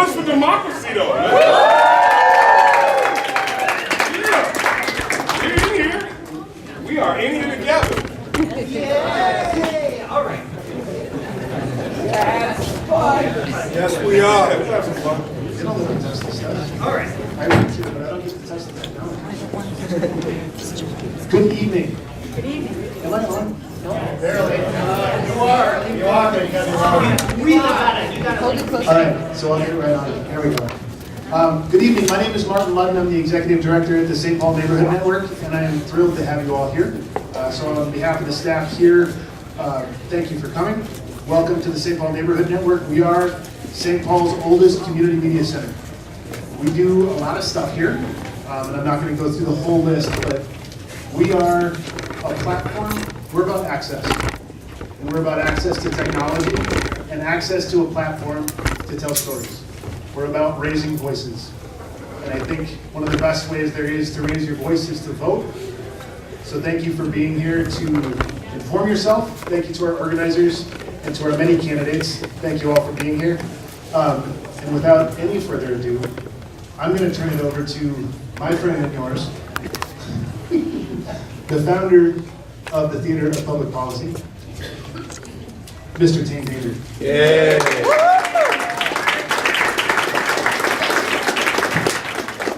much for democracy, though. Yeah. We're in here. We are in here together. Yay! All right. Yes, we are. Let's have some fun. All right. I went to, but I don't get to touch the technology. Good evening. Good evening. Am I on? No, barely. You are. You are, but you gotta be on. Really bad. You got to All right, so I'll get right on it. Here we go. Good evening. My name is Martin Ludden. I'm the Executive Director at the St. Paul Neighborhood Network, and I am thrilled to have you all here. So on behalf of the staff here, thank you for coming. Welcome to the St. Paul Neighborhood Network. We are St. Paul's oldest community media center. We do a lot of stuff here, and I'm not going to go through the whole list, but we are a platform. We're about access. And we're about access to technology and access to a platform to tell stories. We're about raising voices. And I think one of the best ways there is to raise your voice is to vote. So thank you for being here to inform yourself. Thank you to our organizers and to our many candidates. Thank you all for being here. And without any further ado, I'm going to turn it over to my friend and yours, the founder of the Theater of Public Policy, Mr. Tane Danger. Yeah.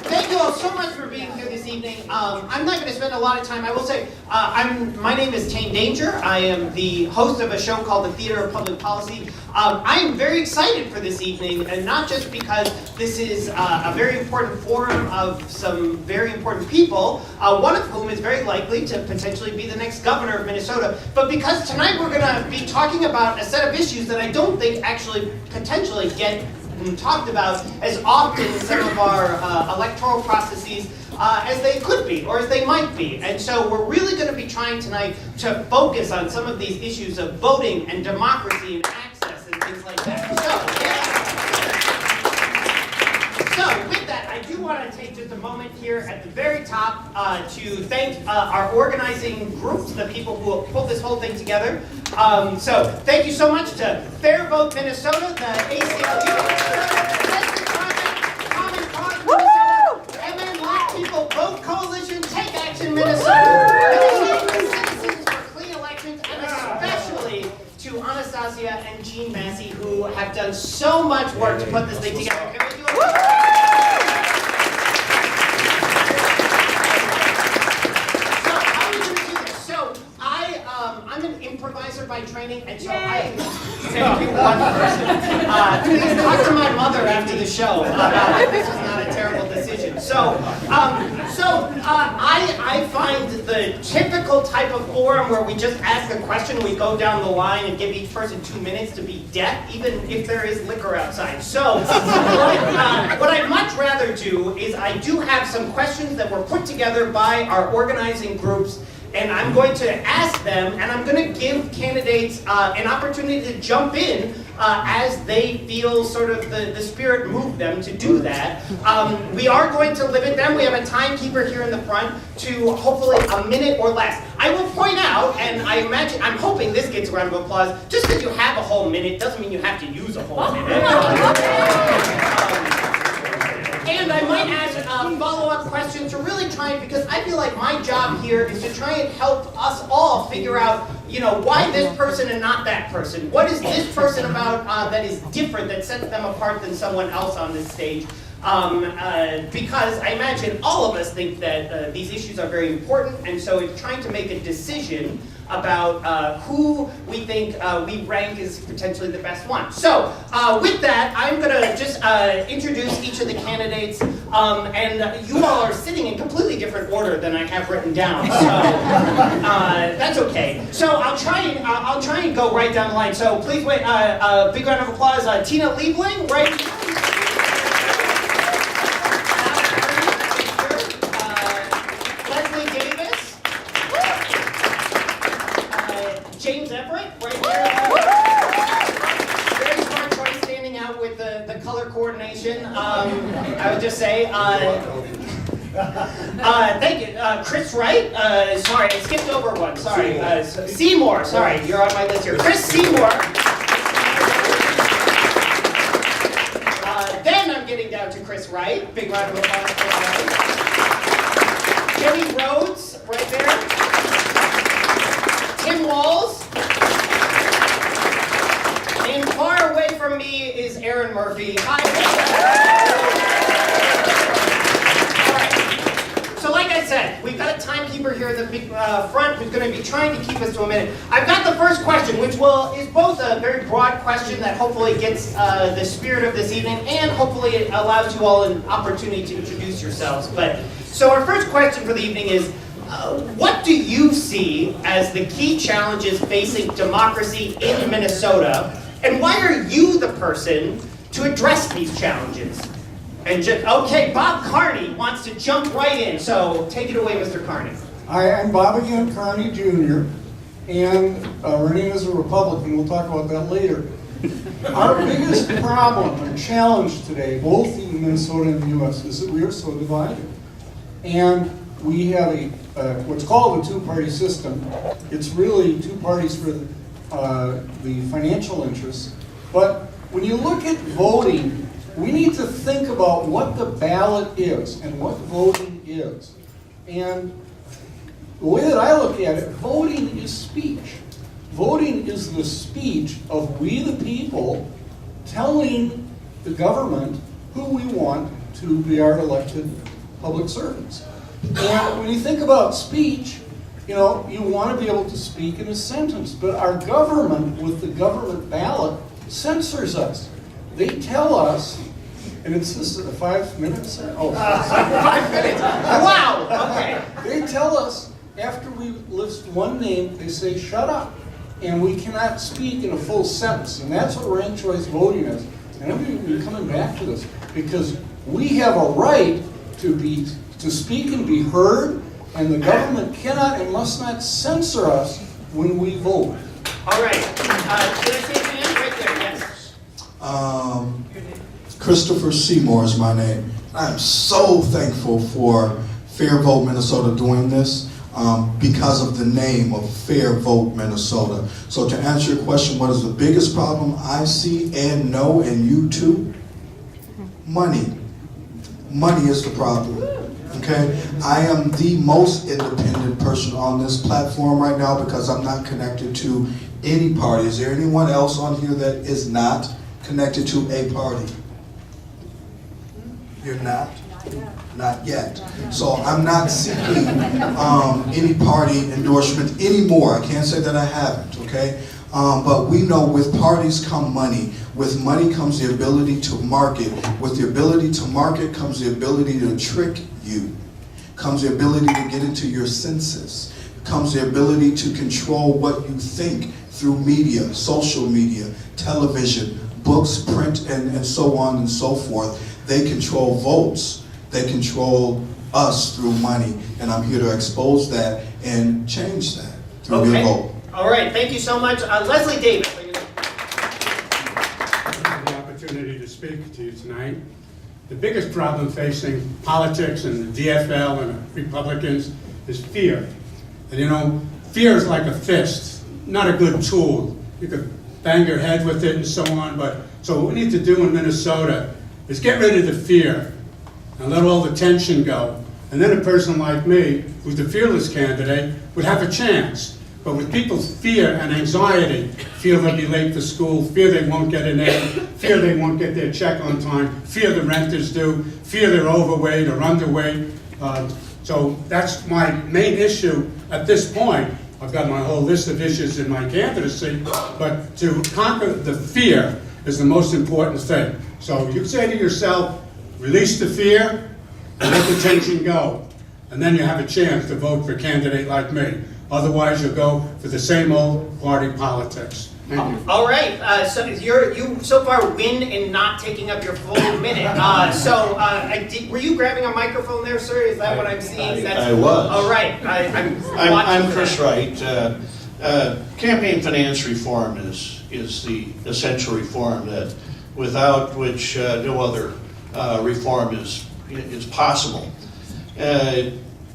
Thank you all so much for being here this evening. I'm not going to spend a lot of time. I will say, my name is Tane Danger. I am the host of a show called the Theater of Public Policy. I am very excited for this evening, and not just because this is a very important forum of some very important people, one of whom is very likely to potentially be the next governor of Minnesota, but because tonight we're going to be talking about a set of issues that I don't think actually potentially get talked about as often in some of our electoral processes as they could be or as they might be. And so we're really going to be trying tonight to focus on some of these issues of voting and democracy and access and things like that. So with that, I do want to take just a moment here at the very top to thank our organizing groups, the people who have pulled this whole thing together. So thank you so much to Fair Vote Minnesota, the ACLU, President Project, Common Cause Minnesota, MN Black People Vote Coalition, Take Action Minnesota, Citizens for Clean Elections, and especially to Anastasia and Jean Massey, who have done so much work to put this thing together. Can we do it? I'm an improviser by training, and so I thank you one person. Please talk to my mother after the show about if this is not a terrible decision. I find the typical type of forum where we just ask a question, we go down the line and give each person 2 minutes to be deaf, even if there is liquor outside. So what I'd much rather do is I do have some questions that were put together by our organizing groups, and I'm going to ask them, and I'm going to give candidates an opportunity to jump in as they feel sort of the spirit move them to do that. We are going to limit them. We have a timekeeper here in the front to hopefully a minute or less. I will point out, and I'm hoping this gets a round of applause, just because you have a whole minute doesn't mean you have to use a whole minute. And I might ask follow-up questions to really try and, because I feel like my job here is to try and help us all figure out, why this person and not that person? What is this person about that is different, that sets them apart than someone else on this stage? Because I imagine all of us think that these issues are very important, and so it's trying to make a decision about who we think we rank as potentially the best one. So with that, I'm going to just introduce each of the candidates, and you all are sitting in completely different order than I have written down, so that's okay. So I'll try and go right down the line. So please wait, big round of applause, Tina Liebling, right here. James Everett, right here. Very smart choice, standing out with the color coordination. I would just say, thank you. Chris Wright, sorry, I skipped over one, sorry. Seymour, sorry, you're on my list here. Chris Seymour. Then getting down to Chris Wright. Big round of applause for Wright. Jimmy Rhodes, right there. Tim Walls. And far away from me is Aaron Murphy. Hi. All right. So like I said, we've got a timekeeper here in the big front who's going to be trying to keep us to a minute. I've got the first question, which is both a very broad question that hopefully gets the spirit of this evening, and hopefully it allows you all an opportunity to introduce yourselves. So our first question for the evening is, what do you see as the key challenges facing democracy in Minnesota, and why are you the person to address these challenges? And okay, Bob Carney wants to jump right in, so take it away, Mr. Carney. Hi, I'm Bob again, Carney Jr., and running as a Republican. We'll talk about that later. Our biggest problem and challenge today, both in Minnesota and the U.S., is that we are so divided. And we have what's called a two-party system. It's really two parties for the financial interests. But when you look at voting, we need to think about what the ballot is and what voting is. And the way that I look at it, voting is speech. Voting is the speech of we the people telling the government who we want to be our elected public servants. And when you think about speech, you know, you want to be able to speak in a sentence, but our government, with the government ballot, censors us. They tell us, and it's this 5 minutes? 5 minutes. Wow. Okay. They tell us after we list one name, they say shut up, and we cannot speak in a full sentence, and that's what ranked choice voting is. And I'm going to be coming back to this because we have a right to speak and be heard, and the government cannot and must not censor us when we vote. All right. Did I say your name right there? Yes. Christopher Seymour is my name. I'm so thankful for Fair Vote Minnesota doing this because of the name of Fair Vote Minnesota. So to answer your question, what is the biggest problem I see and know, and you too? Money. Money is the problem. Okay? I am the most independent person on this platform right now because I'm not connected to any party. Is there anyone else on here that is not connected to a party? You're not? Not yet. So I'm not seeking any party endorsement anymore. I can't say that I haven't, okay? But we know with parties come money. With money comes the ability to market. With the ability to market comes the ability to trick you. Comes the ability to get into your senses. Comes the ability to control what you think through media, social media, television, books, print, and so on and so forth. They control votes. They control us through money. And I'm here to expose that and change that through your vote. All right. Thank you so much. Leslie Davis. The opportunity to speak to you tonight. The biggest problem facing politics and the DFL and Republicans is fear. And you know, fear is like a fist, not a good tool. You could bang your head with it and so on, but so what we need to do in Minnesota is get rid of the fear and let all the tension go. And then a person like me, who's the fearless candidate, would have a chance. But with people's fear and anxiety, fear they'll be late for school, fear they won't get an A, fear they won't get their check on time, fear the rent is due, fear they're overweight or underweight. So that's my main issue at this point. I've got my whole list of issues in my candidacy, but to conquer the fear is the most important thing. So you say to yourself, release the fear and let the tension go. And then you have a chance to vote for a candidate like me. Otherwise, you'll go for the same old party politics. Thank you. All right. So you so far win in not taking up your full minute. Were you grabbing a microphone there, sir? Is that what I'm seeing? I was. All right. I'm Chris Wright. Campaign finance reform is the essential reform that without which no other reform is possible.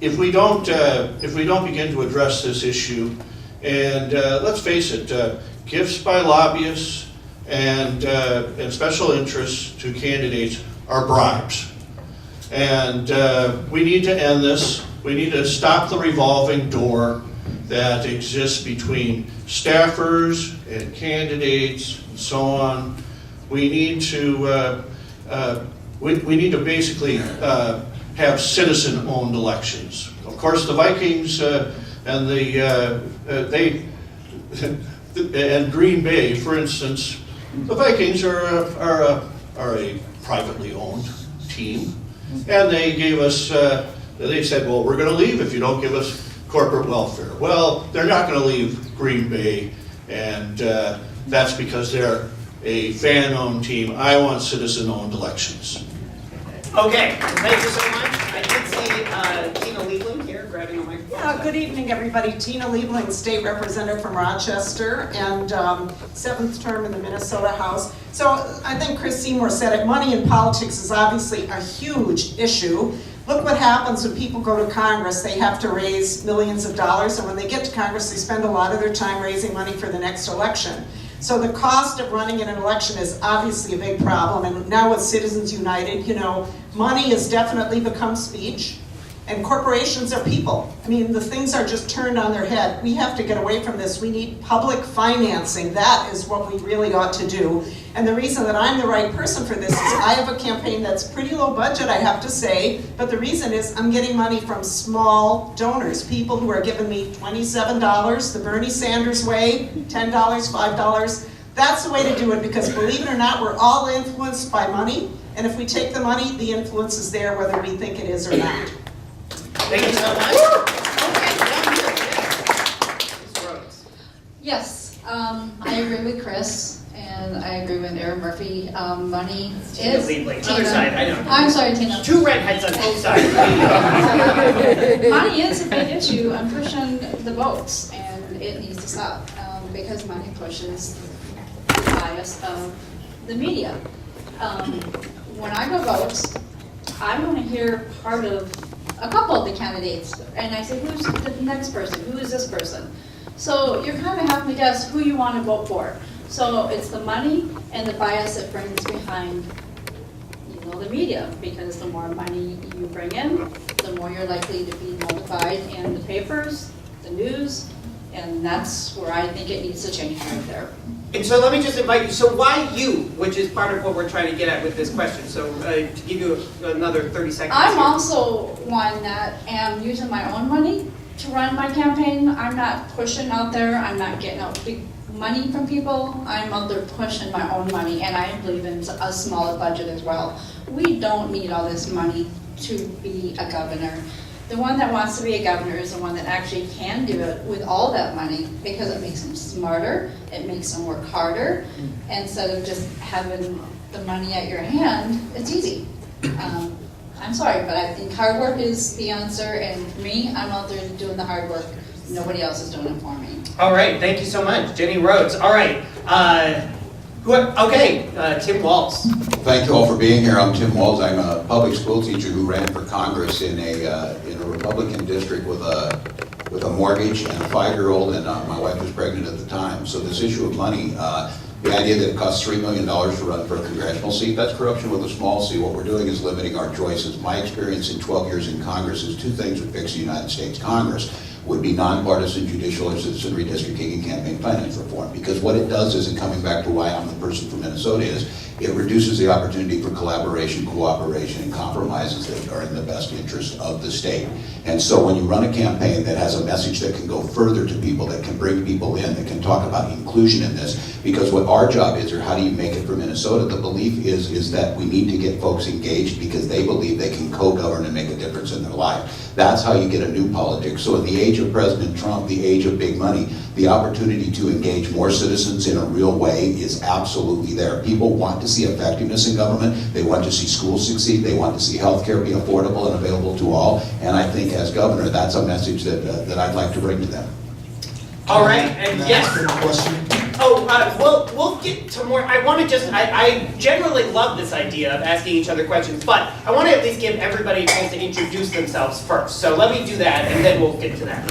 If we don't begin to address this issue, and let's face it, gifts by lobbyists, and special interests to candidates are bribes. And we need to end this. We need to stop the revolving door that exists between staffers and candidates and so on. We need to we need to basically have citizen-owned elections. Of course, the Vikings and and Green Bay, for instance, the Vikings are a privately owned team, and they gave us. They said, well, we're going to leave if you don't give us corporate welfare. Well, they're not going to leave Green Bay, and that's because they're a fan-owned team. I want citizen-owned elections. Okay, thank you so much. I did see Tina Liebling here grabbing a microphone. Yeah, good evening, everybody. Tina Liebling, State Representative from Rochester, and 7th term in the Minnesota House. So I think Chris Seymour said it, money in politics is obviously a huge issue. Look what happens when people go to Congress. They have to raise millions of dollars, and when they get to Congress, they spend a lot of their time raising money for the next election. So the cost of running in an election is obviously a big problem, and now with Citizens United, you know, money has definitely become speech, and corporations are people. I mean, the things are just turned on their head. We have to get away from this. We need public financing. That is what we really ought to do. And the reason that I'm the right person for this is I have a campaign that's pretty low budget, I have to say, but the reason is I'm getting money from small donors, people who are giving me $27, the Bernie Sanders way, $10, $5. That's the way to do it, because believe it or not, we're all influenced by money, and if we take the money, the influence is there whether we think it is or not. Thank you so much. Okay, down here, yes. Ms. Rhodes. Yes, I agree with Chris, and I agree with Aaron Murphy. Money Tina is... Liebling, other side, I know. I'm sorry, Tina. Two redheads on both sides. Money is a big issue. I'm pushing the votes, and it needs to stop, because money pushes the bias of the media. When I go vote, I want to hear part of a couple of the candidates, and I say, who's the next person? Who is this person? So you're kind of having to guess who you want to vote for. So it's the money and the bias that brings behind, you know, the media, because the more money you bring in, the more you're likely to be notified in the papers, the news, and that's where I think it needs to change right there. And so let me just invite you, so why you, which is part of what we're trying to get at with this question, so to give you another 30 seconds. I'm here. also one that am using my own money to run my campaign. I'm not pushing out there, I'm not getting out big money from people. I'm out there pushing my own money, and I believe in a smaller budget as well. We don't need all this money to be a governor. The one that wants to be a governor is the one that actually can do it with all that money, because it makes them smarter, it makes them work harder. Instead of just having the money at your hand, it's easy. I'm sorry, but I think hard work is the answer, and for me, I'm out there doing the hard work. Nobody else is doing it for me. All right, thank you so much, Jenny Rhodes. All right, Tim Walz. Thank you all for being here. I'm Tim Walz. I'm a public school teacher who ran for Congress in a Republican district with a mortgage and a 5-year-old, and my wife was pregnant at the time. So this issue of money, the idea that it costs $3 million to run for a congressional seat, that's corruption with a small c. What we're doing is limiting our choices. My experience in 12 years in Congress is 2 things would fix the United States Congress. Would be nonpartisan judicial or citizen redistricting and campaign finance reform. Because what it does is, and coming back to why I'm the person from Minnesota, is it reduces the opportunity for collaboration, cooperation, and compromises that are in the best interest of the state. And so when you run a campaign that has a message that can go further to people, that can bring people in, that can talk about inclusion in this, because what our job is, or how do you make it for Minnesota, the belief is that we need to get folks engaged because they believe they can co-govern and make a difference in their life. That's how you get a new politics. So in the age of President Trump, the age of big money, the opportunity to engage more citizens in a real way is absolutely there. People want to see effectiveness in government. They want to see schools succeed. They want to see healthcare be affordable and available to all. And I think as governor, that's a message that I'd like to bring to them. All right, and Can I yes. ask a question? We'll get to more. I want to just, I generally love this idea of asking each other questions, but I want to at least give everybody a chance to introduce themselves first. So let me do that, and then we'll get to that.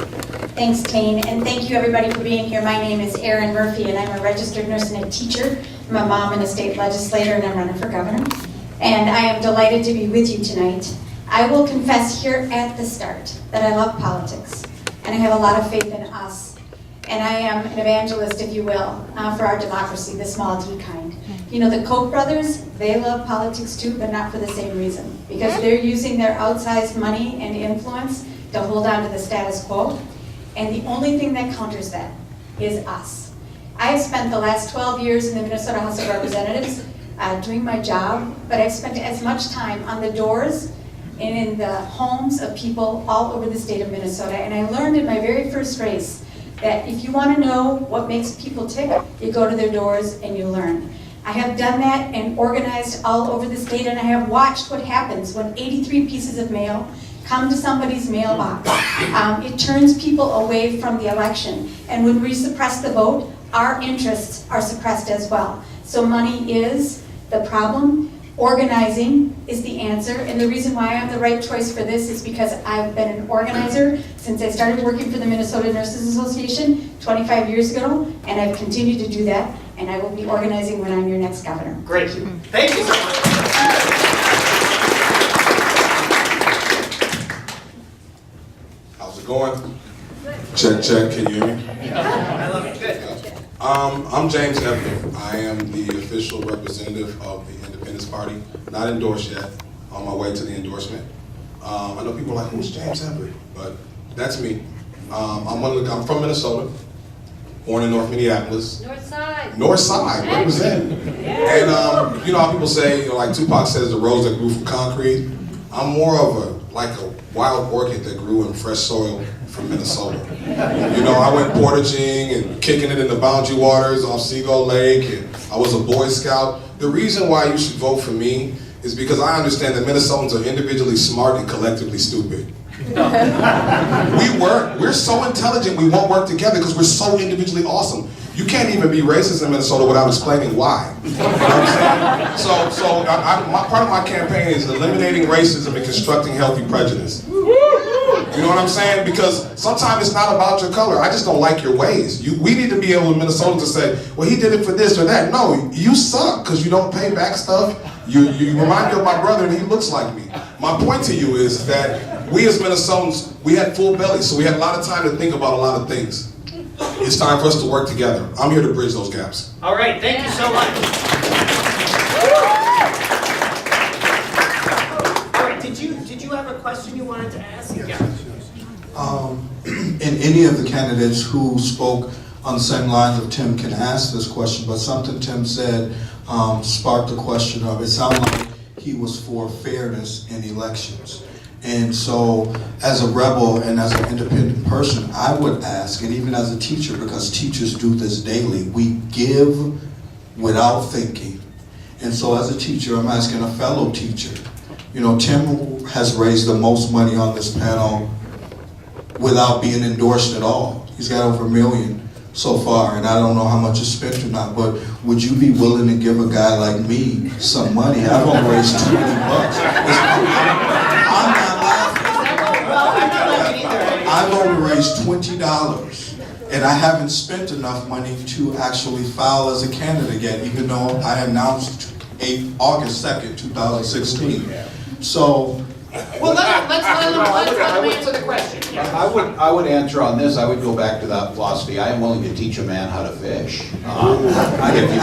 Thanks, Tane, and thank you everybody for being here. My name is Erin Murphy, and I'm a registered nurse and a teacher. I'm a mom and a state legislator, and I'm running for governor. And I am delighted to be with you tonight. I will confess here at the start that I love politics, and I have a lot of faith in us. And I am an evangelist, if you will, for our democracy, the small d kind. You know, the Koch brothers, they love politics too, but not for the same reason. Because they're using their outsized money and influence to hold on to the status quo. And the only thing that counters that is us. I have spent the last 12 years in the Minnesota House of Representatives doing my job, but I've spent as much time on the doors and in the homes of people all over the state of Minnesota. And I learned in my very first race that if you want to know what makes people tick, you go to their doors and you learn. I have done that and organized all over the state, and I have watched what happens when 83 pieces of mail come to somebody's mailbox. It turns people away from the election. And when we suppress the vote, our interests are suppressed as well. So money is the problem. Organizing is the answer. And the reason why I'm the right choice for this is because I've been an organizer since I started working for the Minnesota Nurses Association 25 years ago, and I've continued to do that, and I will be organizing when I'm your next governor. Great. Thank you so much. How's it going? Check, check, can you hear me? I love it. Good. I'm James Everett. I am the official representative of the Independence Party. Not endorsed yet, on my way to the endorsement. I know people are like, who's James Everett? But that's me. I'm from Minnesota, born in North Minneapolis. North Side. North Side, represent. And you know how people say, you know, like Tupac says, the rose that grew from concrete. I'm more of a wild orchid that grew in fresh soil from Minnesota. You know, I went portaging and kicking it in the boundary waters off Seagull Lake, and I was a Boy Scout. The reason why you should vote for me is because I understand that Minnesotans are individually smart and collectively stupid. We're so intelligent we won't work together because we're so individually awesome. You can't even be racist in Minnesota without explaining why. You know what I'm saying? So part of my campaign is eliminating racism and constructing healthy prejudice. You know what I'm saying? Because sometimes it's not about your color. I just don't like your ways. We need to be able in Minnesota to say, well, he did it for this or that. No, you suck because you don't pay back stuff. You remind me of my brother and he looks like me. My point to you is that we as Minnesotans, we had full bellies, so we had a lot of time to think about a lot of things. It's time for us to work together. I'm here to bridge those gaps. All right, thank you so much. All right, did you have a question you wanted to ask? Yeah. And any of the candidates who spoke on the same lines of Tim can ask this question, but something Tim said sparked the question of, it sounded like he was for fairness in elections. And so, as a rebel and as an independent person, I would ask, and even as a teacher, because teachers do this daily, we give without thinking. And so as a teacher, I'm asking a fellow teacher, you know, Tim has raised the most money on this panel without being endorsed at all. He's got over $1 million so far, and I don't know how much is spent or not, but would you be willing to give a guy like me some money? I've only raised $20. I'm not laughing. I've only raised $20, and I haven't spent enough money to actually file as a candidate yet, even though I announced August 2nd, 2016. So, well, let's let him answer the question. I would answer on this. I would go back to that philosophy. I am willing to teach a man how to fish. I didn't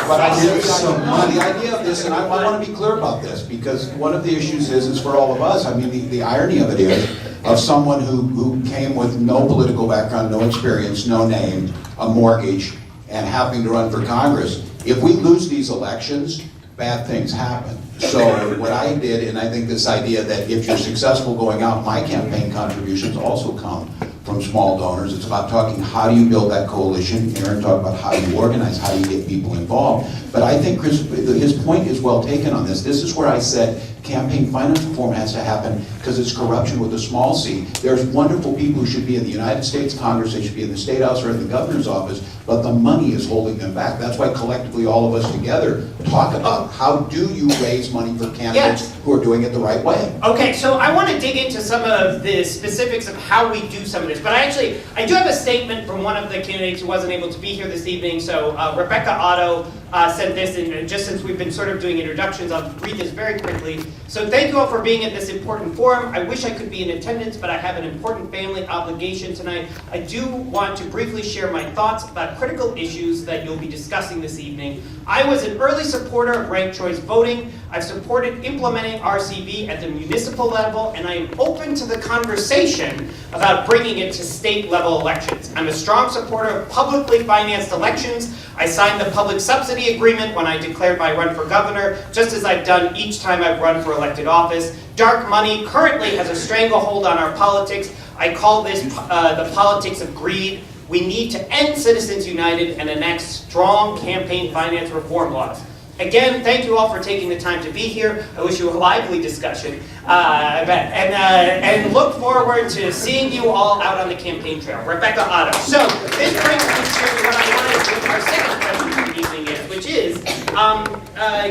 but I give some money. The idea of this, and I want to be clear about this, because one of the issues is for all of us. I mean, the irony of it is, of someone who came with no political background, no experience, no name, a mortgage, and having to run for Congress. If we lose these elections, bad things happen. So what I did, and I think this idea that if you're successful going out, my campaign contributions also come from small donors. It's about talking, how do you build that coalition? Aaron talked about how you organize, how you get people involved. But I think Chris, his point is well taken on this. This is where I said campaign finance reform has to happen because it's corruption with a small c. There's wonderful people who should be in the United States Congress, they should be in the State House or in the governor's office, but the money is holding them back. That's why collectively all of us together talk about how do you raise money for candidates who are doing it the right way. Okay, so I want to dig into some of the specifics of how we do some of this. But I do have a statement from one of the candidates who wasn't able to be here this evening. So Rebecca Otto sent this, and just since we've been sort of doing introductions, I'll read this very quickly. So thank you all for being at this important forum. I wish I could be in attendance, but I have an important family obligation tonight. I do want to briefly share my thoughts about critical issues that you'll be discussing this evening. I was an early supporter of ranked choice voting. I've supported implementing RCV at the municipal level, and I am open to the conversation about bringing it to state level elections. I'm a strong supporter of publicly financed elections. I signed the public subsidy agreement when I declared my run for governor, just as I've done each time I've run for elected office. Dark money currently has a stranglehold on our politics. I call this the politics of greed. We need to end Citizens United and enact strong campaign finance reform laws. Again, thank you all for taking the time to be here. I wish you a lively discussion, and look forward to seeing you all out on the campaign trail. Rebecca Otto. So this brings me to what I wanted to, our second question for the evening is, which is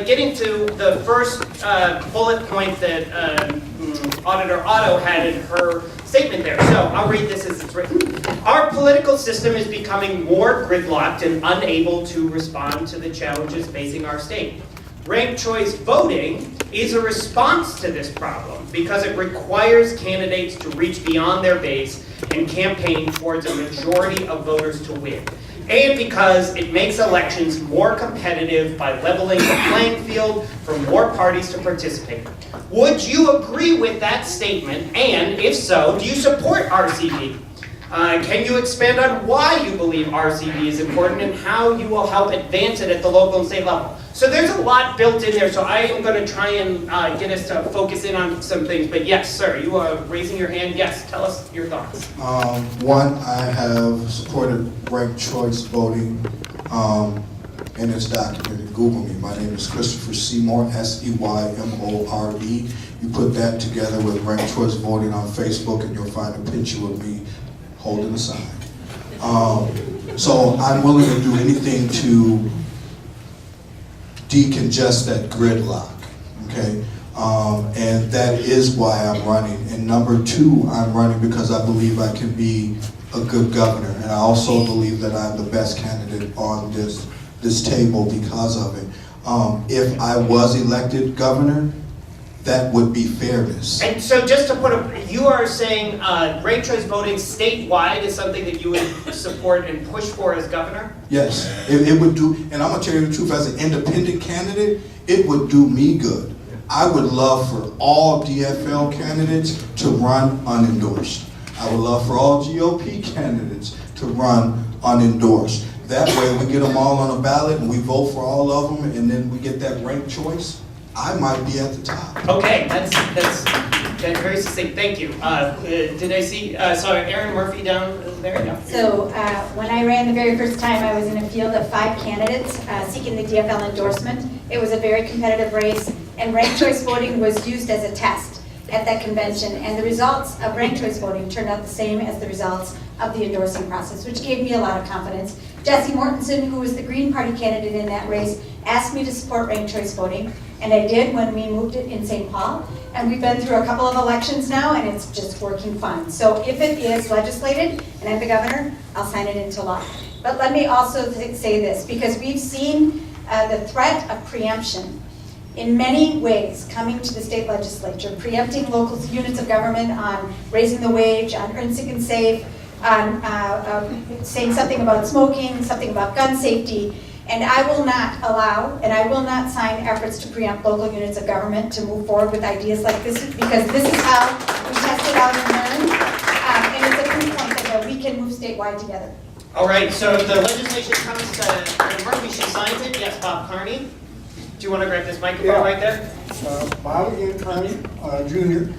getting to the first bullet point that Auditor Otto had in her statement there. So I'll read this as it's written. Our political system is becoming more gridlocked and unable to respond to the challenges facing our state. Ranked choice voting is a response to this problem because it requires candidates to reach beyond their base and campaign towards a majority of voters to win. And because it makes elections more competitive by leveling the playing field for more parties to participate. Would you agree with that statement? And if so, do you support RCV? Can you expand on why you believe RCV is important and how you will help advance it at the local and state level? So there's a lot built in there, so I am going to try and get us to focus in on some things. But yes, sir, you are raising your hand. Yes, tell us your thoughts. One, I have supported ranked choice voting, and it's documented. Google me. My name is Christopher Seymour, Seymore. You put that together with ranked choice voting on Facebook, and you'll find a picture of me holding a sign. So I'm willing to do anything to decongest that gridlock, okay? And that is why I'm running. And number two, I'm running because I believe I can be a good governor. And I also believe that I'm the best candidate on this table because of it. If I was elected governor, that would be fairness. And so just to put you are saying ranked choice voting statewide is something that you would support and push for as governor? Yes, it would do, and I'm gonna tell you the truth, as an independent candidate, it would do me good. I would love for all DFL candidates to run unendorsed. I would love for all GOP candidates to run unendorsed. That way we get them all on a ballot and we vote for all of them, and then we get that ranked choice. I might be at the top. Okay, that's very succinct. Thank you. Did I see? Sorry, Erin Murphy down there. No. So when I ran the very first time, I was in a field of 5 candidates seeking the DFL endorsement. It was a very competitive race, and ranked choice voting was used as a test at that convention. And the results of ranked choice voting turned out the same as the results of the endorsing process, which gave me a lot of confidence. Jesse Mortensen, who was the Green Party candidate in that race, asked me to support ranked choice voting, and I did when we moved it in St. Paul. And we've been through a couple of elections now, and it's just working fine. So if it is legislated, and I'm the governor, I'll sign it into law. But let me also say this, because we've seen the threat of preemption in many ways coming to the state legislature, preempting local units of government on raising the wage, on earn, sick, and save, on saying something about smoking, something about gun safety. And I will not allow, and I will not sign efforts to preempt local units of government to move forward with ideas like this, because this is how we test it out and learn. And it's a proof point that we can move statewide together. All right, so if the legislation comes to Erin Murphy, she signs it. Yes, Bob Carney. Do you want to grab this microphone right there? Bob again, Carney, Jr.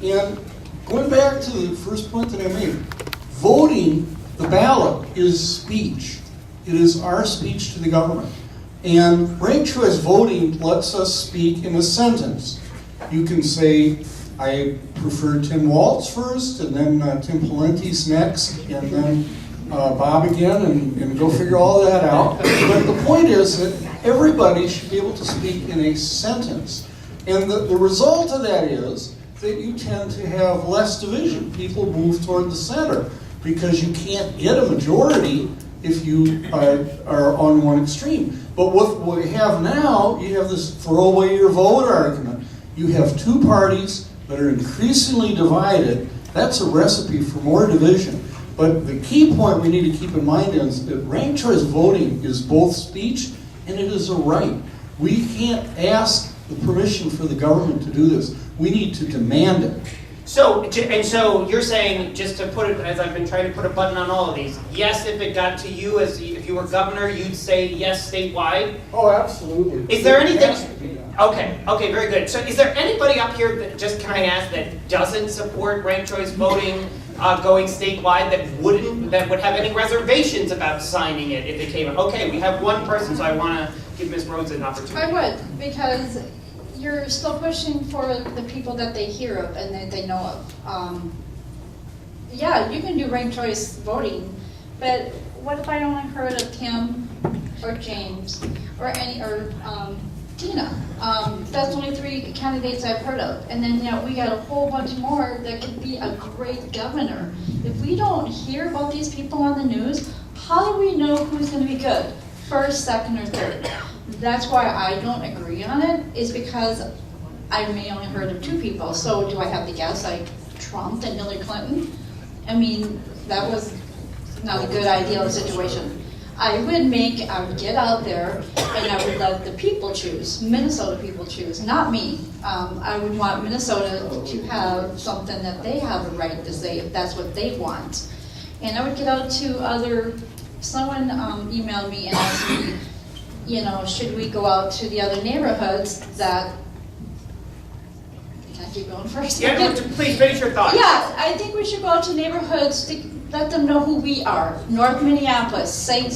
And going back to the first point that I made, voting, the ballot is speech. It is our speech to the government. And ranked choice voting lets us speak in a sentence. You can say, I prefer Tim Walz first, and then Tim Pawlenty's next, and then Bob again, and go figure all that out. But the point is that everybody should be able to speak in a sentence. And the result of that is that you tend to have less division. People move toward the center. because you can't get a majority if you are on one extreme. But what we have now, you have this throw away your vote argument. You have two parties that are increasingly divided. That's a recipe for more division. But the key point we need to keep in mind is that ranked choice voting is both speech and it is a right. We can't ask the permission for the government to do this. We need to demand it. So you're saying, just to put it, as I've been trying to put a button on all of these, yes, if it got to you, if you were governor, you'd say yes statewide? Oh, absolutely. Is there anything? Okay, very good. So is there anybody up here that, just can I ask, that doesn't support ranked choice voting going statewide, that would have any reservations about signing it if it came up? Okay, we have one person, so I want to give Ms. Rhodes an opportunity. I would, because you're still pushing for the people that they hear of and that they know of. Yeah, you can do ranked choice voting, but what if I only heard of Tim or James or Tina? That's only 3 candidates I've heard of, and then we got a whole bunch more that could be a great governor. If we don't hear about these people on the news, how do we know who's going to be good? First, second, or third? That's why I don't agree on it, is because I may only heard of 2 people. So do I have to guess like Trump and Hillary Clinton? I mean, that was not a good ideal situation. I would get out there and I would let the people choose, Minnesota people choose, not me. I would want Minnesota to have something that they have a right to say if that's what they want. And I would get out to someone emailed me and asked me, should we go out to the other neighborhoods that, can I keep going first? Yeah, please finish your thoughts. Yeah, I think we should go out to neighborhoods to let them know who we are. North Minneapolis, St.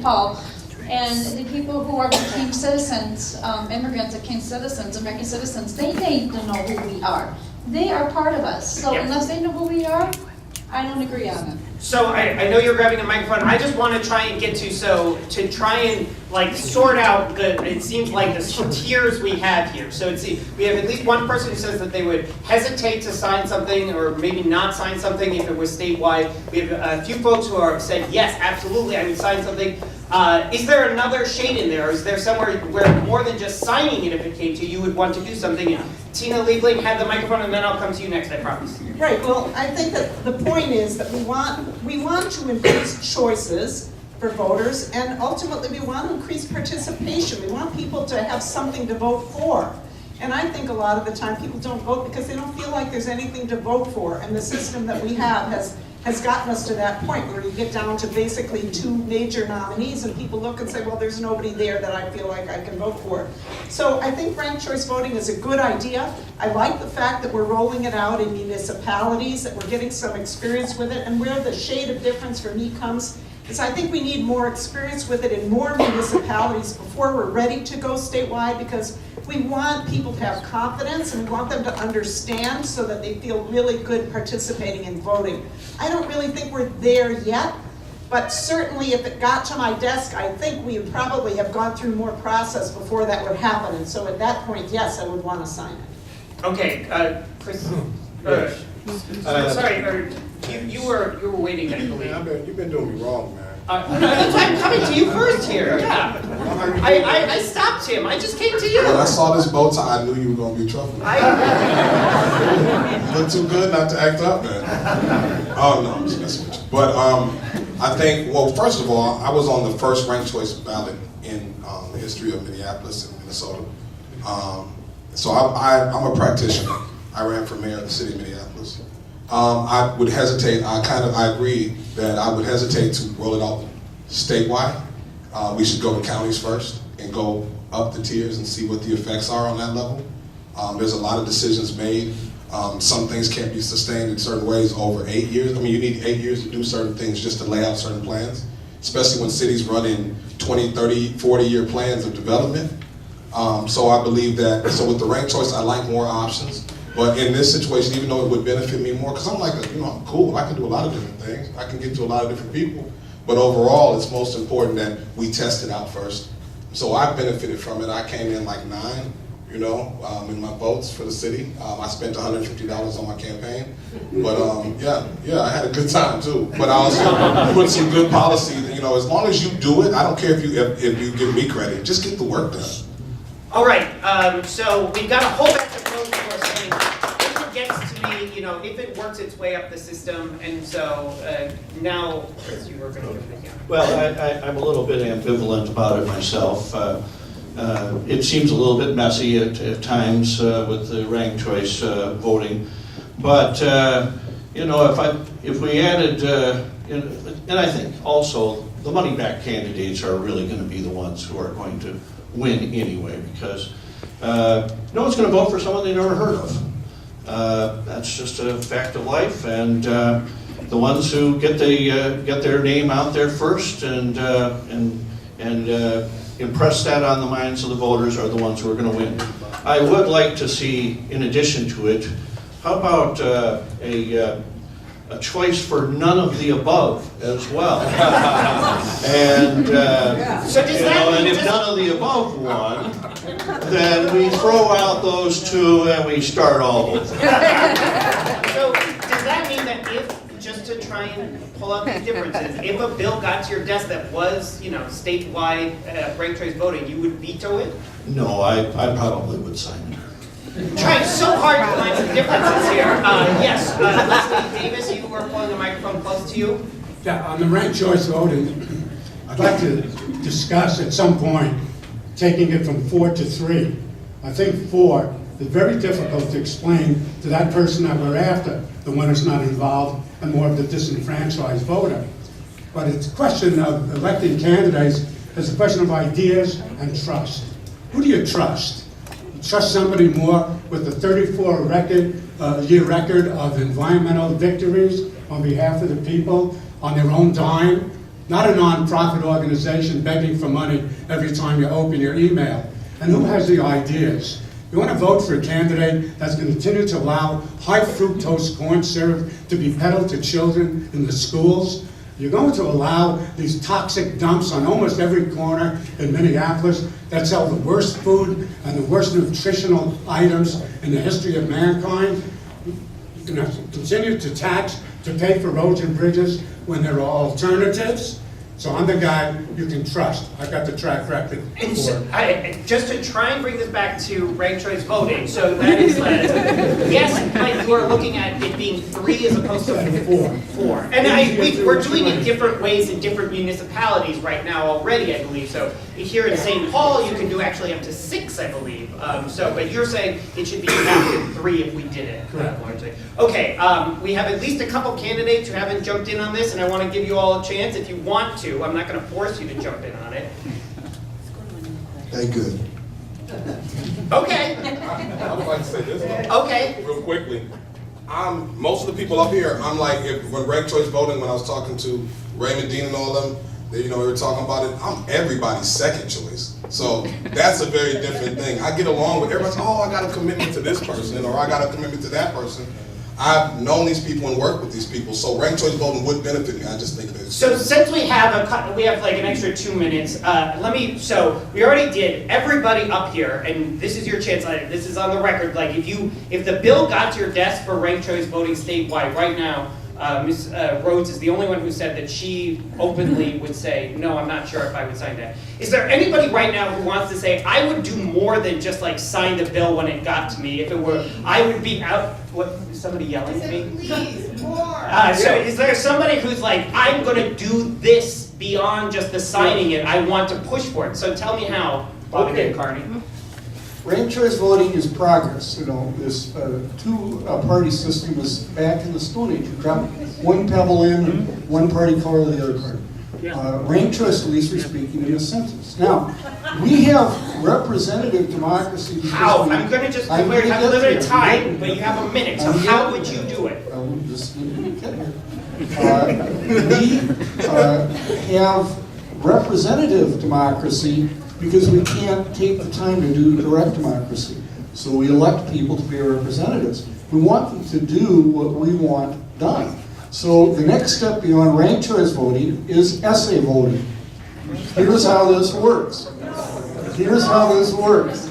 Paul, and the people who are became citizens, immigrants that became citizens, American citizens, they need to know who we are. They are part of us. So unless they know who we are, I don't agree on it. So I know you're grabbing a microphone. I just want to try and get to try and sort out it seems like the tiers we have here. So we have at least one person who says that they would hesitate to sign something or maybe not sign something if it was statewide. We have a few folks who have said, yes, absolutely, I would sign something. Is there another shade in there? Or is there somewhere where more than just signing it if it came to you would want to do something? And Tina Liebling, have the microphone, and then I'll come to you next, I promise. Right, well, I think that the point is that we want to increase choices for voters, and ultimately we want to increase participation. We want people to have something to vote for. And I think a lot of the time people don't vote because they don't feel like there's anything to vote for, and the system that we have has gotten us to that point where you get down to basically 2 major nominees and people look and say, well, there's nobody there that I feel like I can vote for. So I think ranked choice voting is a good idea. I like the fact that we're rolling it out in municipalities, that we're getting some experience with it, and where the shade of difference for me comes is I think we need more experience with it in more municipalities before we're ready to go statewide, because we want people to have confidence and we want them to understand so that they feel really good participating in voting. I don't really think we're there yet, but certainly if it got to my desk, I think we would probably have gone through more process before that would happen. And so at that point, yes, I would want to sign it. Okay, Chris. Sorry, you were waiting, I believe. You've been doing me wrong, man. No, that's why I'm coming to you first here. Yeah, I stopped him. I just came to you. When I saw this bow tie, I knew you were going to be in trouble. You look too good not to act up, man. Oh, no, I'm just messing with you. But I think, well, first of all, I was on the first ranked choice ballot in the history of Minneapolis and Minnesota. So I'm a practitioner. I ran for mayor of the city of Minneapolis. I would hesitate, I agree that I would hesitate to roll it out statewide. We should go to counties first and go up the tiers and see what the effects are on that level. There's a lot of decisions made. Some things can't be sustained in certain ways over 8 years. I mean, you need 8 years to do certain things just to lay out certain plans, especially when cities run in 20, 30, 40-year plans of development. So I believe that, so with the ranked choice, I like more options. But in this situation, even though it would benefit me more, because I'm like, I'm cool, I can do a lot of different things. I can get to a lot of different people. But overall, it's most important that we test it out first. So I benefited from it. I came in like 9, you know, in my votes for the city. I spent $150 on my campaign, but yeah, I had a good time too. But I also put some good policy. You know, as long as you do it, I don't care if you give me credit. Just get the work done. All right, so we've got a whole batch of roads that we're saying, if it gets to be, you know, if it works its way up the system, and so now, Chris, you were going to give it again. Well, I'm a little bit ambivalent about it myself. It seems a little bit messy at times with the ranked choice voting, but you know, if we added, and I think also the money-back candidates are really going to be the ones who are going to win anyway, because no one's going to vote for someone they never heard of. That's just a fact of life, and the ones who get their name out there first and impress that on the minds of the voters are the ones who are going to win. I would like to see, in addition to it, how about a choice for none of the above as well? And So does that mean and if none of the above won, then we throw out those two and we start all over. So does that mean that if, just to try and pull out these differences, if a bill got to your desk that was, you know, statewide ranked choice voting, you would veto it? No, I probably would sign it. Trying so hard to find some differences here. Yes, Leslie Davis, you were pulling the microphone close to you. Yeah, on the ranked choice voting, I'd like to discuss at some point taking it from 4 to 3. I think 4 is very difficult to explain to that person that we're after, the one who's not involved and more of the disenfranchised voter. But it's a question of electing candidates, it's a question of ideas and trust. Who do you trust? You trust somebody more with a 34-year record of environmental victories on behalf of the people on their own dime? Not a non-profit organization begging for money every time you open your email. And who has the ideas? You want to vote for a candidate that's going to continue to allow high fructose corn syrup to be peddled to children in the schools? You're going to allow these toxic dumps on almost every corner in Minneapolis that sell the worst food and the worst nutritional items in the history of mankind? You're going to continue to tax to pay for roads and bridges when there are alternatives? So I'm the guy you can trust. I've got the track record And for so, it. just to try and bring this back to ranked choice voting, so that is, yes, but you are looking at it being 3 as opposed to 4. And we're doing it different ways in different municipalities right now already, I believe. So here in St. Paul, you can do actually up to 6, I believe. But you're saying it should be capped at 3 if we did it. Largely. Okay, we have at least a couple candidates who haven't jumped in on this, and I want to give you all a chance if you want to. I'm not going to force you to jump in on it. They good. Okay. I would like to say this Okay. real quickly. Most of the people up here, I'm like, when ranked choice voting, when I was talking to Raymond Dean and all of them, they were talking about it, I'm everybody's second choice. So that's a very different thing. I get along with everybody, oh, I got a commitment to this person, or I got a commitment to that person. I've known these people and worked with these people, so ranked choice voting would benefit me. I just think that it's... So since we have like an extra 2 minutes, so we already did everybody up here, and this is your chance, this is on the record, like if the bill got to your desk for ranked choice voting statewide right now, Ms. Rhodes is the only one who said that she openly would say, no, I'm not sure if I would sign that. Is there anybody right now who wants to say, I would do more than just like sign the bill when it got to me? If it were, I would be out, what, is somebody yelling at me? Please, more. So is there somebody who's like, I'm gonna do this beyond just the signing it, I want to push for it? So tell me how, Bobby and Carney. Ranked choice voting is progress. You know, this two-party system is back in the Stone Age. You drop one pebble in, and one party color the other party. Ranked choice, at least we're speaking in a sentence. Now, we have representative democracy. How? I'm gonna just, we have limited time, but you have a minute, so how would you do it? Just let me get here. We have representative democracy because we can't take the time to do direct democracy. So we elect people to be our representatives. We want them to do what we want done. So the next step beyond ranked choice voting is essay voting. Here's how this works. Here's how this works.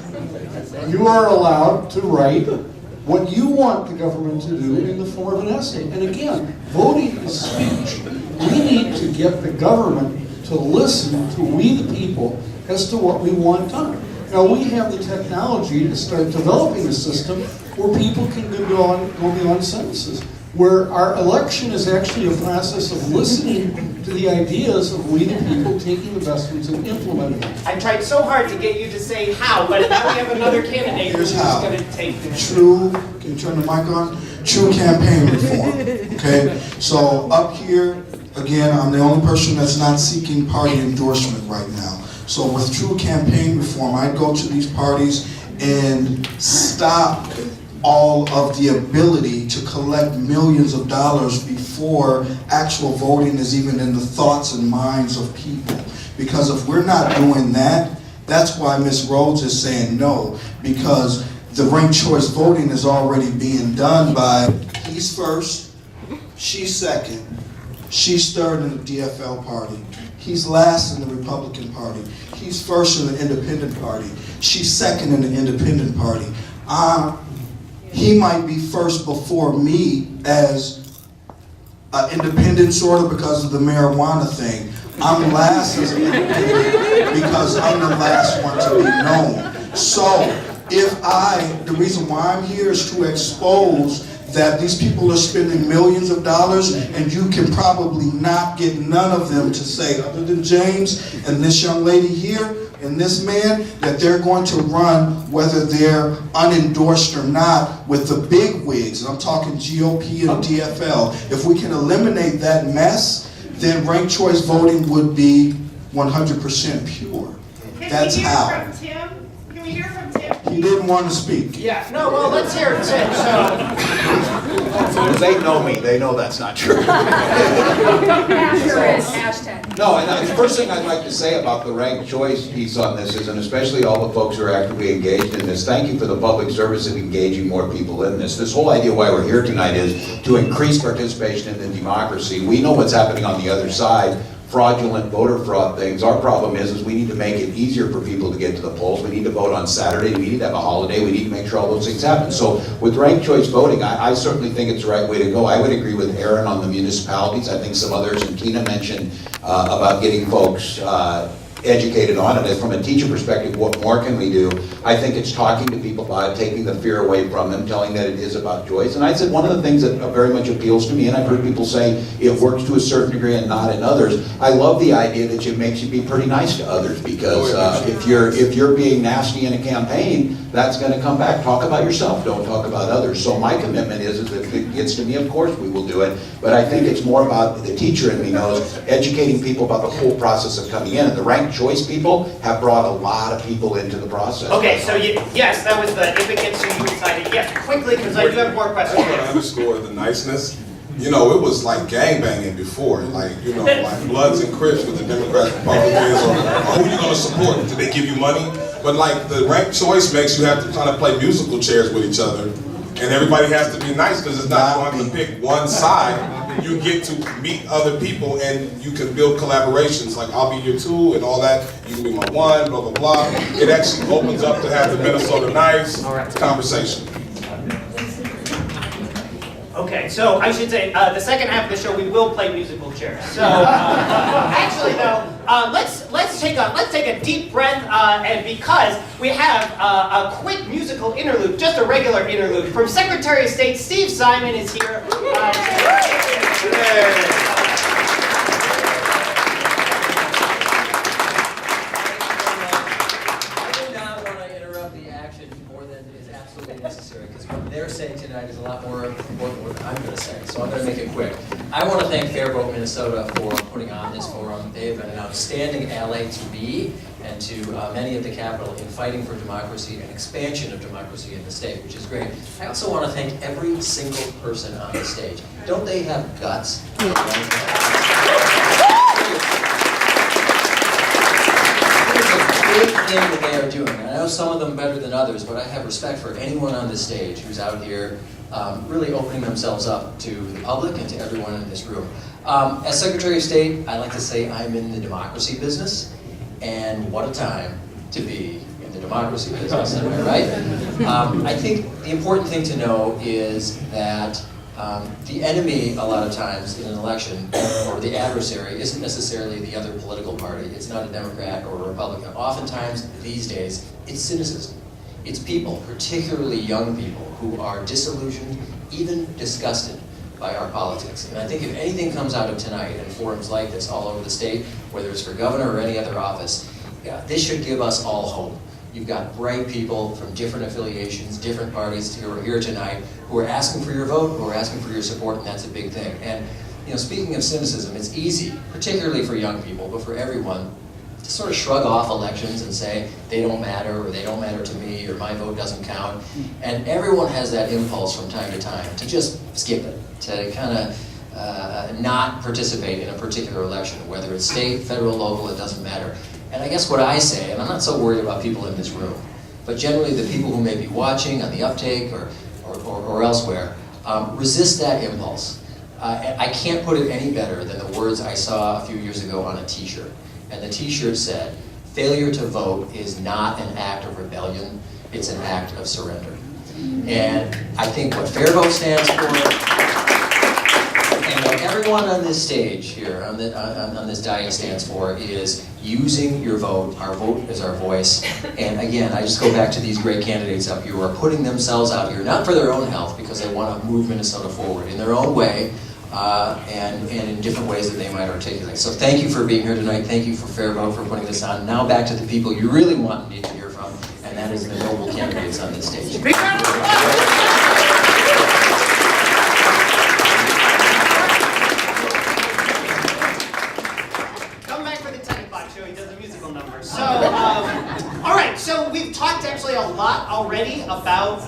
you are allowed to write what you want the government to do in the form of an essay. And again, voting is speech. We need to get the government to listen to we the people as to what we want done. Now, we have the technology to start developing a system where people can go beyond sentences, where our election is actually a process of listening to the ideas of we the people, taking the best ones and implementing them. I tried so hard to get you to say how, but now we have another candidate who's Here's how. going to take this. True, can you turn the mic on? True campaign reform, okay? So up here, again, I'm the only person that's not seeking party endorsement right now. So with true campaign reform, I'd go to these parties and stop all of the ability to collect millions of dollars before actual voting is even in the thoughts and minds of people. Because if we're not doing that, that's why Ms. Rhodes is saying no, because the ranked choice voting is already being done by he's first, she's second, she's third in the DFL party, he's last in the Republican Party, he's first in the Independent Party, she's second in the Independent Party. He might be first before me as an independent sort of because of the marijuana thing. I'm last as an independent because I'm the last one to be known. So the reason why I'm here is to expose that these people are spending millions of dollars and you can probably not get none of them to say, other than James and this young lady here, and this man, that they're going to run, whether they're unendorsed or not, with the big wigs. And I'm talking GOP and DFL. If we can eliminate that mess, then ranked choice voting would be 100% pure. That's how. Can we hear from Tim? He didn't want to speak. Yeah, no, well, let's hear it, Tim. Because they know me, they know that's not true. No, and the first thing I'd like to say about the ranked choice piece on this is, and especially all the folks who are actively engaged in this, thank you for the public service of engaging more people in this. This whole idea why we're here tonight is to increase participation in the democracy. We know what's happening on the other side. Fraudulent voter fraud things. Our problem is we need to make it easier for people to get to the polls. We need to vote on Saturday. We need to have a holiday. We need to make sure all those things happen. So with ranked choice voting, I certainly think it's the right way to go. I would agree with Aaron on the municipalities. I think some others, and Tina mentioned about getting folks educated on it. And from a teacher perspective, what more can we do? I think it's talking to people about it, taking the fear away from them, telling that it is about choice. And I said one of the things that very much appeals to me, and I've heard people say it works to a certain degree and not in others. I love the idea that it makes you be pretty nice to others, because if you're being nasty in a campaign, that's going to come back. Talk about yourself, don't talk about others. So my commitment is if it gets to me, of course we will do it. But I think it's more about the teacher in me knows educating people about the whole process of coming in. And the ranked choice people have brought a lot of people into the process. Okay, so yes, that was the if it gets you excited. Yes, quickly, because I do have more I questions. want to underscore the niceness. You know, it was like gangbanging before, like, you know, like Bloods and Crips with the Democrats, Republicans, or who you going to support? Did they give you money? But like the ranked choice makes you have to kind of play musical chairs with each other, and everybody has to be nice because it's not going to pick one side. You get to meet other people and you can build collaborations. Like I'll be your two and all that. You can be my one, blah blah blah. It actually opens up to have the Minnesota nice conversation. Okay, so I should say, the second half of the show we will play musical chairs. So actually though, let's take a deep breath, and because we have a quick musical interlude, just a regular interlude from Secretary of State Steve Simon is here. They're saying tonight is a lot more important than what I'm going to say, so I'm going to make it quick. I want to thank Fair Vote Minnesota for putting on this forum. They've been an outstanding ally to me and to many of the Capitol in fighting for democracy and expansion of democracy in the state, which is great. I also want to thank every single person on the stage. Don't they have guts? Big thing that they are doing. And I know some of them better than others, but I have respect for anyone on this stage who's out here really opening themselves up to the public and to everyone in this room. As Secretary of State, I like to say I'm in the democracy business, and what a time to be in the democracy business, am I right? I think the important thing to know is that the enemy, a lot of times in an election, or the adversary, isn't necessarily the other political party. It's not a Democrat or a Republican. Oftentimes, these days, it's cynicism. It's people, particularly young people, who are disillusioned, even disgusted by our politics. And I think if anything comes out of tonight and forums like this all over the state, whether it's for governor or any other office, this should give us all hope. You've got bright people from different affiliations, different parties who are here tonight, who are asking for your vote, who are asking for your support, and that's a big thing. And speaking of cynicism, it's easy, particularly for young people, but for everyone, to sort of shrug off elections and say, they don't matter, or they don't matter to me, or my vote doesn't count. And everyone has that impulse from time to time to just skip it, to kind of not participate in a particular election, whether it's state, federal, local, it doesn't matter. And I guess what I say, and I'm not so worried about people in this room, but generally the people who may be watching on the uptake or elsewhere, resist that impulse. I can't put it any better than the words I saw a few years ago on a t-shirt. And the t-shirt said, failure to vote is not an act of rebellion, it's an act of surrender. And I think what Fair Vote stands for, and what everyone on this stage here, on this dais stands for, is using your vote. Our vote is our voice. And again, I just go back to these great candidates up here who are putting themselves out here, not for their own health, because they want to move Minnesota forward in their own way, and in different ways that they might articulate. So thank you for being here tonight. Thank you for Fair Vote for putting this on. Now back to the people you really want and need to hear from, and that is the noble candidates on this stage. Come back for the 10 o'clock show. He does a musical number. So, all right. So we've talked actually a lot already about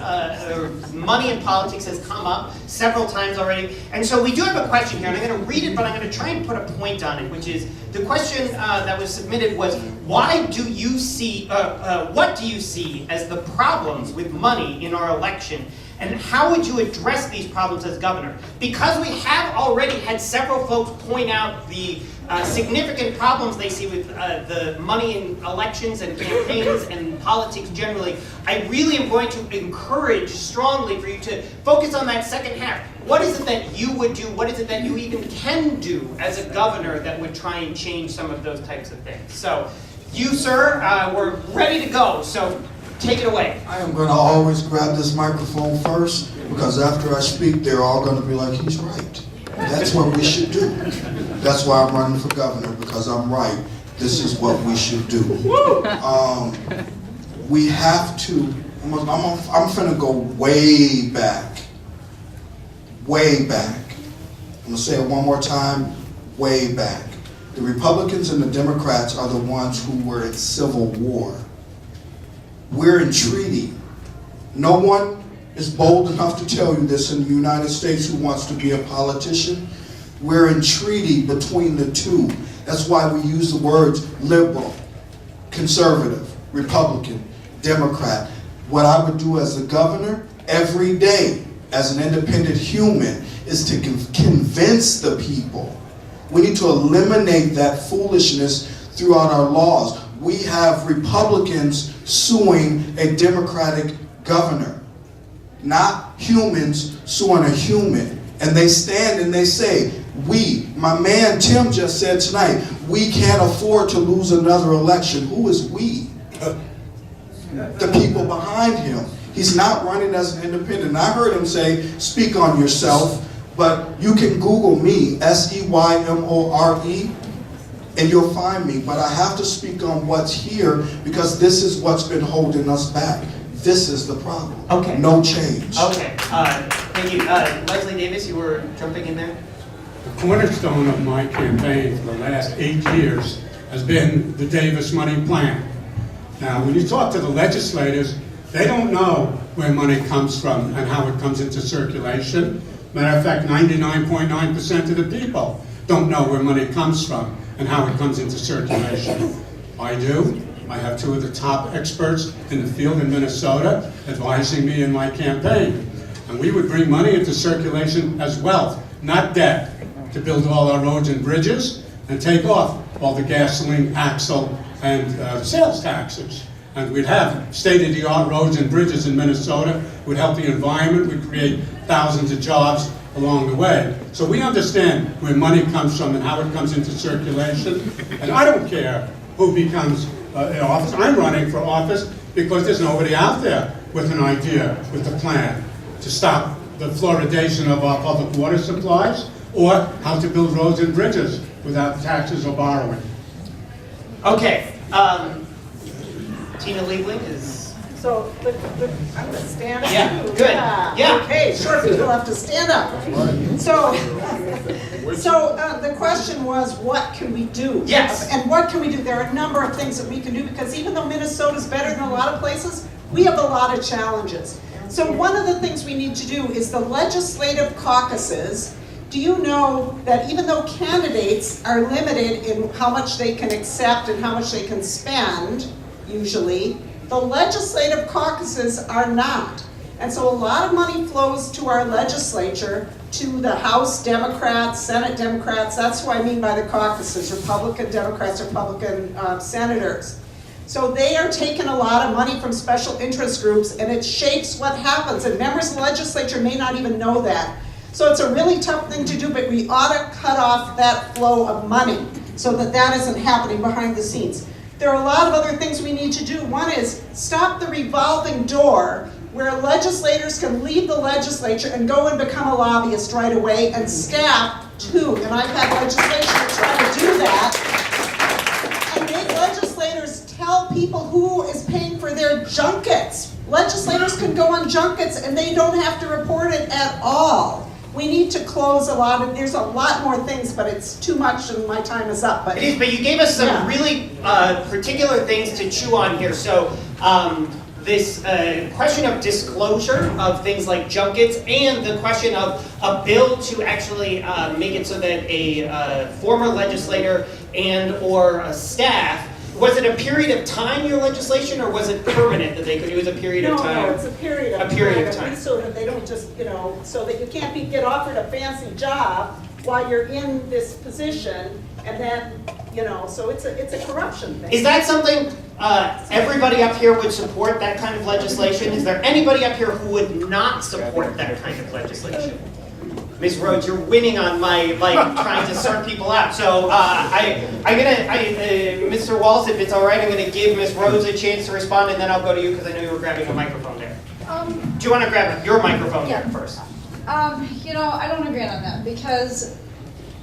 money in politics has come up several times already. And so we do have a question here, and I'm going to read it, but I'm going to try and put a point on it, which is the question that was submitted was, why do you see, what do you see as the problems with money in our election? And how would you address these problems as governor? Because we have already had several folks point out the significant problems they see with the money in elections and campaigns and politics generally, I really am going to encourage strongly for you to focus on that second half. What is it that you would do? What is it that you even can do as a governor that would try and change some of those types of things? So you, sir, we're ready to go. So take it away. I am going to always grab this microphone first, because after I speak, they're all going to be like, he's right. That's what we should do. That's why I'm running for governor, because I'm right. This is what we should do. We have to, I'm going to go way back. Way back. I'm going to say it one more time, way back. The Republicans and the Democrats are the ones who were at civil war. We're in treaty. No one is bold enough to tell you this in the United States who wants to be a politician. We're in treaty between the two. That's why we use the words liberal, conservative, Republican, Democrat. What I would do as a governor every day as an independent human is to convince the people. We need to eliminate that foolishness throughout our laws. We have Republicans suing a Democratic governor, not humans suing a human. And they stand and they say, my man Tim just said tonight, we can't afford to lose another election. Who is we? The people behind him. He's not running as an independent. I heard him say, speak on yourself, but you can Google me, S-E-Y-M-O-R-E, and you'll find me. But I have to speak on what's here, because this is what's been holding us back. This is the problem. Okay. No change. Okay. Thank you. Leslie Davis, you were jumping in there? The cornerstone of my campaign for the last 8 years has been the Davis Money Plan. Now, when you talk to the legislators, they don't know where money comes from and how it comes into circulation. Matter of fact, 99.9% of the people don't know where money comes from and how it comes into circulation. I do. I have two of the top experts in the field in Minnesota advising me in my campaign. And we would bring money into circulation as wealth, not debt, to build all our roads and bridges and take off all the gasoline, axle, and sales taxes. And we'd have state-of-the-art roads and bridges in Minnesota. We'd help the environment. We'd create thousands of jobs along the way. So we understand where money comes from and how it comes into circulation. And I don't care who becomes in office. I'm running for office because there's nobody out there with an idea, with a plan to stop the fluoridation of our public water supplies or how to build roads and bridges without taxes or borrowing. Okay, Tina Liebling is... So, I'm gonna stand up. Yeah, too. good. Yeah. Okay, short people have to stand up. So the question was, what can we do? Yes. And what can we do? There are a number of things that we can do, because even though Minnesota's better than a lot of places, we have a lot of challenges. So one of the things we need to do is the legislative caucuses. Do you know that even though candidates are limited in how much they can accept and how much they can spend, usually, the legislative caucuses are not. And so a lot of money flows to our legislature, to the House Democrats, Senate Democrats. That's what I mean by the caucuses, Republican Democrats, Republican senators. So they are taking a lot of money from special interest groups, and it shapes what happens. And members of the legislature may not even know that. So it's a really tough thing to do, but we ought to cut off that flow of money so that that isn't happening behind the scenes. There are a lot of other things we need to do. One is stop the revolving door where legislators can leave the legislature and go and become a lobbyist right away, and staff too. And I've had legislation to try to do that. And make legislators tell people who is paying for their junkets. Legislators can go on junkets and they don't have to report it at all. We need to close a lot of, there's a lot more things, but it's too much and my time is up. But it is, but you gave us some really particular things to chew on here. So this question of disclosure of things like junkets, and the question of a bill to actually make it so that a former legislator and or a staff, was it a period of time, your legislation, or was it permanent that they could use a period of time? No, it's a period of time. A period of time. So that they don't just, so that you can't get offered a fancy job while you're in this position, and then, so it's a corruption thing. Is that something everybody up here would support, that kind of legislation? Is there anybody up here who would not support that kind of legislation? Ms. Rhodes, you're winning on my trying to sort people out. So Mr. Walz, if it's all right, I'm gonna give Ms. Rhodes a chance to respond, and then I'll go to you because I know you were grabbing a microphone there. Do you want to grab your microphone there first? I don't agree on that, because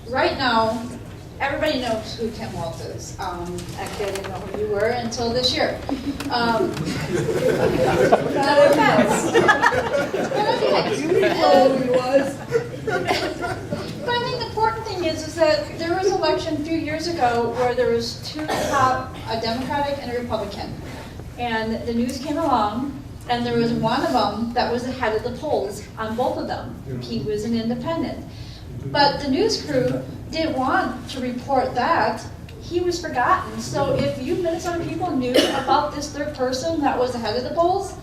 right now, everybody knows who Tim Walz is. Actually, I didn't know who you were until this year. No offense. But I think the important thing is that there was an election a few years ago where there was two top, a Democratic and a Republican. And the news came along, and there was one of them that was ahead of the polls on both of them. He was an independent. But the news crew didn't want to report that. He was forgotten. So if you Minnesota people knew about this third person that was ahead of the polls,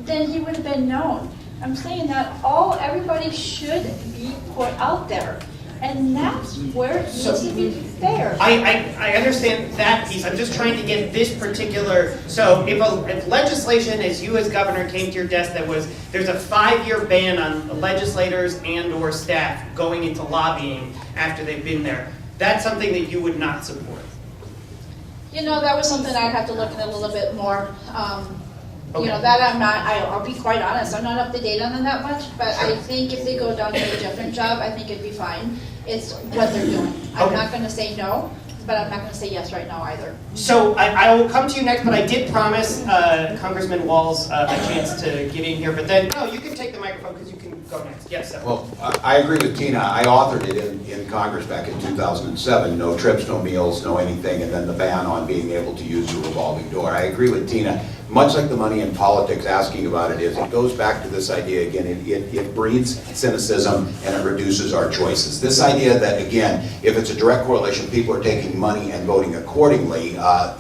then he would have been known. I'm saying that everybody should be put out there. And that's where it needs to be fair. I understand that piece. I'm just trying to get this particular, so if legislation, as you as governor came to your desk, there's a 5-year ban on legislators and or staff going into lobbying after they've been there. That's something that you would not support. That was something I'd have to look at a little bit more. That I'll be quite honest, I'm not up to date on that much, but I think if they go down to a different job, I think it'd be fine. It's what they're doing. I'm not going to say no, but I'm not going to say yes right now either. So I will come to you next, but I did promise Congressman Walz a chance to get in here, but then, no, you can take the microphone because you can go next. Yes, sir. Well, I agree with Tina. I authored it in Congress back in 2007. No trips, no meals, no anything, and then the ban on being able to use the revolving door. I agree with Tina. Much like the money in politics, asking about it goes back to this idea again, it breeds cynicism and it reduces our choices. This idea that, again, if it's a direct correlation, people are taking money and voting accordingly,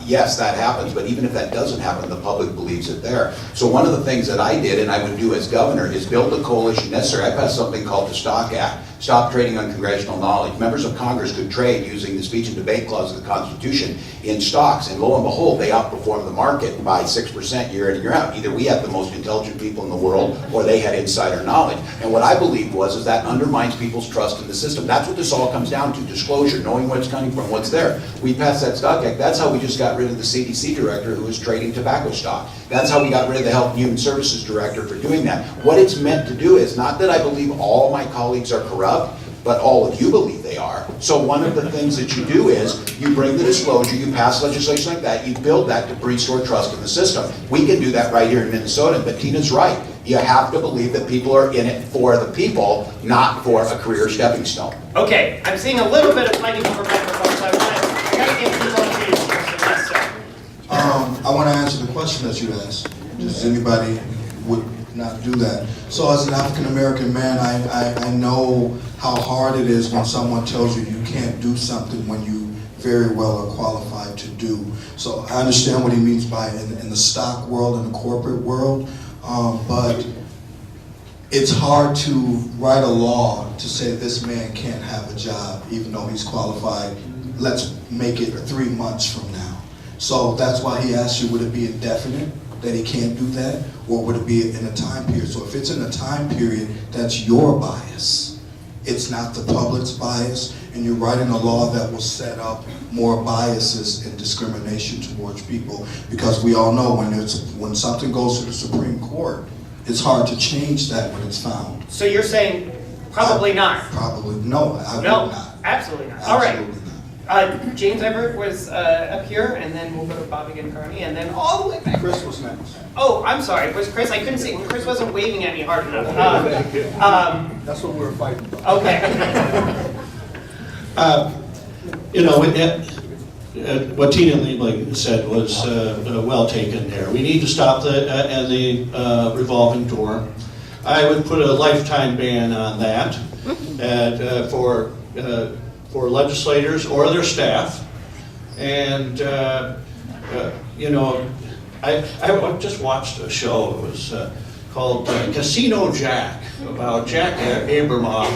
yes, that happens, but even if that doesn't happen, the public believes it there. So one of the things that I did, and I would do as governor, is build the coalition necessary. I passed something called the Stock Act Stop trading on congressional knowledge. Members of Congress could trade using the speech and debate clause of the Constitution in stocks, and lo and behold, they outperform the market by 6% year in and year out. Either we have the most intelligent people in the world, or they had insider knowledge. And what I believed was that undermines people's trust in the system. That's what this all comes down to, disclosure, knowing what's coming from what's there. We passed that stock act. That's how we just got rid of the CDC director who was trading tobacco stock. That's how we got rid of the Health and Human Services director for doing that. What it's meant to do is, not that I believe all my colleagues are corrupt, but all of you believe they are. So one of the things that you do is, you bring the disclosure, you pass legislation like that, you build that to restore trust in the system. We can do that right here in Minnesota, but Tina's right. You have to believe that people are in it for the people, not for a career stepping stone. Okay, I'm seeing a little bit of fighting over microphones, so I gotta give people a chance. Yes, sir. I want to answer the question that you asked. Does anybody would not do that? So as an African American man, I know how hard it is when someone tells you you can't do something when you very well are qualified to do. So I understand what he means by in the stock world and the corporate world, but it's hard to write a law to say this man can't have a job even though he's qualified. Let's make it 3 months from now. So that's why he asked you, would it be indefinite that he can't do that, or would it be in a time period? So if it's in a time period, that's your bias. It's not the public's bias, and you're writing a law that will set up more biases and discrimination towards people, because we all know when something goes to the Supreme Court, it's hard to change that when it's found. So you're saying probably not? Probably, no, I would No, not. absolutely not. All right. Absolutely not. James Everett was up here, and then we'll go to Bob again, Carney, and then all the way back. Chris was next. Oh, I'm sorry. It was Chris? I couldn't see. Chris wasn't waving at me hard enough. That's what we were fighting about. Okay. What Tina Liebling said was well taken there. We need to stop the revolving door. I would put a lifetime ban on that for legislators or their staff. And, I just watched a show. It was called Casino Jack, about Jack Abramoff,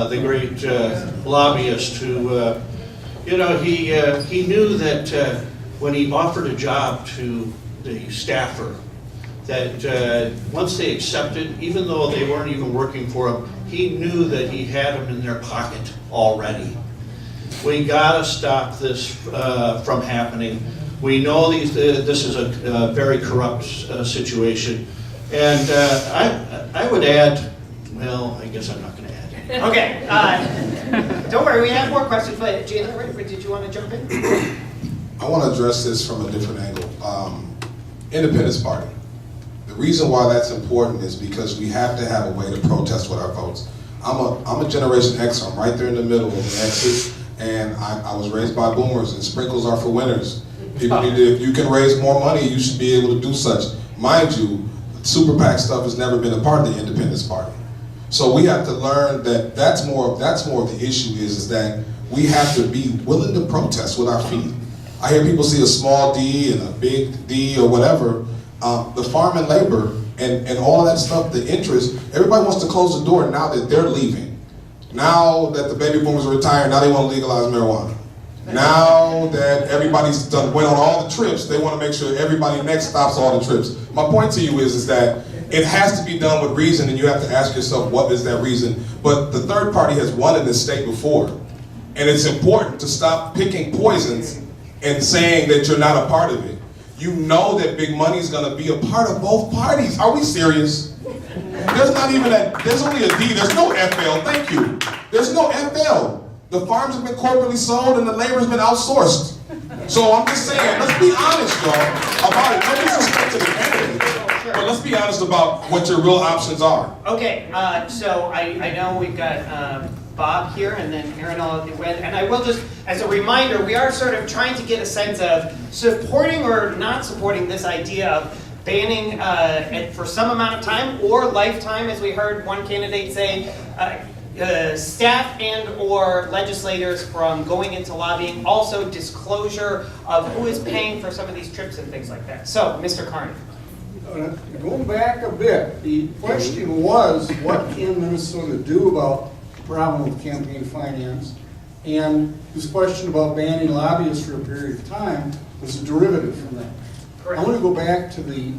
the great lobbyist who, he knew that when he offered a job to the staffer, that once they accepted, even though they weren't even working for him, he knew that he had them in their pocket already. We gotta stop this from happening. We know this is a very corrupt situation. And I would add, well, I guess I'm not gonna add. Okay. Don't worry, we have more questions, but James Everett, did you want to jump in? I want to address this from a different angle. Independence Party. The reason why that's important is because we have to have a way to protest with our votes. I'm a Generation X, I'm right there in the middle of the X's, and I was raised by boomers, and sprinkles are for winners. People need to, if you can raise more money, you should be able to do such. Mind you, Super PAC stuff has never been a part of the Independence Party. So we have to learn that that's more of the issue is that we have to be willing to protest with our feet. I hear people see a small D and a big D or whatever. The farm and labor and all of that stuff, the interest, everybody wants to close the door now that they're leaving. Now that the baby boomers are retired, now they want to legalize marijuana. Now that everybody's went on all the trips, they want to make sure everybody next stops all the trips. My point to you is that it has to be done with reason, and you have to ask yourself, what is that reason? But the third party has won in this state before. And it's important to stop picking poisons and saying that you're not a part of it. You know that big money is going to be a part of both parties. Are we serious? There's not even there's only a D, there's no FL, thank you. There's no FL. The farms have been corporately sold and the labor's been outsourced. So I'm just saying, let's be honest, y'all, about it. No disrespect to the candidates, but let's be honest about what your real options are. Okay, so I know we've got Bob here and then Aaron and I will just, as a reminder, we are sort of trying to get a sense of supporting or not supporting this idea of banning for some amount of time or lifetime, as we heard one candidate say, staff and or legislators from going into lobbying, also disclosure of who is paying for some of these trips and things like that. So, Mr. Carney. Going back a bit, the question was, what can Minnesota do about problem with campaign finance. And this question about banning lobbyists for a period of time was a derivative from that. I want to go back to the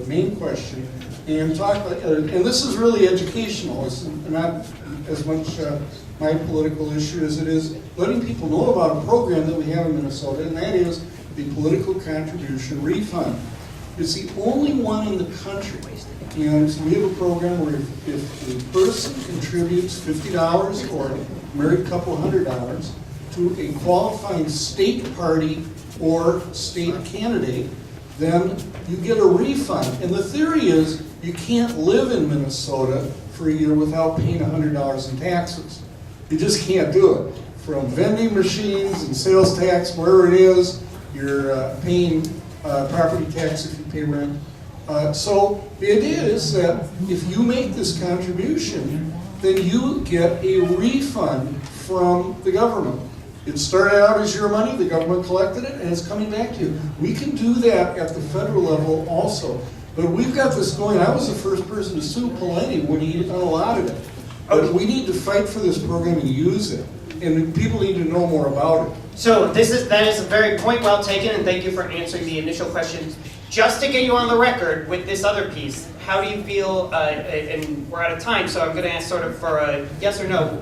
main question and talk, and this is really educational. It's not as much my political issue as it is letting people know about a program that we have in Minnesota, and that is the political contribution refund. It's the only one in the country. And so we have a program where if a person contributes $50 or a married couple $100 to a qualifying state party or state candidate, then you get a refund. And the theory is you can't live in Minnesota for a year without paying $100 in taxes. You just can't do it. From vending machines and sales tax, wherever it is, you're paying property tax if you pay rent. So the idea is that if you make this contribution, then you get a refund from the government. It started out as your money, the government collected it, and it's coming back to you. We can do that at the federal level also. But we've got this going. I was the first person to sue Pawlenty when he unallotted it. But we need to fight for this program and use it. And people need to know more about it. So that is a very point well taken, and thank you for answering the initial question. Just to get you on the record with this other piece, how do you feel, and we're out of time, so I'm going to ask sort of for a yes or no,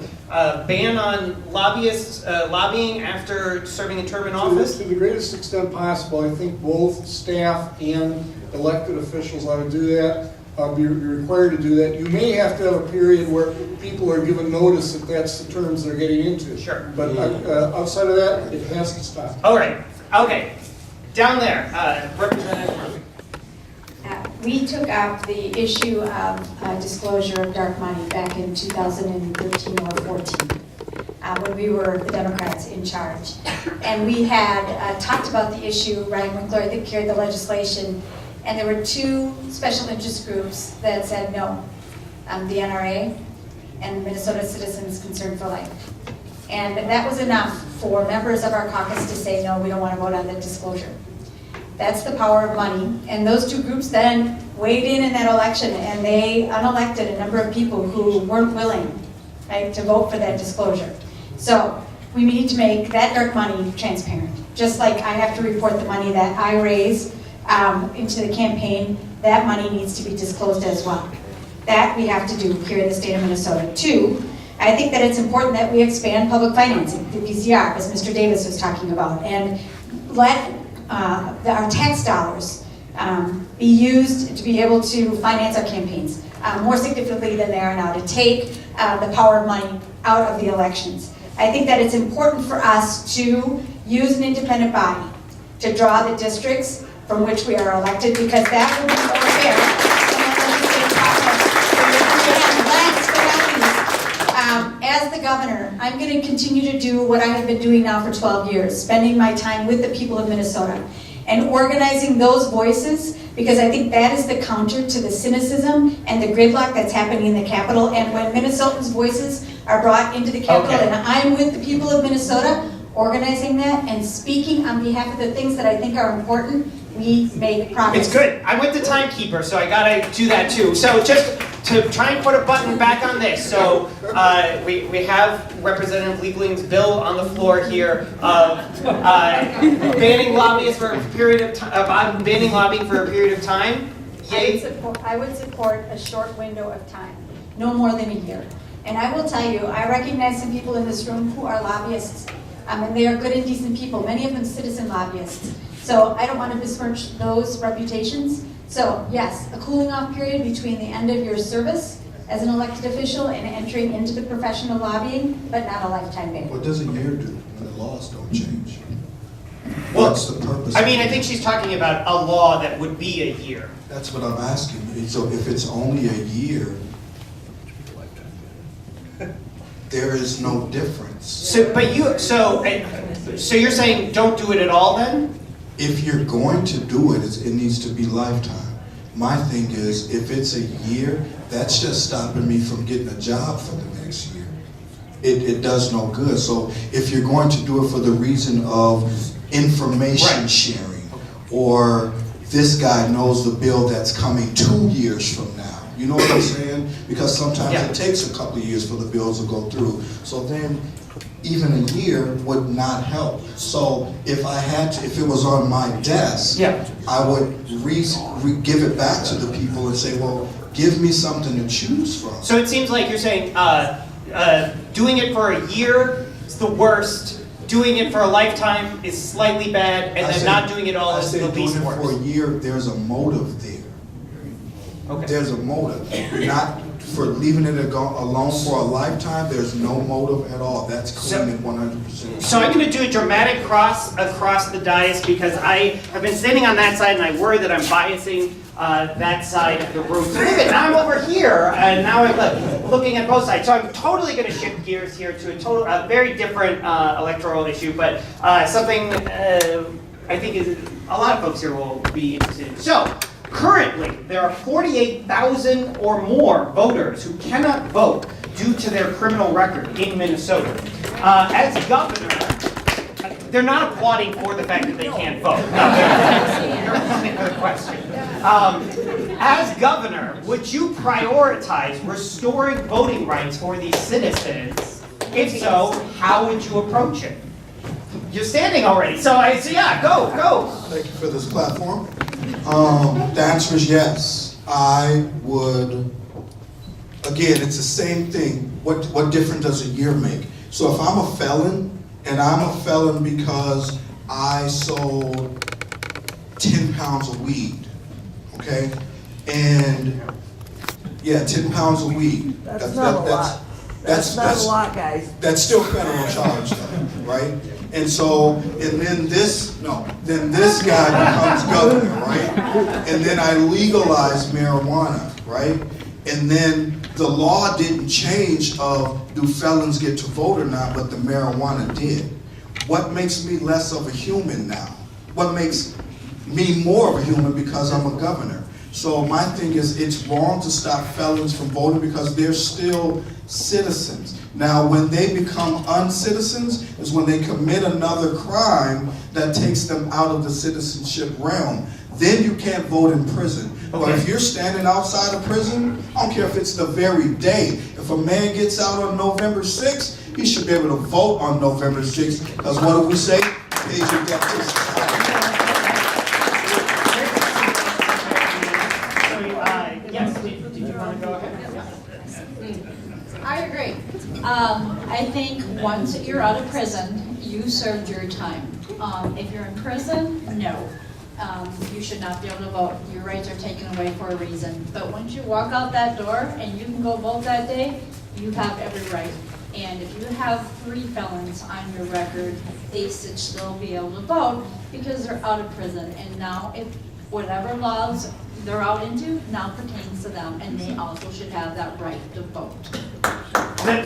ban on lobbyists lobbying after serving a term in office? To the greatest extent possible, I think both staff and elected officials ought to do that, be required to do that. You may have to have a period where people are given notice that that's the terms they're getting into. Sure. But outside of that, it has to stop. All right. Okay. Down there, Representative Murphy. We took up the issue of disclosure of dark money back in 2013 or 14 when we were the Democrats in charge. And we had talked about the issue. Ryan Winkler, I think, carried the legislation. And there were two special interest groups that said no, the NRA and Minnesota Citizens Concerned for Life. And that was enough for members of our caucus to say, no, we don't want to vote on the disclosure. That's the power of money. And those two groups then weighed in that election, and they unelected a number of people who weren't willing, right, to vote for that disclosure. So we need to make that dark money transparent. Just like I have to report the money that I raise into the campaign, that money needs to be disclosed as well. That we have to do here in the state of Minnesota. Two, I think that it's important that we expand public financing, the PCR, as Mr. Davis was talking about, and let our tax dollars be used to be able to finance our campaigns more significantly than they are now, to take the power of money out of the elections. I think that it's important for us to use an independent body to draw the districts from which we are elected, because that will be more fair than the legislative process. And last but not least, as the governor, I'm going to continue to do what I have been doing now for 12 years, spending my time with the people of Minnesota and organizing those voices, because I think that is the counter to the cynicism and the gridlock that's happening in the Capitol. And when Minnesotans' voices are brought into the Capitol, and I'm with the people of Minnesota, organizing that and speaking on behalf of the things that I think are important, we make progress. It's good. I'm with the timekeeper, so I gotta do that too. So just to try and put a button back on this, so we have Representative Liebling's bill on the floor here of banning lobbyists for a period of time, banning lobbying for a period of time. Yay. I would support a short window of time, no more than a year. And I will tell you, I recognize some people in this room who are lobbyists, and they are good and decent people, many of them citizen lobbyists. So I don't want to besmirch those reputations. So yes, a cooling off period between the end of your service as an elected official and entering into the profession of lobbying, but not a lifetime ban. What does a year do when the laws don't change? Well, What's the purpose? I mean, I think she's talking about a law that would be a year. That's what I'm asking. So if it's only a year, there is no difference. So, but you, so you're saying don't do it at all then? If you're going to do it, it needs to be lifetime. My thing is, if it's a year, that's just stopping me from getting a job for the next year. It does no good. So if you're going to do it for the reason of information sharing, or this guy knows the bill that's coming 2 years from now, You know what I'm saying? Because sometimes Yeah. it takes a couple of years for the bills to go through. So then, even a year would not help. So if I had to, if it was on my desk, Yeah. I would give it back to the people and say, well, give me something to choose from. So it seems like you're saying doing it for a year is the worst, doing it for a lifetime is slightly bad, and I then said- not doing it all I is the said least doing it worst. for a year, there's a motive there. Okay. There's a motive. Not for leaving it alone for a lifetime, there's no motive at all. That's clean and 100%. So I'm going to do a dramatic cross across the dais because I have been standing on that side and I worry that I'm biasing that side of the room. So look at, now I'm over here and now I'm looking at both sides. So I'm totally going to shift gears here to a very different electoral issue, but something I think is a lot of folks here will be interested in. So currently, there are 48,000 or more voters who cannot vote due to their criminal record in Minnesota. As governor, they're not applauding for the fact that they can't vote. No, they're applauding for the question. As governor, would you prioritize restoring voting rights for these citizens? If so, how would you approach it? You're standing already, so yeah, go. Thank you for this platform. The answer is yes. I would, again, it's the same thing. What difference does a year make? So if I'm a felon, and I'm a felon because I sold 10 pounds of weed, okay? And, yeah, 10 pounds of weed. That's not a lot. That's not a lot, guys. That's still federal charge, though, right? And so, and then this guy becomes governor, right? And then I legalize marijuana, right? And then the law didn't change of do felons get to vote or not, but the marijuana did. What makes me less of a human now? What makes me more of a human because I'm a governor? So my thing is, it's wrong to stop felons from voting because they're still citizens. Now, when they become uncitizens is when they commit another crime that takes them out of the citizenship realm. Then you can't vote in prison. But if you're standing outside of prison, I don't care if it's the very day. If a man gets out on November 6th, he should be able to vote on November 6th. Because what do we say? Pay your debt to society. Yes, did you want to go ahead? I agree. I think once you're out of prison, you served your time. If you're in prison, no. You should not be able to vote. Your rights are taken away for a reason. But once you walk out that door and you can go vote that day, you have every right. And if you have 3 felons on your record, they should still be able to vote because they're out of prison. And now, if whatever laws they're out into now pertains to them, and they also should have that right to vote.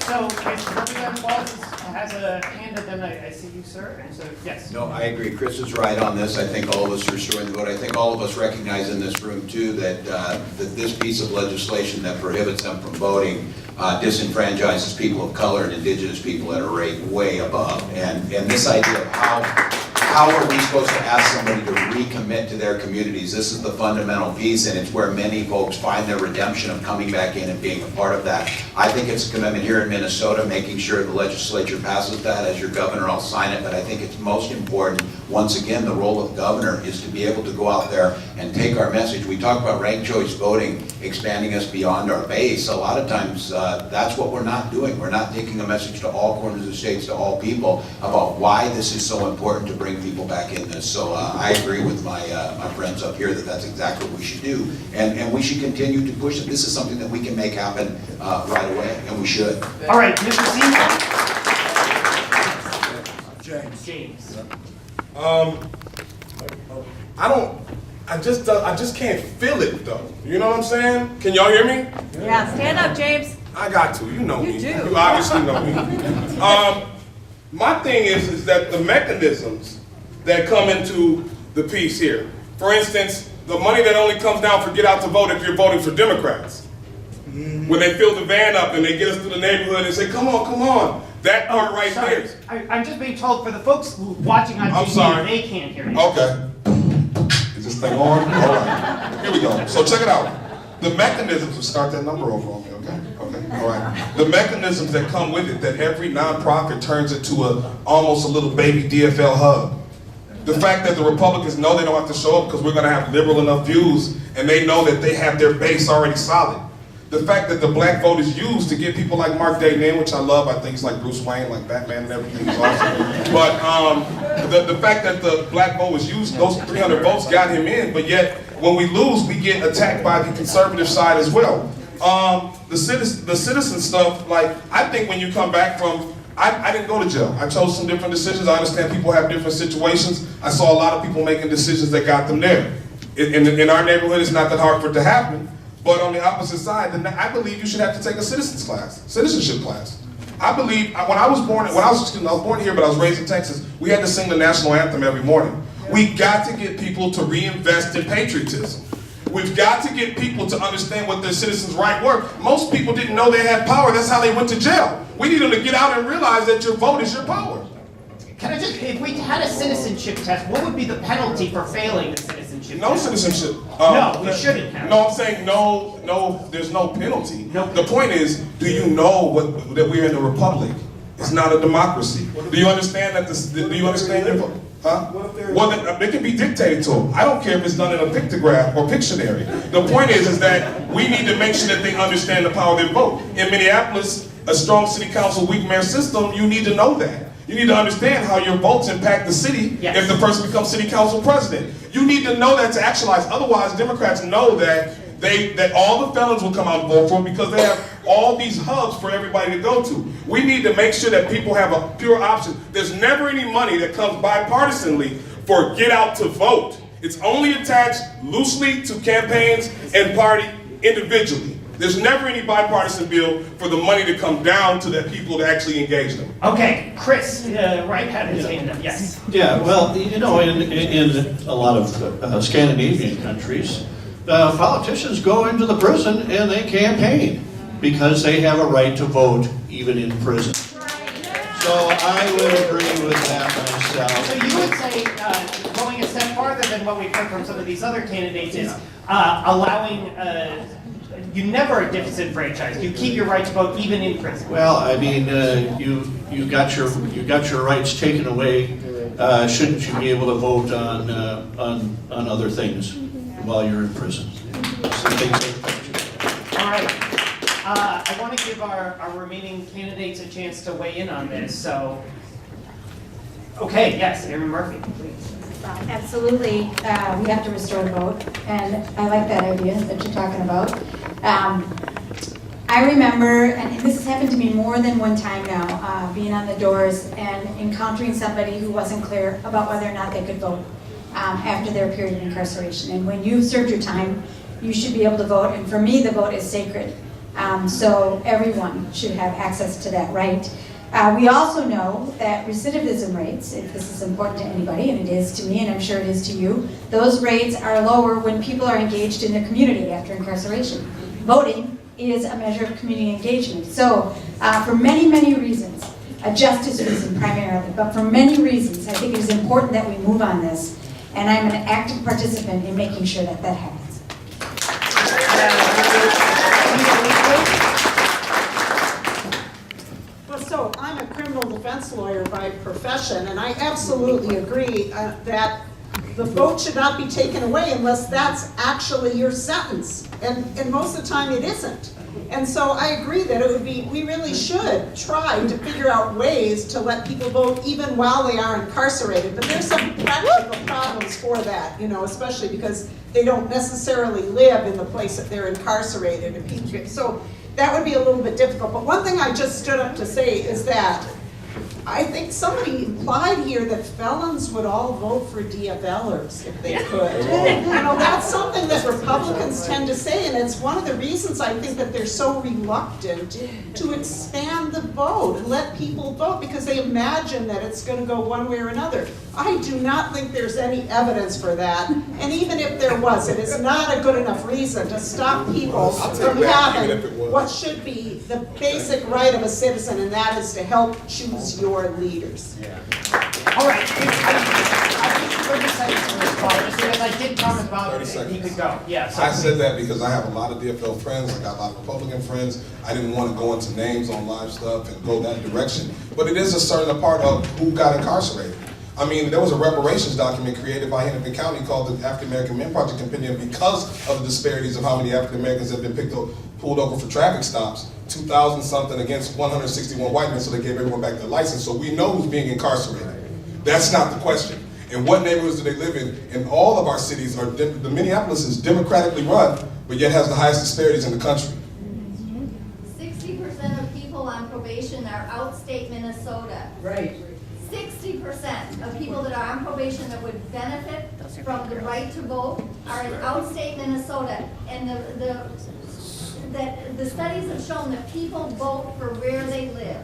So, Representative Walz has a hand, and then I see you, sir. And so, yes. No, I agree. Chris is right on this. I think all of us are restoring the vote. I think all of us recognize in this room, too, that this piece of legislation that prohibits them from voting disenfranchises people of color and indigenous people at a rate way above. And this idea of how are we supposed to ask somebody to recommit to their communities? This is the fundamental piece, and it's where many folks find their redemption of coming back in and being a part of that. I think it's a commitment here in Minnesota, making sure the legislature passes that. As your governor, I'll sign it, but I think it's most important, once again, the role of governor is to be able to go out there and take our message. We talk about ranked choice voting, expanding us beyond our base. A lot of times, that's what we're not doing. We're not taking a message to all corners of the states, to all people, about why this is so important to bring people back in this. So I agree with my friends up here that that's exactly what we should do. And we should continue to push it. This is something that we can make happen right away, and we should. All right, Mr. Seymour. James. I just can't feel it though. You know what I'm saying? Can y'all hear me? Yeah, stand up, James. I got to. You know me. You do. You obviously know me. My thing is that the mechanisms that come into the piece here. For instance, the money that only comes down for get out to vote if you're voting for Democrats. When they fill the van up and they get us to the neighborhood and say, come on. That part right there. I'm just being told for the folks watching on I'm TV, sorry. they can't hear you. Okay. Is this thing on? All right. Here we go. So check it out. The mechanisms, start that number over on me, okay? Okay, all right. The mechanisms that come with it, that every nonprofit turns into almost a little baby DFL hub. The fact that the Republicans know they don't have to show up because we're gonna have liberal enough views, and they know that they have their base already solid. The fact that the black vote is used to get people like Mark Dayton in, which I love. I think he's like Bruce Wayne, like Batman and everything. He's awesome. But the fact that the black vote was used, those 300 votes got him in, but yet when we lose, we get attacked by the conservative side as well. The citizen stuff, like, I think when you come back from, I didn't go to jail. I chose some different decisions. I understand people have different situations. I saw a lot of people making decisions that got them there. In our neighborhood, it's not that hard for it to happen. But on the opposite side, then I believe you should have to take a citizenship class. I believe, when I was born here, but I was raised in Texas, we had to sing the national anthem every morning. We got to get people to reinvest in patriotism. We've got to get people to understand what their citizens' rights were. Most people didn't know they had power. That's how they went to jail. We need them to get out and realize that your vote is your power. Can I just, if we had a citizenship test, what would be the penalty for failing the citizenship No test? citizenship. No, we shouldn't have. No, I'm saying no, there's no penalty. The point is, do you know that we're in a republic? It's not a democracy. Do you understand that do you understand your vote? Huh? Well, it can be dictated to them. I don't care if it's done in a pictograph or Pictionary. The point is that we need to make sure that they understand the power of their vote. In Minneapolis, a strong city council, weak mayor system, you need to know that. You need to understand how your votes impact the city if the person becomes city council president. You need to know that to actualize. Otherwise, Democrats know that all the felons will come out and vote for them because they have all these hubs for everybody to go to. We need to make sure that people have a pure option. There's never any money that comes bipartisanly for get out to vote. It's only attached loosely to campaigns and party individually. There's never any bipartisan bill for the money to come down to the people to actually engage them. Okay, Chris, right, had his hand up, yes. Yeah, well, you know, in a lot of Scandinavian countries, politicians go into the prison and they campaign because they have a right to vote even in prison. So I would agree with that myself. So you would say, going a step farther than what we've heard from some of these other candidates, is allowing, you never are disenfranchised. You keep your right to vote even in prison. Well, I mean, you got your rights taken away. Shouldn't you be able to vote on other things while you're in prison? All right. I want to give our remaining candidates a chance to weigh in on this. So, okay, yes, Erin Murphy, please. Absolutely, we have to restore the vote, and I like that idea that you're talking about. I remember, and this has happened to me more than one time now, being on the doors and encountering somebody who wasn't clear about whether or not they could vote after their period of incarceration. And when you've served your time, you should be able to vote, and for me, the vote is sacred. So everyone should have access to that right. We also know that recidivism rates, if this is important to anybody, and it is to me, and I'm sure it is to you, those rates are lower when people are engaged in their community after incarceration. Voting is a measure of community engagement. So for many, many reasons, a justice reason primarily, but for many reasons, I think it is important that we move on this, and I'm an active participant in making sure that that happens. So I'm a criminal defense lawyer by profession, and I absolutely agree that the vote should not be taken away unless that's actually your sentence. And most of the time it isn't. And so I agree that it would be, we really should try to figure out ways to let people vote even while they are incarcerated. But there's some practical problems for that, you know, especially because they don't necessarily live in the place that they're incarcerated. So that would be a little bit difficult. But one thing I just stood up to say is that I think somebody implied here that felons would all vote for DFLers if they could. You know, that's something that Republicans tend to say, and it's one of the reasons I think that they're so reluctant to expand the vote and let people vote, because they imagine that it's going to go one way or another. I do not think there's any evidence for that. And even if there was, it is not a good enough reason to stop people from having what should be the basic right of a citizen, and that is to help choose your leaders. All right, I think we're just saying to respond, because I did comment about 30 it, seconds. he could go, yeah. so I said that because I have a lot of DFL friends, I got a lot of Republican friends. I didn't want to go into names on live stuff and go that direction. But it is a certain part of who got incarcerated. I mean, there was a reparations document created by Hennepin County called the African American Men Project Compendium because of the disparities of how many African Americans have been pulled over for traffic stops, 2,000 something against 161 white men, so they gave everyone back their license. So we know who's being incarcerated. That's not the question. And what neighborhoods do they live in? And all of our cities are, the Minneapolis is democratically run, but yet has the highest disparities in the country. 60% of people on probation are outstate Minnesota. Right. 60% of people that are on probation that would benefit from the right to vote are in outstate Minnesota. And the studies have shown that people vote for where they live.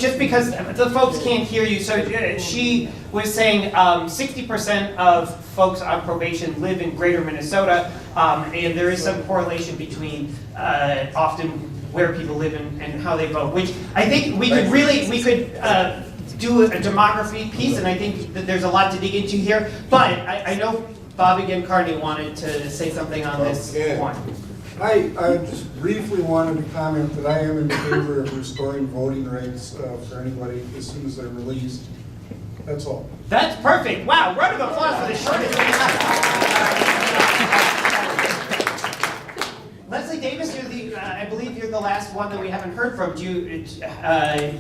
Just because the folks can't hear you, so she was saying 60% of folks on probation live in greater Minnesota, and there is some correlation between often where people live and how they vote, which I think we could do a demography piece, and I think that there's a lot to dig into here, but I know Bobby Gencarney wanted to say something on this point. I just briefly wanted to comment that I am in favor of restoring voting rights for anybody as soon as they're released. That's all. That's perfect. Wow, round of applause for the shortest. Leslie Davis, I believe you're the last one that we haven't heard from. Do you,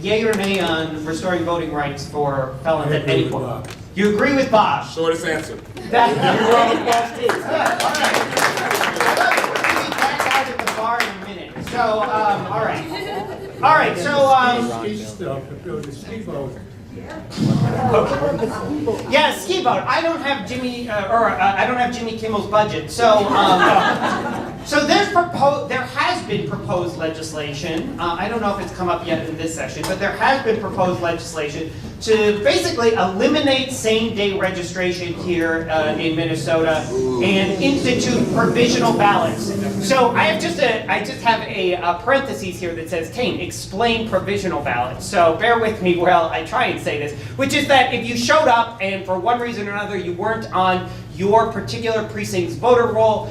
yay or nay on restoring voting rights for felons at any point? You agree with Bob? Shortest answer. That, round of applause too. All right. Back out at the bar in a minute. So, all right. All right, so, yeah, ski boat. I don't have I don't have Jimmy Kimmel's budget. So, so there has been proposed legislation. I don't know if it's come up yet in this session, but there has been proposed legislation to basically eliminate same-day registration here in Minnesota and institute provisional ballots. So I just have a parentheses here that says, Kane, explain provisional ballots. So bear with me while I try and say this, which is that if you showed up and for one reason or another you weren't on your particular precinct's voter roll,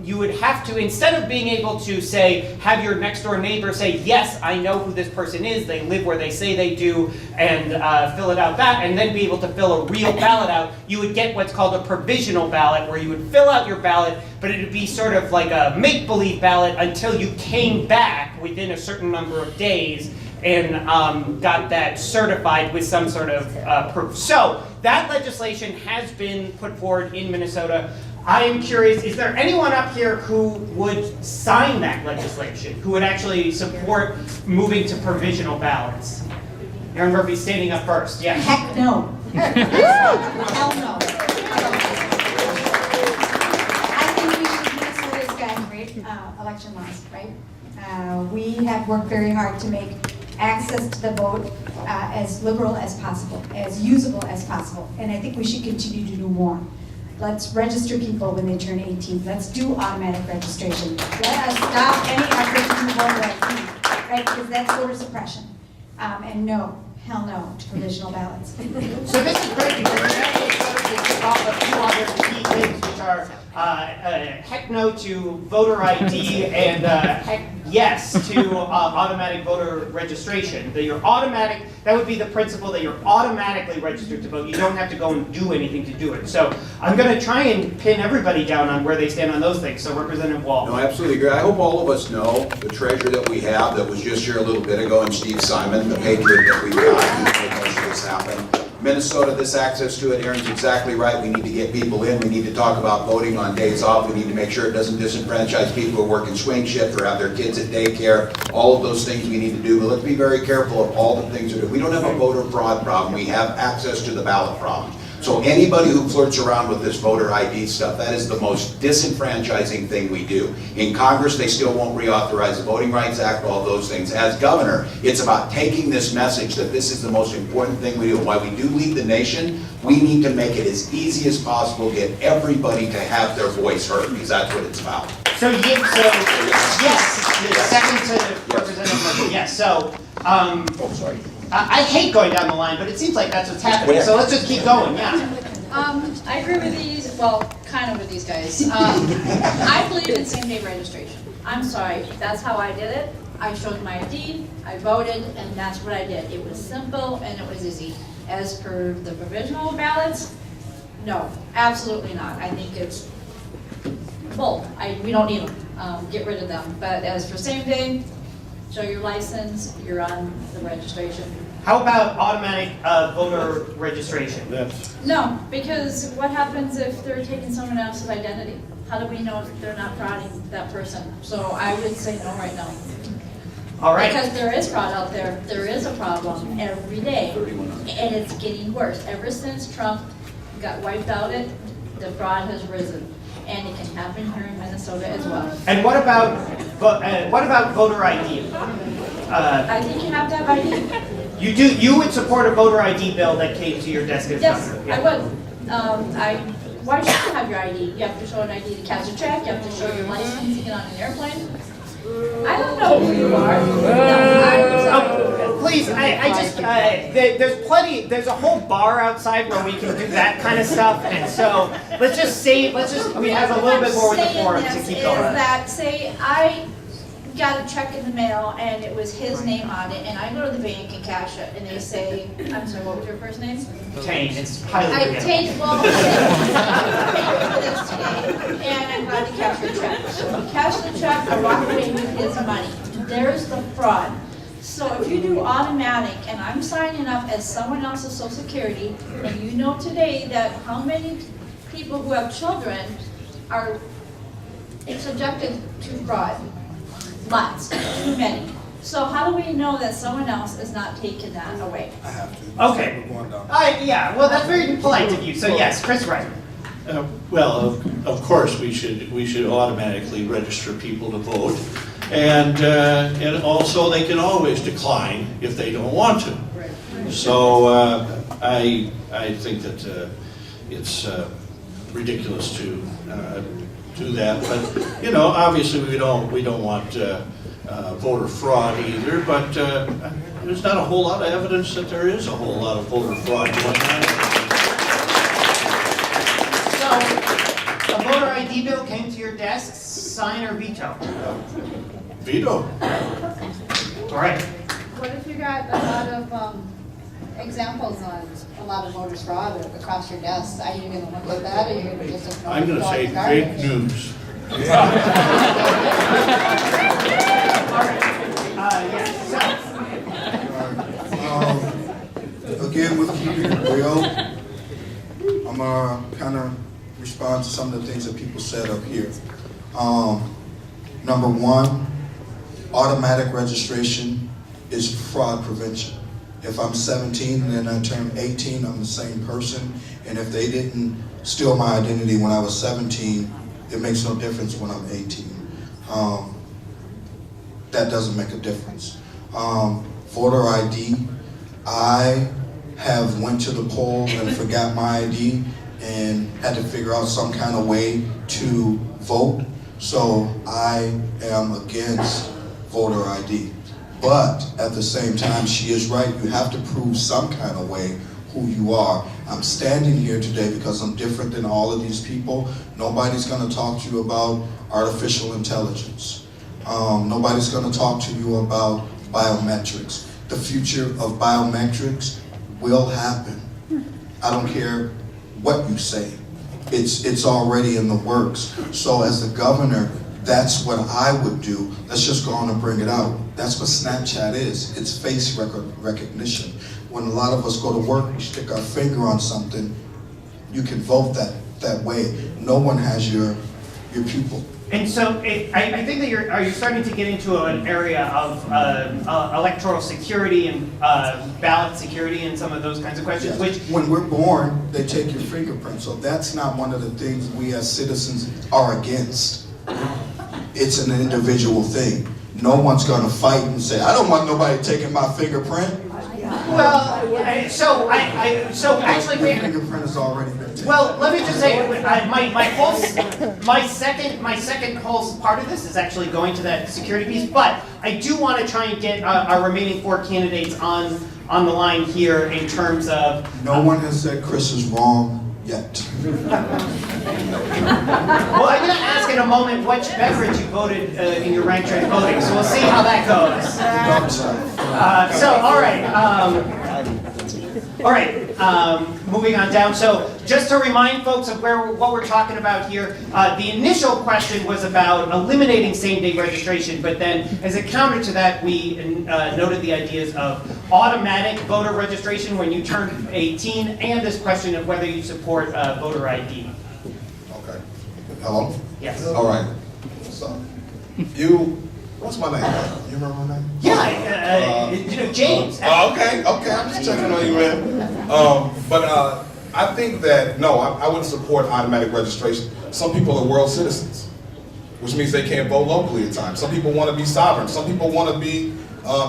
you would have to, instead of being able to say, have your next door neighbor say, yes, I know who this person is, they live where they say they do, and fill it out that, and then be able to fill a real ballot out, you would get what's called a provisional ballot, where you would fill out your ballot, but it would be sort of like a make-believe ballot until you came back within a certain number of days and got that certified with some sort of proof. So that legislation has been put forward in Minnesota. I am curious, is there anyone up here who would sign that legislation, who would actually support moving to provisional ballots? Aaron Murphy standing up first, yes. Heck no. Hell no. I think Minnesota's got great election laws, right? We have worked very hard to make access to the vote as liberal as possible, as usable as possible, and I think we should continue to do more. Let's register people when they turn 18. Let's do automatic registration. Let us stop any effort to do voter ID, right? Because that's voter suppression. And no, hell no to provisional ballots. So this is great because we actually kick off a few other key things, which are heck no to voter ID and heck yes to automatic voter registration. That would be the principle that you're automatically registered to vote. You don't have to go and do anything to do it. So I'm going to try and pin everybody down on where they stand on those things. So Representative Wall. No, I absolutely agree. I hope all of us know the treasure that we have that was just here a little bit ago, and Steve Simon, the patriot that we've got, who made most of this happen. Minnesota, this access to it, Aaron's exactly right. We need to get people in. We need to talk about voting on days off. We need to make sure it doesn't disenfranchise people who work in swing shift or have their kids at daycare. All of those things we need to do, but let's be very careful of all the things that we don't have a voter fraud problem. We have access to the ballot problem. So anybody who flirts around with this voter ID stuff, that is the most disenfranchising thing we do. In Congress, they still won't reauthorize the Voting Rights Act, all those things. As governor, it's about taking this message that this is the most important thing we do. And while we do lead the nation, we need to make it as easy as possible, get everybody to have their voice heard, because that's what it's about. So yes, the second to Representative Murphy, yes, so, Oh, sorry. I hate going down the line, but it seems like that's what's happening, so let's just keep going, yeah. I agree with these, well, kind of with these guys. I believe in same-day registration. I'm sorry, that's how I did it. I showed my ID, I voted, and that's what I did. It was simple and it was easy. As per the provisional ballots, no, absolutely not. I think it's bull. We don't need them. Get rid of them. But as for same-day, show your license, you're on the registration. How about automatic voter registration? No, because what happens if they're taking someone else's identity? How do we know if they're not frauding that person? So I would say no right now. All right. Because there is fraud out there. There is a problem every day, and it's getting worse. Ever since Trump got wiped out, the fraud has risen, and it can happen here in Minnesota as well. And what about voter ID? I think you have to have ID. You would support a voter ID bill that came to your desk as Yes, governor? I would. Why should you have your ID? You have to show an ID to catch a check. You have to show your license to get on an airplane. I don't know who you are. Please, there's a whole bar outside where we can do that kind of stuff, and so we have a little bit more with the forum to keep going. Is that, say, I got a check in the mail and it was his name on it, and I go to the bank and cash it, and they say, I'm sorry, what was your first name? Tane, it's highly I forgivable. Tane, well, I paid for this today, and I'm glad to cash your check. So you cash the check, I walk away with his money. There's the fraud. So if you do automatic, and I'm signing up as someone else's social security, and you know today that how many people who have children are subjected to fraud? Lots, too many. So how do we know that someone else is not taking that away? I have to. Okay. Yeah, well, that's very polite of you, so yes, Chris Wright. Well, of course, we should automatically register people to vote, and also they can always decline if they don't want to. So I think that it's ridiculous to do that, but obviously we don't want voter fraud either. But there's not a whole lot of evidence that there is a whole lot of voter fraud going on. So, a voter ID bill came to your desk, sign or veto? Veto. All right. What if you got a lot of examples on a lot of voters fraud across your desk? Are you going to look at that, or are you going to just ignore I'm going to say fake news. Again, with keeping it real, I'm gonna kind of respond to some of the things that people said up here. Number one, automatic registration is fraud prevention. If I'm 17 and then I turn 18, I'm the same person. And if they didn't steal my identity when I was 17, it makes no difference when I'm 18. That doesn't make a difference. Voter ID, I have went to the poll and forgot my ID and had to figure out some kind of way to vote. So I am against voter ID. But at the same time, she is right. You have to prove some kind of way who you are. I'm standing here today because I'm different than all of these people. Nobody's going to talk to you about artificial intelligence. Nobody's going to talk to you about biometrics. The future of biometrics will happen. I don't care what you say. It's already in the works. So as the governor, that's what I would do. Let's just go on and bring it out. That's what Snapchat is. It's face recognition. When a lot of us go to work, we stick our finger on something, you can vote that way. No one has your pupil. And so I think that you're starting to get into an area of electoral security and ballot security and some of those kinds of questions, which When we're born, they take your fingerprint, so that's not one of the things we as citizens are against. It's an individual thing. No one's gonna fight and say, I don't want nobody taking my fingerprint. well, so actually, Your fingerprint has already been taken. well, let me just say, my second whole part of this is actually going to that security piece, but I do want to try and get our remaining 4 candidates on the line here in terms of. No one has said Chris is wrong yet. Well, I'm going to ask in a moment which beverage you voted in your ranked choice voting, so we'll see how that goes. Moving on down. So just to remind folks of what we're talking about here, the initial question was about eliminating same-day registration, but then as a counter to that, we noted the ideas of automatic voter registration when you turn 18, and this question of whether you support voter ID. Okay. Hello? Yes. All right. What's up? What's my name? You remember my name? Yeah, James. Okay. I'm just checking on you, man. But I think that, no, I wouldn't support automatic registration. Some people are world citizens, which means they can't vote locally at times. Some people want to be sovereign. Some people want to be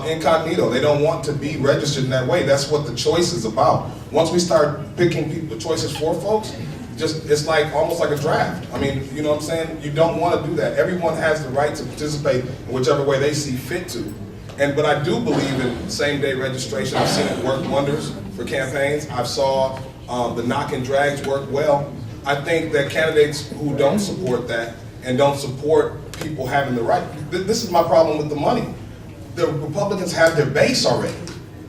incognito. They don't want to be registered in that way. That's what the choice is about. Once we start picking the choices for folks, it's like almost like a draft. I mean, you know what I'm saying? You don't want to do that. Everyone has the right to participate in whichever way they see fit to. But I do believe in same-day registration. I've seen it work wonders for campaigns. I saw the knock and drags work well. I think that candidates who don't support that and don't support people having the right, this is my problem with the money. The Republicans have their base already.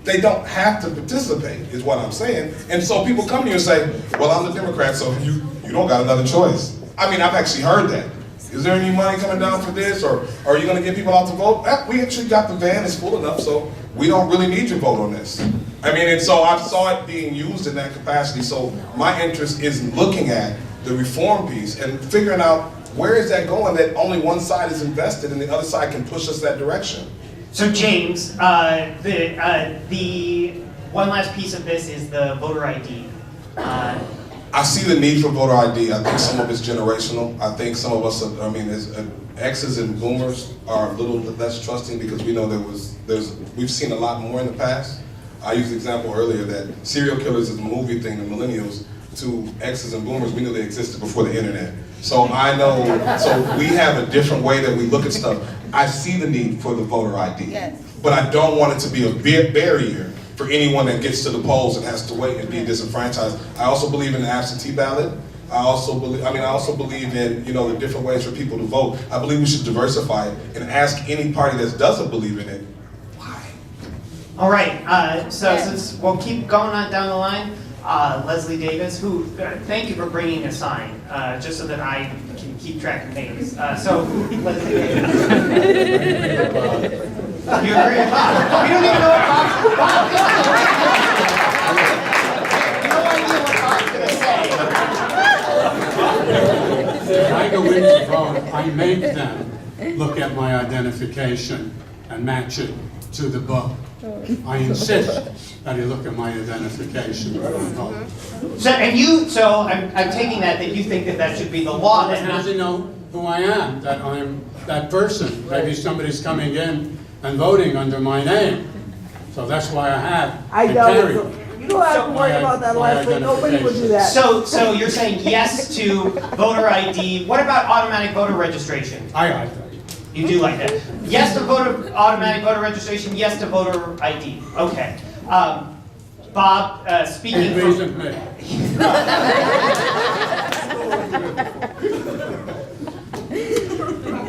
They don't have to participate, is what I'm saying. And so people come to you and say, well, I'm the Democrat, so you don't got another choice. I mean, I've actually heard that. Is there any money coming down for this, or are you going to get people out to vote? We actually got the van, it's full enough, so we don't really need your vote on this. I mean, and so I saw it being used in that capacity, so my interest is looking at the reform piece and figuring out where is that going that only one side is invested and the other side can push us that direction. So James, the one last piece of this is the voter ID. I see the need for voter ID. I think some of it's generational. I think some of us, X's and boomers are a little less trusting because we know we've seen a lot more in the past. I used the example earlier that serial killers is a movie thing, the millennials, to X's and boomers, we knew they existed before the internet. So so we have a different way that we look at stuff. I see the need for the voter ID, but I don't want it to be a barrier for anyone that gets to the polls and has to wait and be disenfranchised. I also believe in the absentee ballot. I also believe in the different ways for people to vote. I believe we should diversify it and ask any party that doesn't believe in it why. All right. Since we'll keep going on down the line. Leslie Davis, who, thank you for bringing a sign, just so that I can keep track of names. Leslie Davis. You agree with Bob? You don't even know what Bob's no idea what Bob's going to say. When I go in to vote, I make them look at my identification and match it to the book. I insist that you look at my identification when I vote. So I'm taking that you think that should be the law. How does he know who I am? That I'm that person. Maybe somebody's coming in and voting under my name. So that's why I carry. You don't have to worry about that, Leslie. Nobody would do that. So you're saying yes to voter ID. What about automatic voter registration? I like that. You do like that. Yes to automatic voter registration, yes to voter ID. Okay. Bob, speaking for...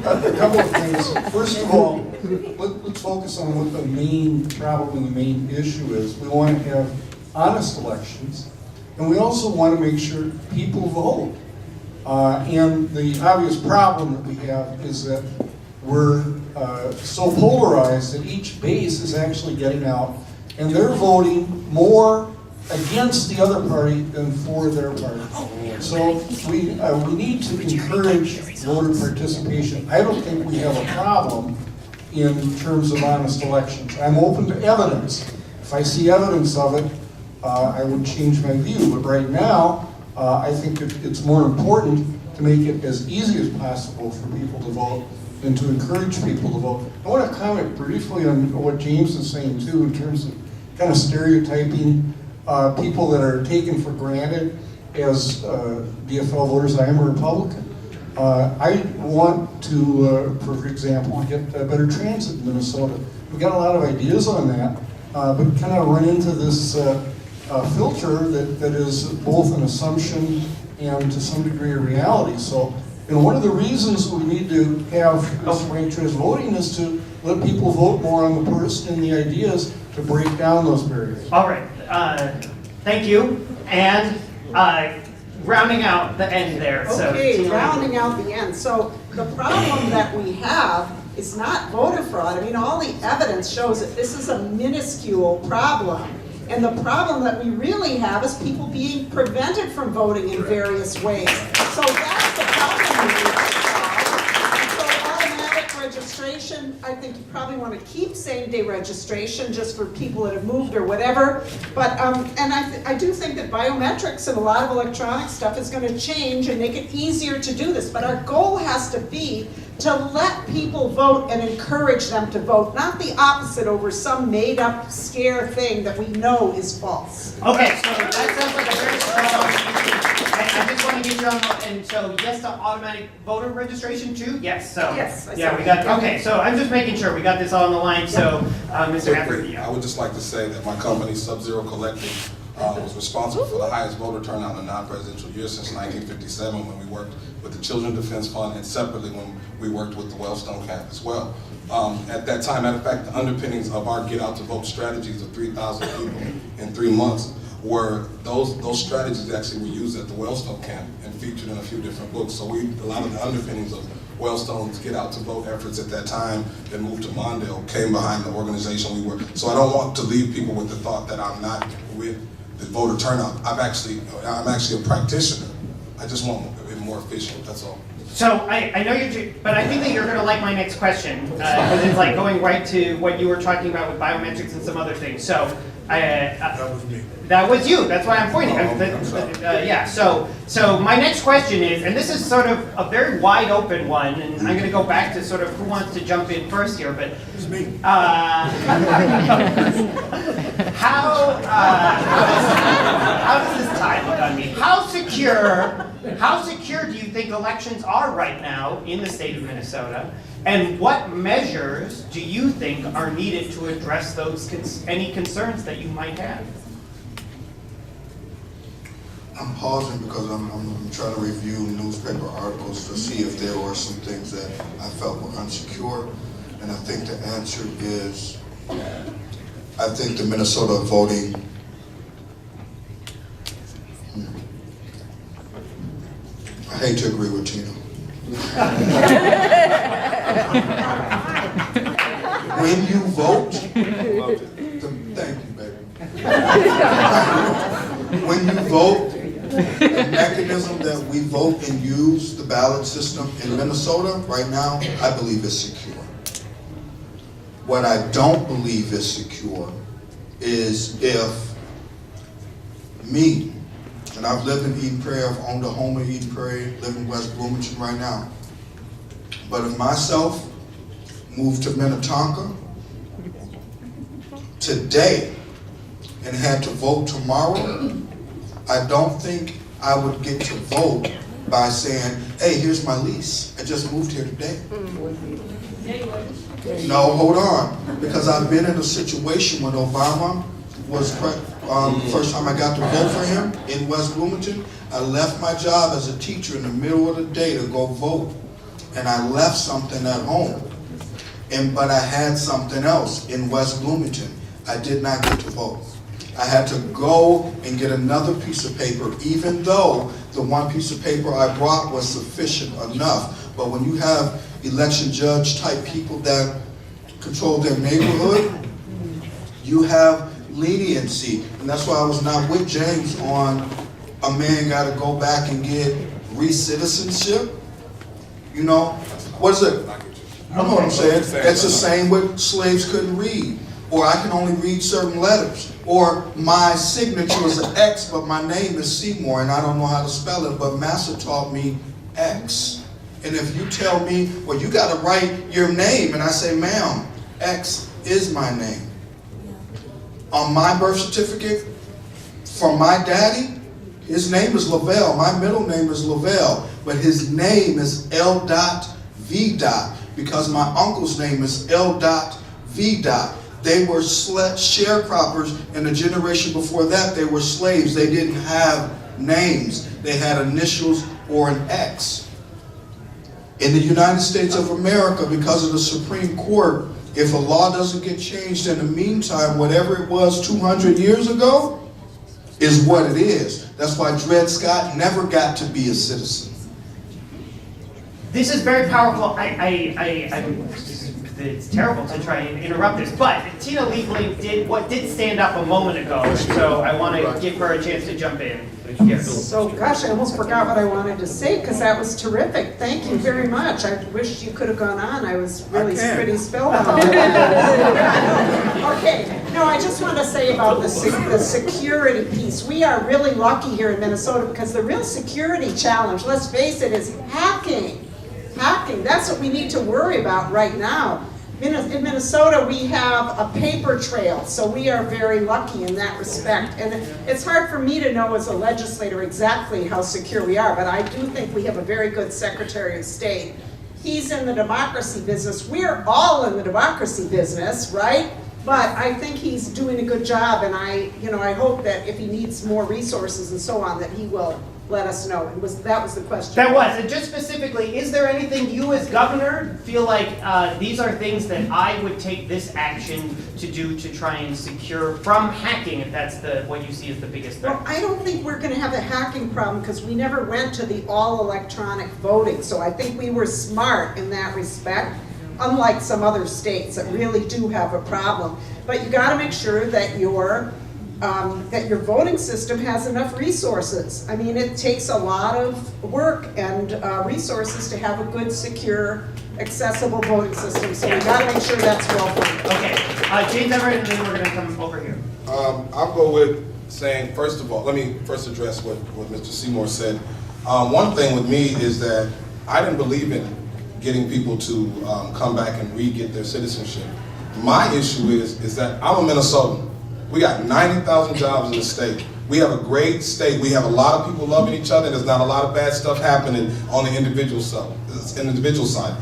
A couple of things. First of all, let's focus on what the main issue is. We want to have honest elections, and we also want to make sure people vote. And the obvious problem that we have is that we're so polarized that each base is actually getting out, and they're voting more against the other party than for their party. So we need to encourage voter participation. I don't think we have a problem in terms of honest elections. I'm open to evidence. If I see evidence of it, I would change my view. But right now, I think it's more important to make it as easy as possible for people to vote and to encourage people to vote. I want to comment briefly on what James is saying too, in terms of kind of stereotyping people that are taken for granted as DFL voters. I am a Republican. I want to, for example, get better transit in Minnesota. We've got a lot of ideas on that, but kind of run into this filter that is both an assumption and to some degree a reality. So, one of the reasons we need to have this ranked choice voting is to let people vote more on the person and the ideas to break down those barriers. All right, thank you. And rounding out the end there. Okay, so, rounding out the end. So the problem that we have is not voter fraud. I mean, all the evidence shows that this is a minuscule problem. And the problem that we really have is people being prevented from voting in various ways. So that's the problem we need to solve. So automatic registration, I think you probably want to keep same-day registration just for people that have moved or whatever. But, and I do think that biometrics and a lot of electronic stuff is going to change and make it easier to do this. But our goal has to be to let people vote and encourage them to vote, not the opposite over some made-up scare thing that we know is false. Okay, so that sounds like a very strong, I just want to get you on, and so yes to automatic voter registration too? Yes, so. Yes, I Yeah, said we got, that. okay, so I'm just making sure we got this all on the line, so, Mr. Hanford, Quickly, yeah. I would just like to say that my company, Sub-Zero Collective, was responsible for the highest voter turnout in a non-presidential year since 1957 when we worked with the Children's Defense Fund and separately when we worked with the Wellstone camp as well. At that time, matter of fact, the underpinnings of our Get Out to Vote strategies of 3,000 people in 3 months were those strategies actually were used at the Wellstone camp and featured in a few different books. So a lot of the underpinnings of Wellstone's Get Out to Vote efforts at that time that moved to Mondale came behind the organization we were. So I don't want to leave people with the thought that I'm not with the voter turnout. I'm actually a practitioner. I just want it more efficient, that's all. So I know you're, but I think that you're going to like my next question because it's like going right to what you were talking about with biometrics and some other things. So that was me. That was you. That's why I'm pointing. Yeah. So my next question is, and this is sort of a very wide open one, and I'm going to go back to sort of who wants to jump in first here, but it's me. How does this tie look on me? How secure do you think elections are right now in the state of Minnesota? And what measures do you think are needed to address those any concerns that you might have? I'm pausing because I'm trying to review newspaper articles to see if there were some things that I felt were unsecure. And I think the answer is, I think the Minnesota voting I hate to agree with Tina. When you vote, thank you, baby. When you vote, the mechanism that we vote and use, the ballot system in Minnesota right now, I believe is secure. What I don't believe is secure is if me, and I've lived in Eden Prairie, I've owned a home in Eden Prairie, live in West Bloomington right now. But if myself moved to Minnetonka today and had to vote tomorrow, I don't think I would get to vote by saying, hey, here's my lease. I just moved here today. No, hold on. Because I've been in a situation when Obama was first time I got to vote for him in West Bloomington. I left my job as a teacher in the middle of the day to go vote. And I left something at home. But I had something else in West Bloomington. I did not get to vote. I had to go and get another piece of paper, even though the one piece of paper I brought was sufficient enough. But when you have election judge type people that control their neighborhood, you have leniency. And that's why I was not with James on a man got to go back and get re-citizenship? You know, what is it? You know what I'm saying? That's the same with slaves couldn't read. Or I can only read certain letters. Or my signature is an X, but my name is Seymour, and I don't know how to spell it, but Master taught me X. And if you tell me, well, you got to write your name, and I say, ma'am, X is my name. On my birth certificate, from my daddy, his name is Lavelle. My middle name is Lavelle, but his name is L.V. because my uncle's name is L.V. They were sharecroppers, and the generation before that, they were slaves. They didn't have names. They had initials or an X. In the United States of America, because of the Supreme Court, if a law doesn't get changed in the meantime, whatever it was 200 years ago is what it is. That's why Dred Scott never got to be a citizen. This is very powerful. It's terrible to try and interrupt this, but Tina Liebling did stand up a moment ago, so I want to give her a chance to jump in. Yes. So, gosh, I almost forgot what I wanted to say because that was terrific. Thank you very much. I wish you could have gone on. I was really pretty spellbound. Okay, no, I just want to say about the security piece. We are really lucky here in Minnesota because the real security challenge, let's face it, is hacking. Hacking, that's what we need to worry about right now. In Minnesota, we have a paper trail, so we are very lucky in that respect. And it's hard for me to know as a legislator exactly how secure we are, but I do think we have a very good Secretary of State. He's in the democracy business. We're all in the democracy business, right? But I think he's doing a good job, and I hope that if he needs more resources and so on, that he will let us know. That was the question. That was. And just specifically, is there anything you as governor feel like these are things that I would take this action to do to try and secure from hacking, if that's what you see as the biggest threat? Well, I don't think we're going to have a hacking problem because we never went to the all-electronic voting. So I think we were smart in that respect, unlike some other states that really do have a problem. But you got to make sure that your voting system has enough resources. I mean, it takes a lot of work and resources to have a good, secure, accessible voting system. So we got to make sure that's well funded. Okay, James Everett, and then we're going to come over here. I'll go with saying, first of all, let me first address what Mr. Seymour said. One thing with me is that I didn't believe in getting people to come back and re-get their citizenship. My issue is that I'm a Minnesotan. We got 90,000 jobs in the state. We have a great state. We have a lot of people loving each other. There's not a lot of bad stuff happening on the individual side.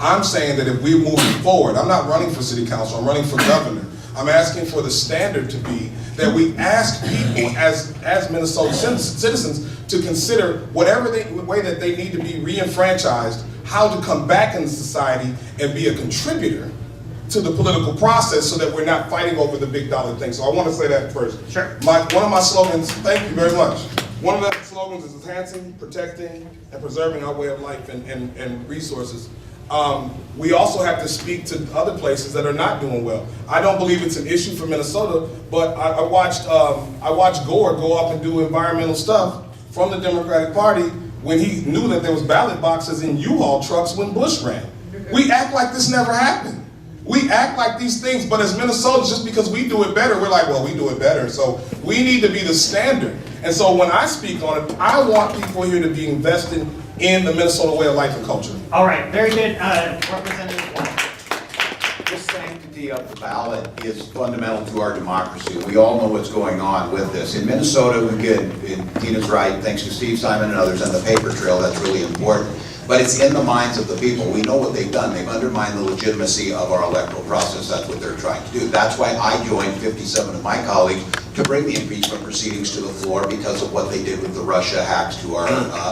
I'm saying that if we're moving forward, I'm not running for city council, I'm running for governor. I'm asking for the standard to be that we ask people as Minnesota citizens to consider whatever way that they need to be re-enfranchised, how to come back into society and be a contributor to the political process so that we're not fighting over the big dollar thing. So I want to say that first. Sure. One of my slogans, thank you very much. One of the slogans is enhancing, protecting, and preserving our way of life and resources. We also have to speak to other places that are not doing well. I don't believe it's an issue for Minnesota, but I watched Gore go up and do environmental stuff from the Democratic Party when he knew that there was ballot boxes in U-Haul trucks when Bush ran. We act like this never happened. We act like these things, but as Minnesotans, just because we do it better, we're like, well, we do it better. So we need to be the standard. And so when I speak on it, I want people here to be invested in the Minnesota way of life and culture. All right, very good, Representative Wong. The sanctity of the ballot is fundamental to our democracy. We all know what's going on with this. In Minnesota, we get, and Tina's right, thanks to Steve Simon and others, and the paper trail, that's really important. But it's in the minds of the people. We know what they've done. They've undermined the legitimacy of our electoral process. That's what they're trying to do. That's why I joined 57 of my colleagues to bring the impeachment proceedings to the floor because of what they did with the Russia hacks to our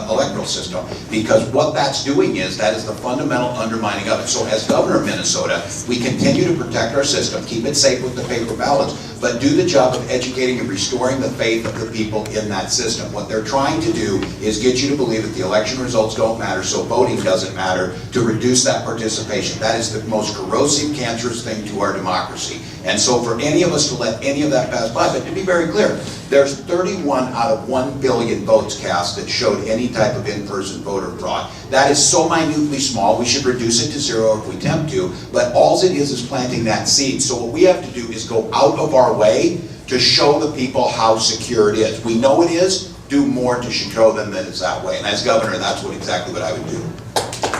electoral system. Because what that's doing is, that is the fundamental undermining of it. So as governor of Minnesota, we continue to protect our system, keep it safe with the paper ballots, but do the job of educating and restoring the faith of the people in that system. What they're trying to do is get you to believe that the election results don't matter, so voting doesn't matter, to reduce that participation. That is the most corrosive, cancerous thing to our democracy. And so for any of us to let any of that pass by, but to be very clear, there's 31 out of 1 billion votes cast that showed any type of in-person voter fraud. That is so minutely small, we should reduce it to 0 if we attempt to, but all it is planting that seed. So what we have to do is go out of our way to show the people how secure it is. We know it is, do more to show them that it's that way. And as governor, that's exactly what I would do.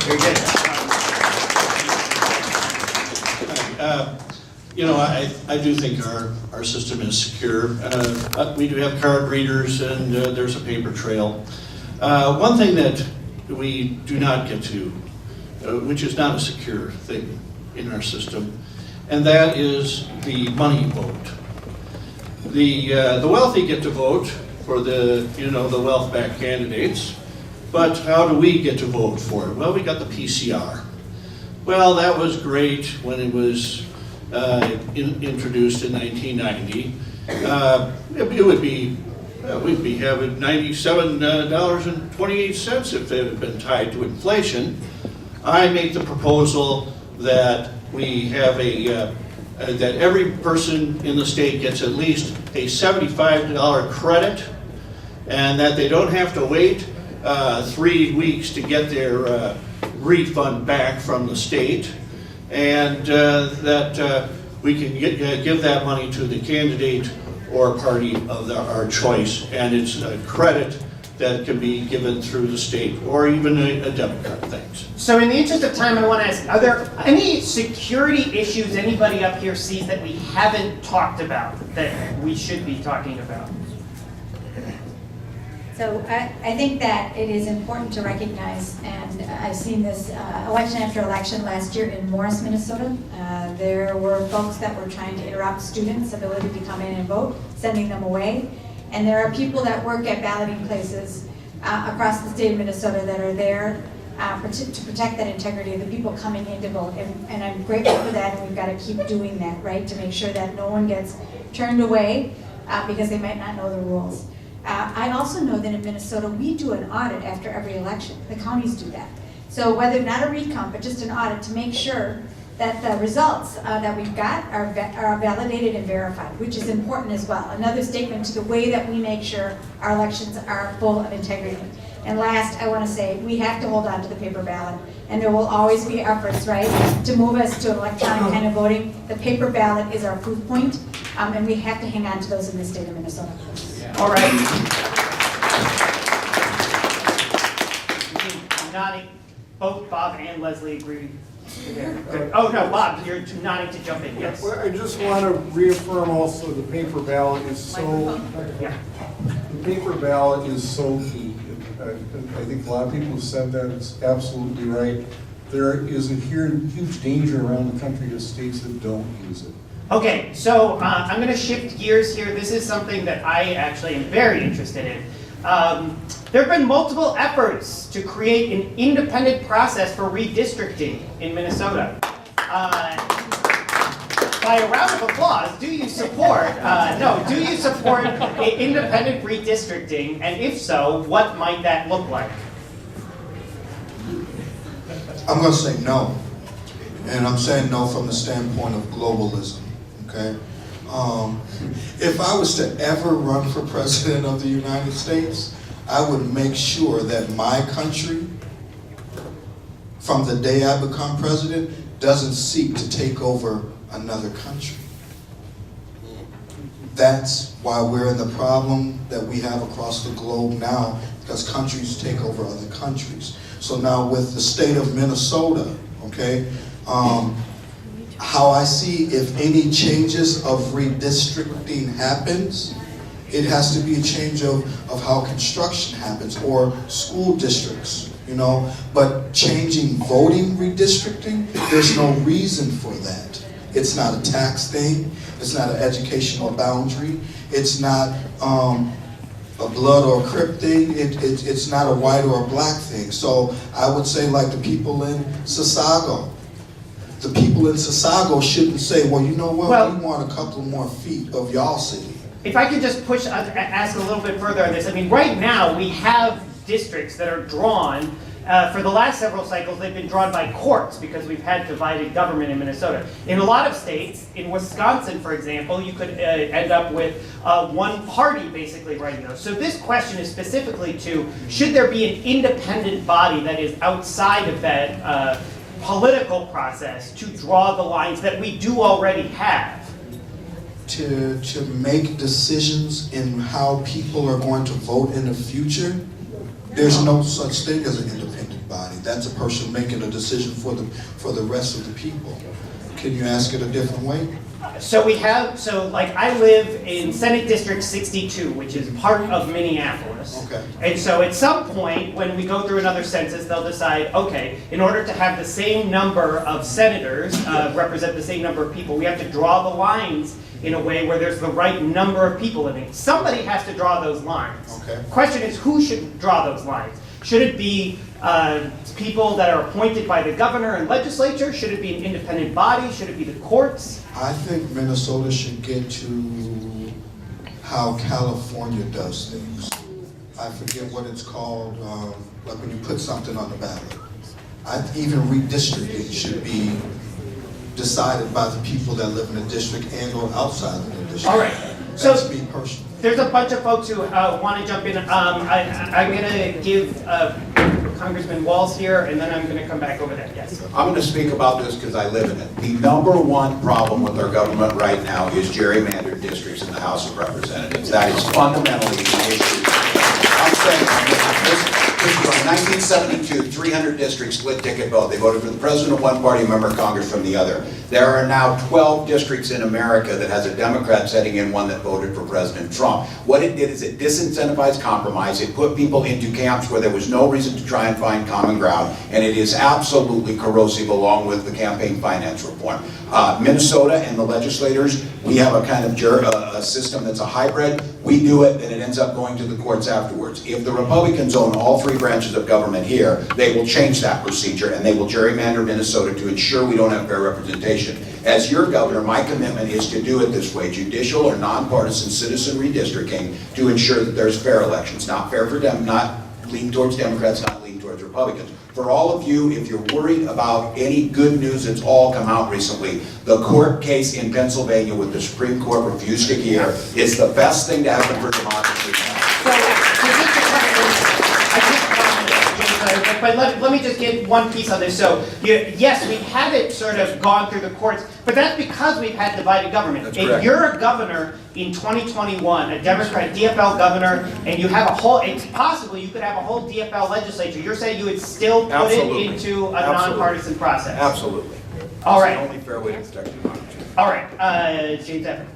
Very good. You know, I do think our system is secure. We do have card readers and there's a paper trail. One thing that we do not get to, which is not a secure thing in our system, and that is the money vote. The wealthy get to vote for the wealth-backed candidates, but how do we get to vote for it? Well, we got the PCR. Well, that was great when it was introduced in 1990. It would be, we'd be having $97.28 if it had been tied to inflation. I make the proposal that we have that every person in the state gets at least a $75 credit, and that they don't have to wait 3 weeks to get their refund back from the state, and that we can give that money to the candidate or party of our choice, and it's a credit that can be given through the state or even a debit card. Thanks. So in the interest of time, I want to ask, are there any security issues anybody up here sees that we haven't talked about that we should be talking about? So I think that it is important to recognize, and I've seen this election after election last year in Morris, Minnesota. There were folks that were trying to interrupt students' ability to come in and vote, sending them away. And there are people that work at balloting places across the state of Minnesota that are there to protect that integrity of the people coming in to vote. And I'm grateful for that, and we've got to keep doing that, right? To make sure that no one gets turned away because they might not know the rules. I also know that in Minnesota, we do an audit after every election. The counties do that. So whether not a recount, but just an audit to make sure that the results that we've got are validated and verified, which is important as well. Another statement to the way that we make sure our elections are full of integrity. And last, I want to say, we have to hold on to the paper ballot. And there will always be efforts, right, to move us to electronic kind of voting. The paper ballot is our proof point, and we have to hang on to those in the state of Minnesota. All right. Nodding. Both Bob and Leslie agree. Good. Oh, no, Bob, you're nodding to jump in, yes. Well, I just want to reaffirm also the paper ballot is so, the paper ballot is so key. I think a lot of people have said that, it's absolutely right. There is a huge danger around the country to states that don't use it. Okay, so I'm going to shift gears here. This is something that I actually am very interested in. There have been multiple efforts to create an independent process for redistricting in Minnesota. By a round of applause, do you support, do you support independent redistricting? And if so, what might that look like? I'm going to say no. And I'm saying no from the standpoint of globalism, okay? If I was to ever run for president of the United States, I would make sure that my country, from the day I become president, doesn't seek to take over another country. That's why we're in the problem that we have across the globe now, because countries take over other countries. So now with the state of Minnesota, okay, how I see if any changes of redistricting happens, it has to be a change of how construction happens or school districts, you know. But changing voting redistricting, there's no reason for that. It's not a tax thing. It's not an educational boundary. It's not a blood or crip thing. It's not a white or a black thing. So I would say, like the people in Chisago, the people in Chisago shouldn't say, well, you know what, we want a couple more feet of y'all city. If I could just ask a little bit further on this. I mean, right now we have districts that are drawn for the last several cycles, they've been drawn by courts because we've had divided government in Minnesota. In a lot of states, in Wisconsin, for example, you could end up with one party basically writing those. So this question is specifically to, should there be an independent body that is outside of that political process to draw the lines that we do already have? To make decisions in how people are going to vote in the future, there's no such thing as an independent body. That's a person making a decision for the rest of the people. Can you ask it a different way? So like I live in Senate District 62, which is part of Minneapolis. Okay. And so at some point, when we go through another census, they'll decide, okay, in order to have the same number of senators represent the same number of people, we have to draw the lines in a way where there's the right number of people living. Somebody has to draw those lines. Okay. The question is, who should draw those lines? Should it be people that are appointed by the governor and legislature? Should it be an independent body? Should it be the courts? I think Minnesota should get to how California does things. I forget what it's called, like when you put something on the ballot. Even redistricting should be decided by the people that live in the district and or outside of the district. All right. So that's me personally. there's a bunch of folks who want to jump in. I'm going to give Congressman Walz here, and then I'm going to come back over there. Yes. I'm going to speak about this because I live in it. The number one problem with our government right now is gerrymandered districts in the House of Representatives. That is fundamentally the issue. I'm saying this is from 1972, 300 districts split ticket vote. They voted for the president of one party, a member of Congress from the other. There are now 12 districts in America that has a Democrat setting in one that voted for President Trump. What it did is it disincentivized compromise. It put people into camps where there was no reason to try and find common ground, and it is absolutely corrosive along with the campaign finance reform. Minnesota and the legislators, we have a kind of a system that's a hybrid. We do it, and it ends up going to the courts afterwards. If the Republicans own all three branches of government here, they will change that procedure, and they will gerrymander Minnesota to ensure we don't have fair representation. As your governor, my commitment is to do it this way, judicial or nonpartisan citizen redistricting to ensure that there's fair elections, not fair for them, not lean towards Democrats, not lean towards Republicans. For all of you, if you're worried about any good news that's all come out recently, the court case in Pennsylvania with the Supreme Court refused to hear is the best thing to happen for democracy. But let me just get one piece on this. So, yes, we haven't sort of gone through the courts, but that's because we've had divided government. That's if correct. You're a governor in 2021, a Democrat DFL governor, and you have a whole, it's possible you could have a whole DFL legislature. You're saying you would still put Absolutely. it into a Absolutely. nonpartisan process? Absolutely. All It's right. the only fair way to protect democracy. All right, James Evans.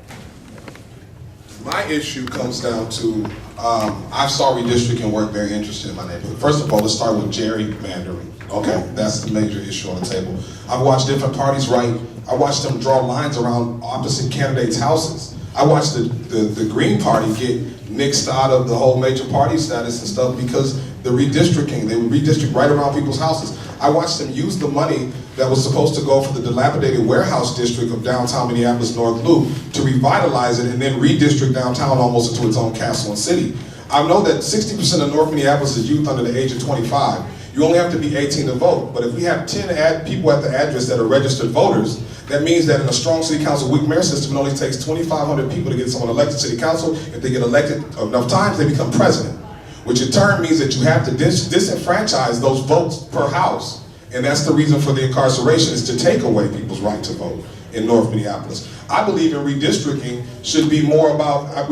My issue comes down to, I saw redistricting work very interesting in my neighborhood. First of all, let's start with gerrymandering. Okay, that's the major issue on the table. I've watched different parties I watched them draw lines around opposite candidates' houses. I watched the Green Party get nixed out of the whole major party status and stuff because the redistricting, they would redistrict right around people's houses. I watched them use the money that was supposed to go for the dilapidated warehouse district of downtown Minneapolis North Loop to revitalize it and then redistrict downtown almost into its own castle and city. I know that 60% of North Minneapolis is youth under the age of 25. You only have to be 18 to vote, but if we have 10 people at the address that are registered voters, that means that in a strong city council weak mayor system, it only takes 2,500 people to get someone elected to city council. If they get elected enough times, they become president, which in turn means that you have to disenfranchise those votes per house. And that's the reason for the incarceration, is to take away people's right to vote in North Minneapolis. I believe in redistricting should be more about, I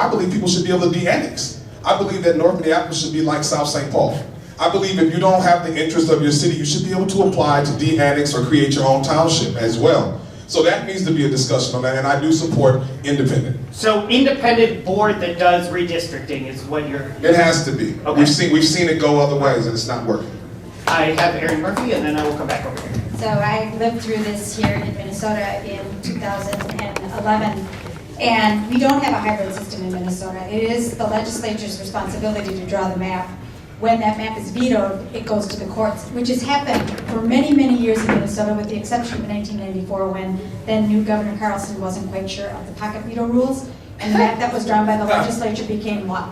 believe people should be able to de-annex. I believe that North Minneapolis should be like South St. Paul. I believe if you don't have the interest of your city, you should be able to apply to de-annex or create your own township as well. So that needs to be a discussion on that, and I do support independent. So independent board that does redistricting is what you're... It has to be. Okay. We've seen it go other ways and it's not working. I have Erin Murphy, and then I will come back over here. So I lived through this here in Minnesota in 2011, and we don't have a hybrid system in Minnesota. It is the legislature's responsibility to draw the map. When that map is vetoed, it goes to the courts, which has happened for many, many years in Minnesota, with the exception of 1994, when then new Governor Carlson wasn't quite sure of the pocket veto rules, and the map that was drawn by the legislature became law.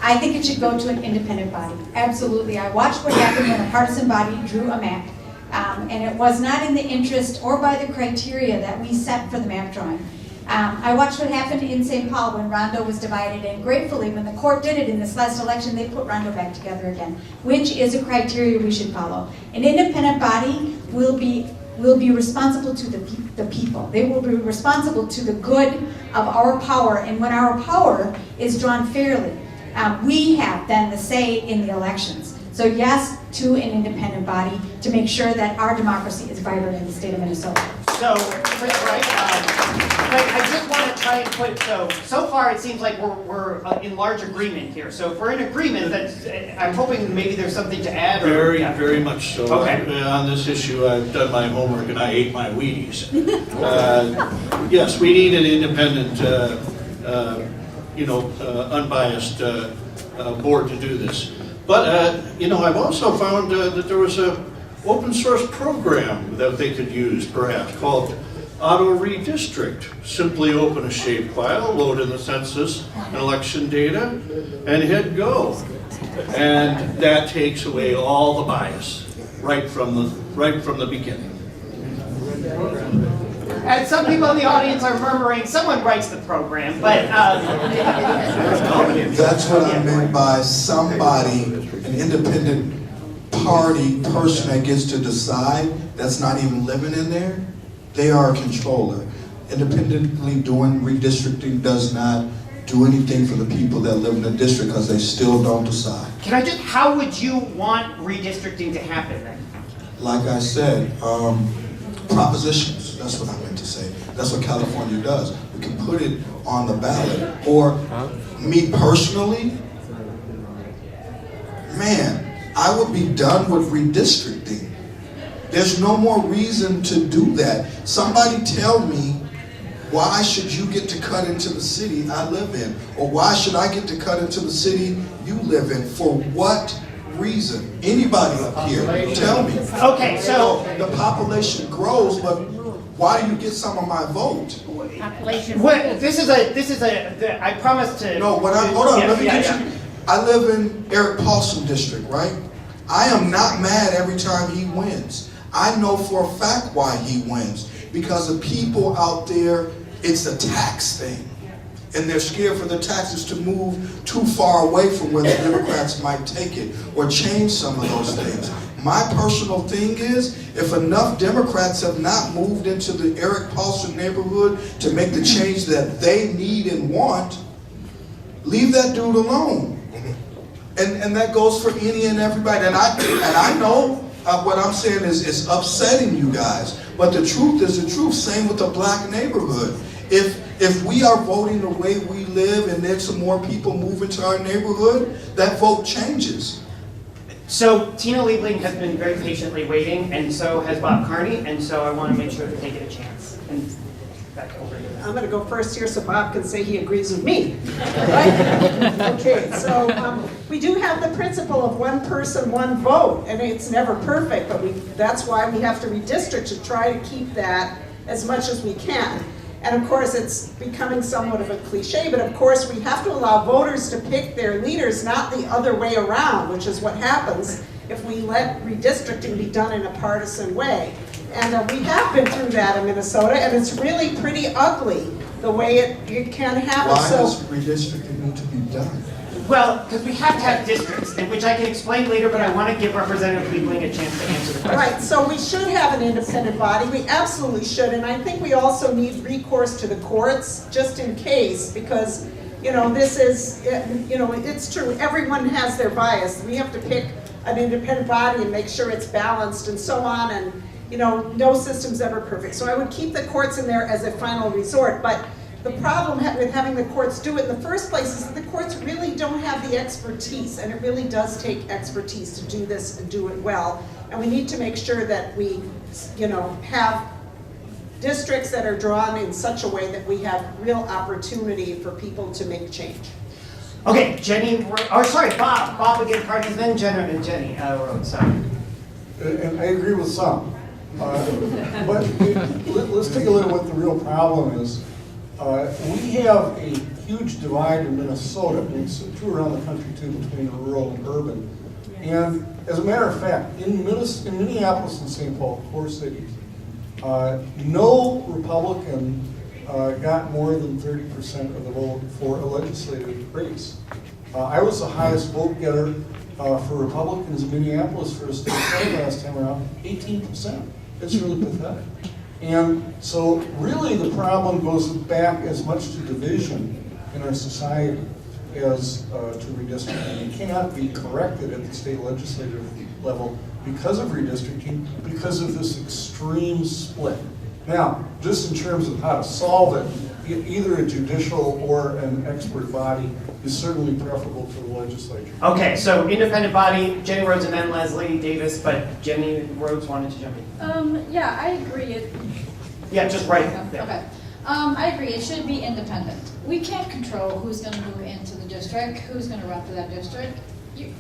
I think it should go to an independent body. Absolutely. I watched what happened when a partisan body drew a map. And it was not in the interest or by the criteria that we set for the map drawing. I watched what happened in St. Paul when Rondo was divided, and gratefully, when the court did it in this last election, they put Rondo back together again, which is a criteria we should follow. An independent body will be responsible to the people. They will be responsible to the good of our power, and when our power is drawn fairly, we have then the say in the elections. So yes to an independent body to make sure that our democracy is vibrant in the state of Minnesota. So, right, I just want to try and put, so far it seems like we're in large agreement here. So if we're in agreement, I'm hoping maybe there's something to add. Or, Very much so. Okay. On this issue, I've done my homework and I ate my Wheaties. Yes, we need an independent, unbiased board to do this. But, I've also found that there was a open source program that they could use, perhaps, called Auto Redistrict. Simply open a shapefile, load in the census and election data, and hit go. And that takes away all the bias right from the beginning. And some people in the audience are murmuring, someone writes the program, but... That's what I meant by somebody, an independent party person that gets to decide, that's not even living in there. They are a controller. Independently doing redistricting does not do anything for the people that live in the district because they still don't decide. How would you want redistricting to happen then? Like I said, propositions, that's what I meant to say. That's what California does. We can put it on the ballot. Or me personally, man, I would be done with redistricting. There's no more reason to do that. Somebody tell me, why should you get to cut into the city I live in? Or why should I get to cut into the city you live in? For what reason? Anybody up here, tell me. Okay, so the population grows, but why do you get some of my vote? This is a. I promise to. No, hold on. Let me get you. I live in Eric Paulson district, right? I am not mad every time he wins. I know for a fact why he wins. Because the people out there, it's a tax thing. And they're scared for the taxes to move too far away from where the Democrats might take it or change some of those things. My personal thing is, if enough Democrats have not moved into the Eric Paulson neighborhood to make the change that they need and want, leave that dude alone. And that goes for any and everybody. And I know what I'm saying is upsetting you guys. But the truth is the truth. Same with the black neighborhood. If we are voting the way we live and there's some more people move into our neighborhood, that vote changes. So Tina Liebling has been very patiently waiting, and so has Bob Carney, and so I want to make sure that they get a chance. And back over to you. I'm going to go first here so Bob can say he agrees with me. Right? Okay, so we do have the principle of one person, one vote, and it's never perfect, but that's why we have to redistrict to try to keep that as much as we can. And of course, it's becoming somewhat of a cliche, but of course we have to allow voters to pick their leaders, not the other way around, which is what happens if we let redistricting be done in a partisan way. And we have been through that in Minnesota, and it's really pretty ugly the way it can happen. Why does redistricting need to be done? Well, because we have to have districts, which I can explain later, but I want to give Representative Liebling a chance to answer the question. Right, so we should have an independent body. We absolutely should, and I think we also need recourse to the courts, just in case, because, this is, it's true. Everyone has their bias. We have to pick an independent body and make sure it's balanced and so on, and, no system's ever perfect. So I would keep the courts in there as a final resort, but the problem with having the courts do it in the first place is that the courts really don't have the expertise, and it really does take expertise to do this and do it well. And we need to make sure that we, have districts that are drawn in such a way that we have real opportunity for people to make change. Okay, Bob. Bob again, Carney, then Jenna and Jenny. Sorry. And I agree with some. But let's take a look at what the real problem is. We have a huge divide in Minnesota, and it's true around the country too, between rural and urban. And as a matter of fact, in Minneapolis and St. Paul, core cities, no Republican got more than 30% of the vote for a legislative race. I was the highest vote getter for Republicans in Minneapolis for a state senate last time around, 18%. It's really pathetic. And so really the problem goes back as much to division in our society as to redistricting. It cannot be corrected at the state legislative level because of redistricting, because of this extreme split. Now, just in terms of how to solve it, either a judicial or an expert body is certainly preferable to the legislature. Okay, so independent body, Jenny Rhodes and then Leslie Davis, but Jenny Rhodes wanted to jump in. Yeah, I agree. Yeah, just right there. Okay. I agree, it should be independent. We can't control who's gonna move into the district, who's gonna run for that district. You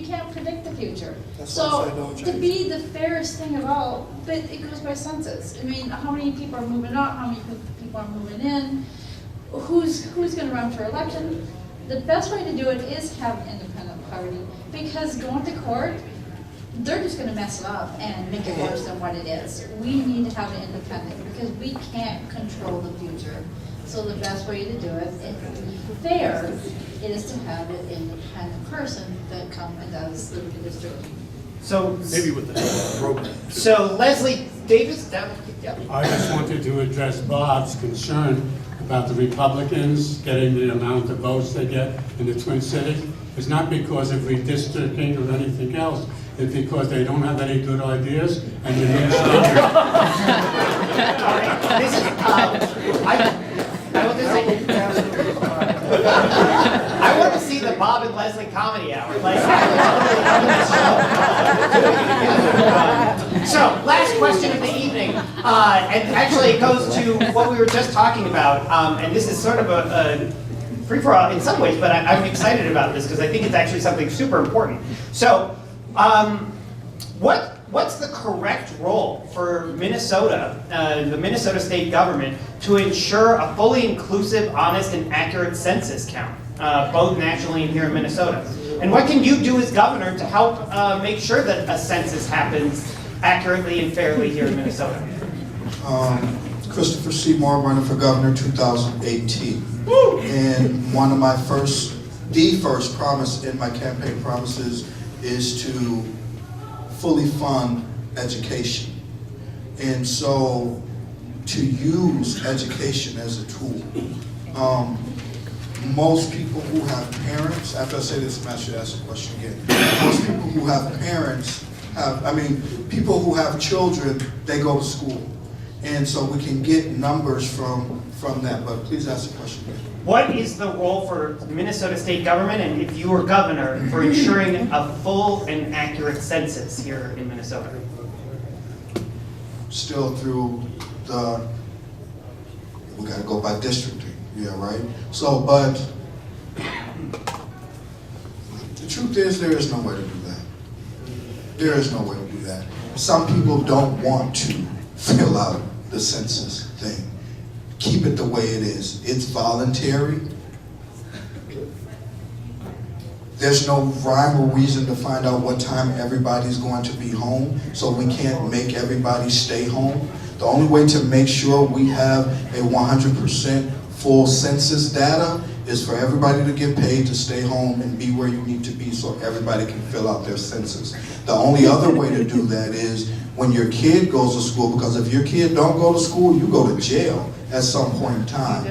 can't predict the future. So to be the fairest thing of all, but it goes by census. I mean, how many people are moving out, how many people are moving in, who's gonna run for election? The best way to do it is have an independent party, because going to court, they're just gonna mess it up and make it worse than what it is. We need to have an independent, because we can't control the future. So the best way to do it, if we fair, is to have an independent person that comes and does the redistricting. So Maybe with the program. So Leslie Davis, yeah. I just wanted to address Bob's concern about the Republicans getting the amount of votes they get in the Twin Cities. It's not because of redistricting or anything else. It's because they don't have any good ideas and the administration. This is, I want to say, I want to see the Bob and Leslie comedy hour. Like, so, last question of the evening, and actually it goes to what we were just talking about, and this is sort of a free-for-all in some ways, but I'm excited about this because I think it's actually something super important. So, what's the correct role for Minnesota, the Minnesota state government, to ensure a fully inclusive, honest, and accurate census count, both nationally and here in Minnesota? And what can you do as governor to help make sure that a census happens accurately and fairly here in Minnesota? Christopher Seymour, running for governor 2018. Woo! And one of the first promise in my campaign promises is to fully fund education. And so to use education as a tool. Most people who have parents, after I say this, I should ask the question again. Most people who have parents people who have children, they go to school. And so we can get numbers from that, but please ask the question again. What is the role for Minnesota state government, and if you were governor, for ensuring a full and accurate census here in Minnesota? Still through we gotta go by districting, yeah, right? So, but the truth is there is no way to do that. There is no way to do that. Some people don't want to fill out the census thing. Keep it the way it is. It's voluntary. There's no rhyme or reason to find out what time everybody's going to be home, so we can't make everybody stay home. The only way to make sure we have a 100% full census data is for everybody to get paid to stay home and be where you need to be so everybody can fill out their census. The only other way to do that is when your kid goes to school, because if your kid don't go to school, you go to jail at some point in time.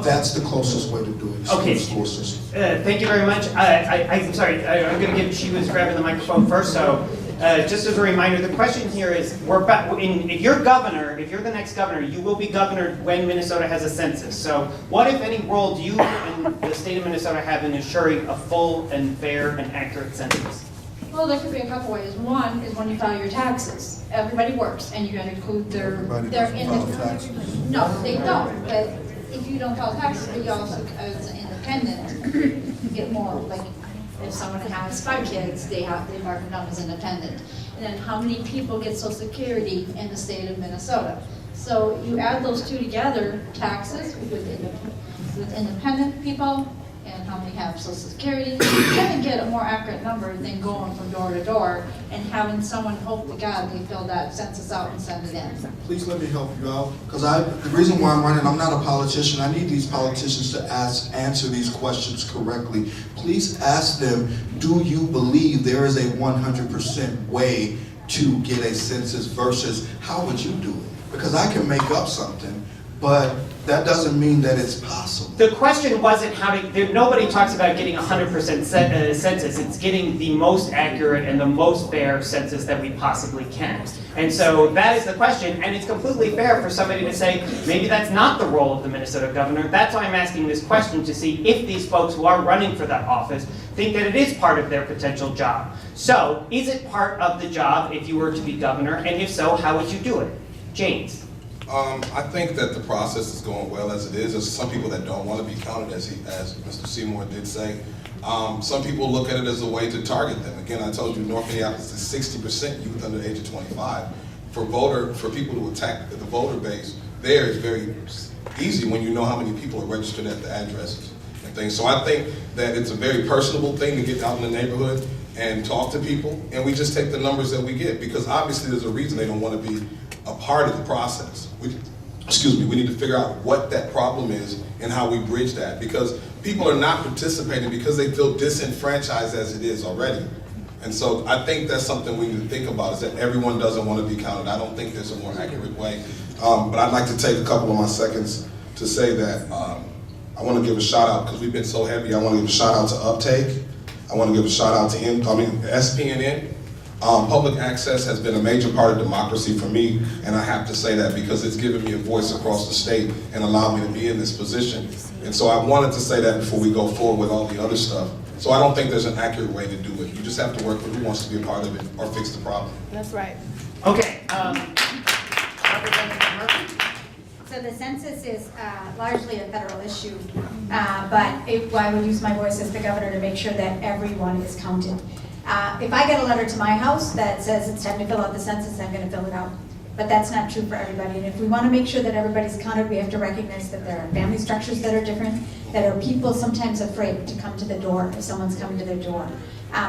That's the closest way to do it. Okay. School system. Thank you very much. I'm sorry, I'm going to give, she was grabbing the microphone first, so just as a reminder, the question here is, if you're governor, if you're the next governor, you will be governor when Minnesota has a census. So what, if any, role do you and the state of Minnesota have in ensuring a full and fair and accurate census? Well, there could be a couple ways. One is when you file your taxes. Everybody works, and you're going to include their independent. No, they don't. But if you don't file taxes, but you also, as an independent, get more. Like if someone has 5 kids, they mark them down as independent. And then how many people get Social Security in the state of Minnesota? So you add those two together, taxes with independent people and how many have social security, you kind of get a more accurate number than going from door to door and having someone hope to God they fill that census out and send it in. Please let me help you out, because the reason why I'm running, I'm not a politician. I need these politicians to answer these questions correctly. Please ask them, do you believe there is a 100% way to get a census versus how would you do it? Because I can make up something, but that doesn't mean that it's possible. The question wasn't nobody talks about getting 100% census. It's getting the most accurate and the most fair census that we possibly can. And so that is the question, and it's completely fair for somebody to say, maybe that's not the role of the Minnesota governor. That's why I'm asking this question, to see if these folks who are running for that office think that it is part of their potential job. So, is it part of the job if you were to be governor, and if so, how would you do it? James. I think that the process is going well as it is. There's some people that don't want to be counted, as Mr. Seymour did say. Some people look at it as a way to target them. Again, I told you North Minneapolis is 60% youth under the age of 25. For people to attack the voter base, there is very easy when you know how many people are registered at the addresses and things. So I think that it's a very personable thing to get out in the neighborhood and talk to people, and we just take the numbers that we get, because obviously there's a reason they don't want to be a part of the process. We need to figure out what that problem is and how we bridge that, because people are not participating because they feel disenfranchised as it is already. And so I think that's something we need to think about, is that everyone doesn't want to be counted. I don't think there's a more accurate way. But I'd like to take a couple of my seconds to say that I want to give a shout out, because we've been so heavy. I want to give a shout out to Uptake. I want to give a shout out to SPNN. Public access has been a major part of democracy for me, and I have to say that because it's given me a voice across the state and allowed me to be in this position. And so I wanted to say that before we go forward with all the other stuff. So I don't think there's an accurate way to do it. You just have to work with who wants to be a part of it or fix the problem. That's right. Okay. So the census is largely a federal issue, but I would use my voice as the governor to make sure that everyone is counted. If I get a letter to my house that says it's time to fill out the census, I'm going to fill it out. But that's not true for everybody. And if we want to make sure that everybody's counted, we have to recognize that there are family structures that are different, that are people sometimes afraid to come to the door if someone's coming to their door.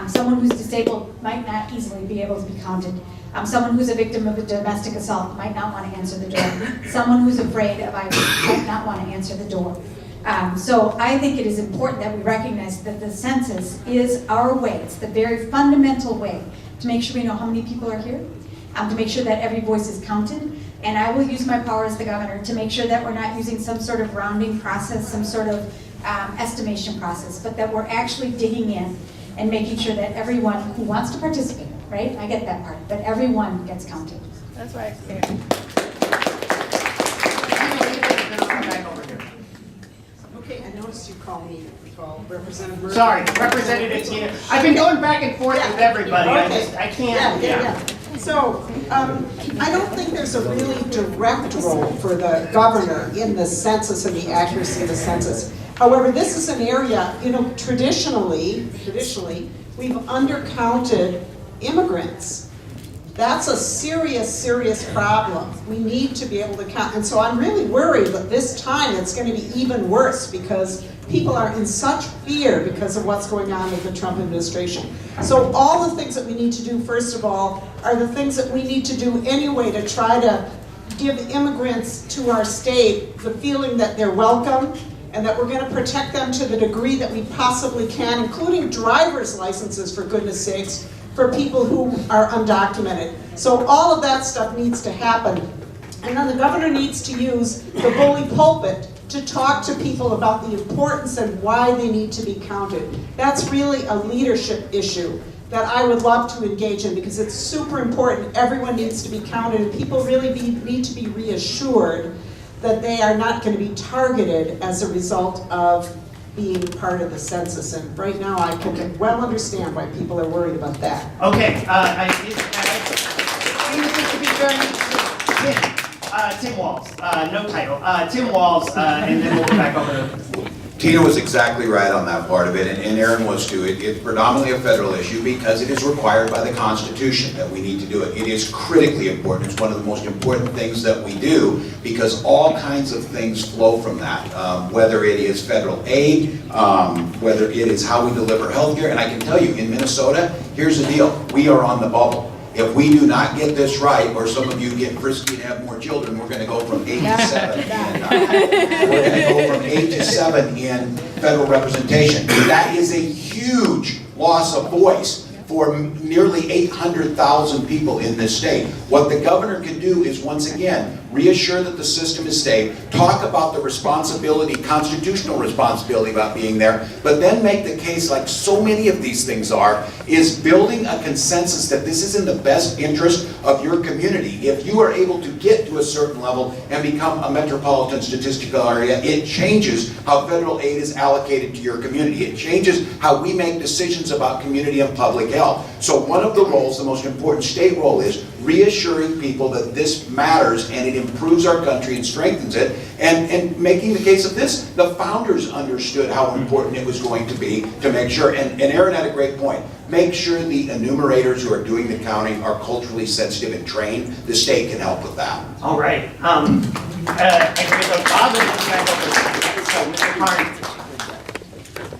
Someone who's disabled might not easily be able to be counted. Someone who's a victim of a domestic assault might not want to answer the door. Someone who's afraid of ISIS might not want to answer the door. So I think it is important that we recognize that the census is our way. It's the very fundamental way to make sure we know how many people are here, to make sure that every voice is counted. And I will use my power as the governor to make sure that we're not using some sort of rounding process, some sort of estimation process, but that we're actually digging in and making sure that everyone who wants to participate, right? I get that part, but everyone gets counted. That's right. Okay, I noticed you called me Representative Murphy. Sorry, Representative Tina. I've been going back and forth with everybody. Okay. I can't. Yeah. So, I don't think there's a really direct role for the governor in the census and the accuracy of the census. However, this is an area, traditionally, we've undercounted immigrants. That's a serious problem. We need to be able to count. And so I'm really worried that this time it's going to be even worse, because people are in such fear because of what's going on with the Trump administration. So all the things that we need to do, first of all, are the things that we need to do anyway to try to give immigrants to our state the feeling that they're welcome, and that we're going to protect them to the degree that we possibly can, including driver's licenses, for goodness sakes, for people who are undocumented. So all of that stuff needs to happen. And then the governor needs to use the bully pulpit to talk to people about the importance and why they need to be counted. That's really a leadership issue that I would love to engage in, because it's super important. Everyone needs to be counted, and people really need to be reassured that they are not going to be targeted as a result of being part of the census. And right now I can well understand why people are worried about that. Okay, I think this should be very Tim Walz, no title. Tim Walz, and then we'll go back over to Tina was exactly right on that part of it, and Aaron was too. It's predominantly a federal issue because it is required by the Constitution that we need to do it. It is critically important. It's one of the most important things that we do because all kinds of things flow from that, whether it is federal aid, whether it is how we deliver healthcare. And I can tell you, in Minnesota, here's the deal. We are on the bubble. If we do not get this right, or some of you get frisky and have more children, we're going to go from 8 to 7 we're going to go from 8 to 7 in federal representation. That is a huge loss of voice for nearly 800,000 people in this state. What the governor can do is, once again, reassure that the system is safe, talk about the responsibility, constitutional responsibility about being there, but then make the case, like so many of these things are, is building a consensus that this is in the best interest of your community. If you are able to get to a certain level and become a metropolitan statistical area, it changes how federal aid is allocated to your community. It changes how we make decisions about community and public health. So one of the roles, the most important state role, is reassuring people that this matters and it improves our country and strengthens it, and making the case of this. The founders understood how important it was going to be to make sure, and Aaron had a great point, make sure the enumerators who are doing the counting are culturally sensitive and trained. The state can help with that. All right. And so Bob and so Mr. Carney.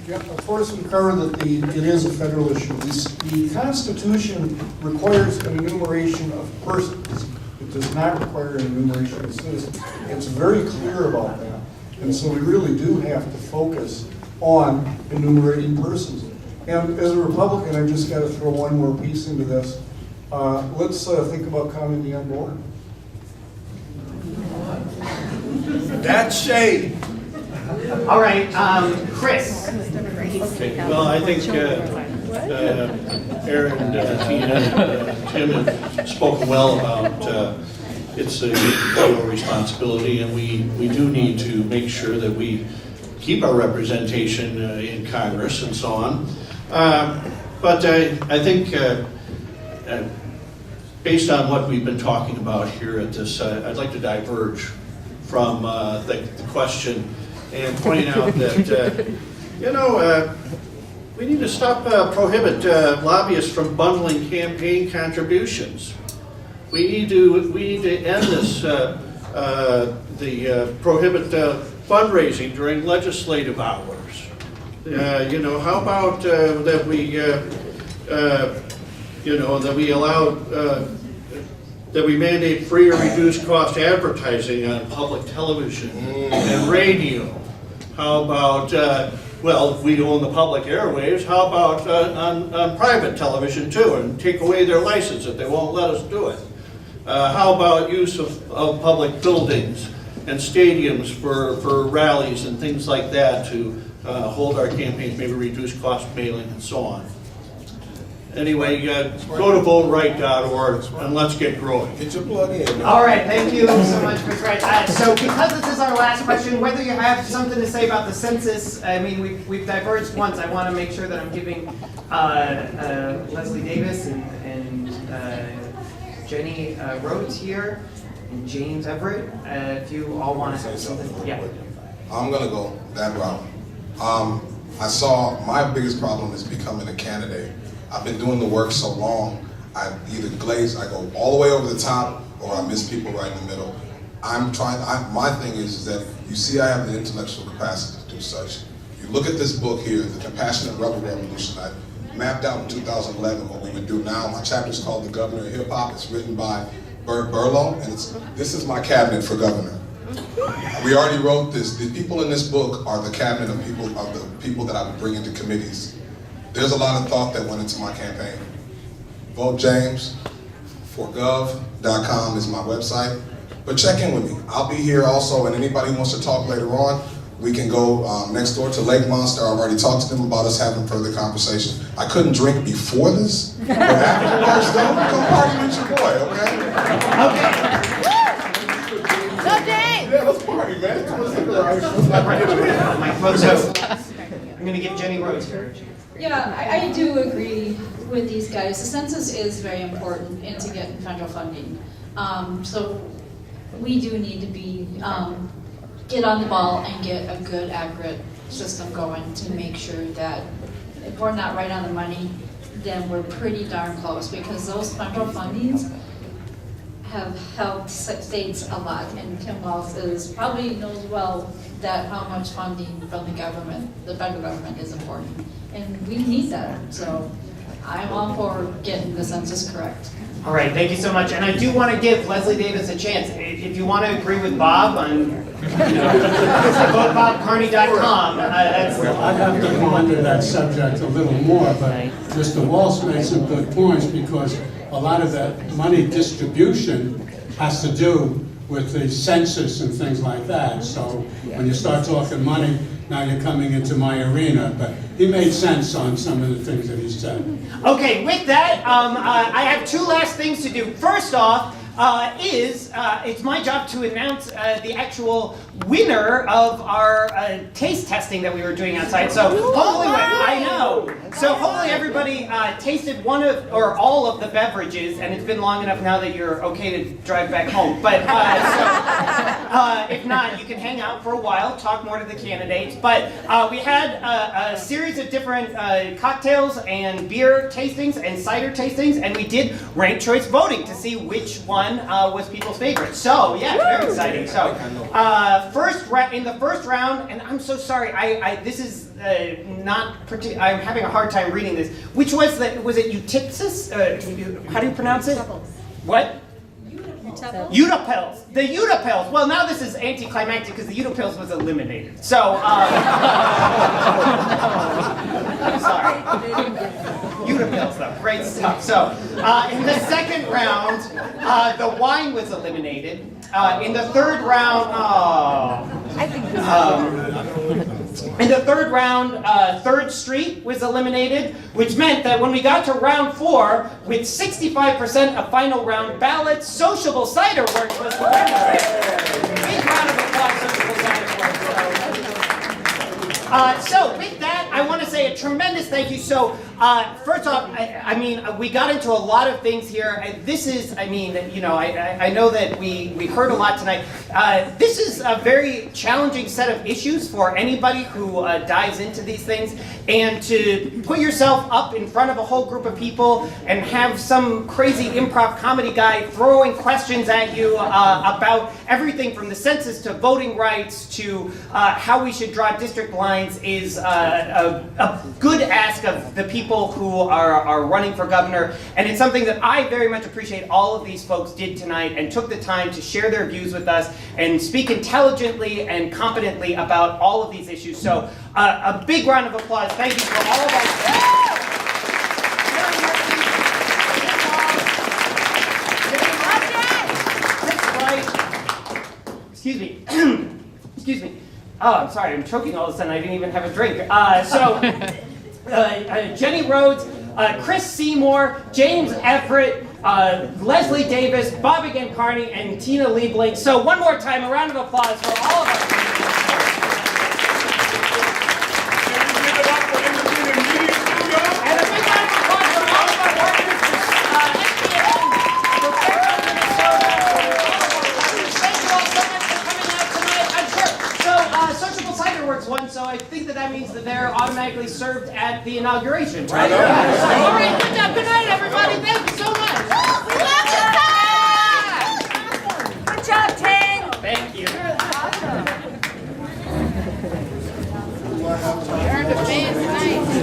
Yeah, of course, we cover that it is a federal issue. The Constitution requires an enumeration of persons. It does not require an enumeration of citizens. It's very clear about that. And so we really do have to focus on enumerating persons. And as a Republican, I've just got to throw one more piece into this. Let's think about counting the unborn. That's shade. All right, Chris. Okay, well, I think Aaron, Tina, and Tim have spoken well about it's a federal responsibility, and we do need to make sure that we keep our representation in Congress and so on. But I think based on what we've been talking about here at this, I'd like to diverge from the question and point out that, we need to stop, prohibit lobbyists from bundling campaign contributions. We need to end this, prohibit fundraising during legislative hours. How about that we allow, that we mandate free or reduced cost advertising on public television and radio. How about, if we own the public airwaves, how about on private television too, and take away their license if they won't let us do it? How about use of public buildings and stadiums for rallies and things like that to hold our campaigns, maybe reduce cost mailing and so on? Anyway, go to voteright.org and let's get growing. Get your plug in. All right, thank you so much, Chris Wright. So because this is our last question, whether you have something to say about the census, I mean, we've diverged once. I want to make sure that I'm giving Leslie Davis and Jenny Rhodes here and James Everett, if you all want to say something. Yeah. I'm gonna go that route. I saw my biggest problem is becoming a candidate. I've been doing the work so long, I either glaze, I go all the way over the top, or I miss people right in the middle. My thing is that you see I have the intellectual capacity to do such. You look at this book here, The Compassionate Rebel Revolution. I mapped out in 2011 what we would do now. My chapter is called The Governor of Hip Hop. It's written by Bert Berlow, and this is my cabinet for governor. We already wrote this. The people in this book are the cabinet of the people that I would bring into committees. There's a lot of thought that went into my campaign. Vote James, forgov.com is my website. But check in with me. I'll be here also, and anybody who wants to talk later on, we can go next door to Lake Monster. I've already talked to them about us having further conversation. I couldn't drink before this, but afterwards, don't come party with your boy, okay? Yeah, let's party, man. I'm going to give Jenny Rhodes here. Yeah, I do agree with these guys. The census is very important into getting federal funding. So we do need to be get on the ball and get a good, accurate system going to make sure that if we're not right on the money, then we're pretty darn close, because those federal fundings have helped states a lot, and Tim Walz probably knows well that how much funding from the government, the federal government, is important, and we need that. So I'm all for getting the census correct. All right, thank you so much. And I do want to give Leslie Davis a chance. If you want to agree with Bob on, votebobcarney.com, that's... Well, I'd have to ponder that subject a little more, but Mr. Walsh made some good points, because a lot of that money distribution has to do with the census and things like that. So when you start talking money, now you're coming into my arena, but he made sense on some of the things that he said. Okay, with that, I have two last things to do. First off, it's my job to announce the actual winner of our taste testing that we were doing outside. So hopefully, I know. So hopefully everybody tasted one of or all of the beverages, and it's been long enough now that you're okay to drive back home. But if not, you can hang out for a while, talk more to the candidates. But we had a series of different cocktails and beer tastings and cider tastings, and we did ranked choice voting to see which one was people's favorite. So yeah, very exciting. So in the first round, and I'm so sorry, this is not I'm having a hard time reading this. Which was it Utipsis? How do you pronounce it? What? Utapils. The Utapils. Well, now this is anticlimactic because the Utapils was eliminated. So, I'm sorry. Utapils, though. Great stuff. So, in the second round, the wine was eliminated. In the third round, in the third round, 3rd Street was eliminated, which meant that when we got to round 4, with 65% of final round ballots, Sociable Cider Works was the winner. Big round of applause, Sociable Cider Works. So with that, I want to say a tremendous thank you. So first off, I mean, we got into a lot of things here. This is, I mean, you know, I know that we heard a lot tonight. This is a very challenging set of issues for anybody who dives into these things. And to put yourself up in front of a whole group of people and have some crazy improv comedy guy throwing questions at you about everything from the census to voting rights to how we should draw district lines is a good ask of the people who are running for governor. And it's something that I very much appreciate all of these folks did tonight and took the time to share their views with us and speak intelligently and competently about all of these issues. So a big round of applause. Thank you for all of us. Excuse me. Excuse me. Oh, I'm sorry. I'm choking all of a sudden. I didn't even have a drink. Jenny Rhodes, Chris Seymour, James Everett, Leslie Davis, Bob again Carney, and Tina Liebling. So one more time, a round of applause for all of us. And a big round of applause for all of our workers, SPN, for Fairfield, Minnesota, thank you all so much for coming out tonight. I'm sure. So Sociable Cider Works won, so I think that means that they're automatically served at the inauguration, right? All right, good job. Good night, everybody. Thank you so much. We love you, Tang! Good job, Tang! Thank you. You're in the band tonight.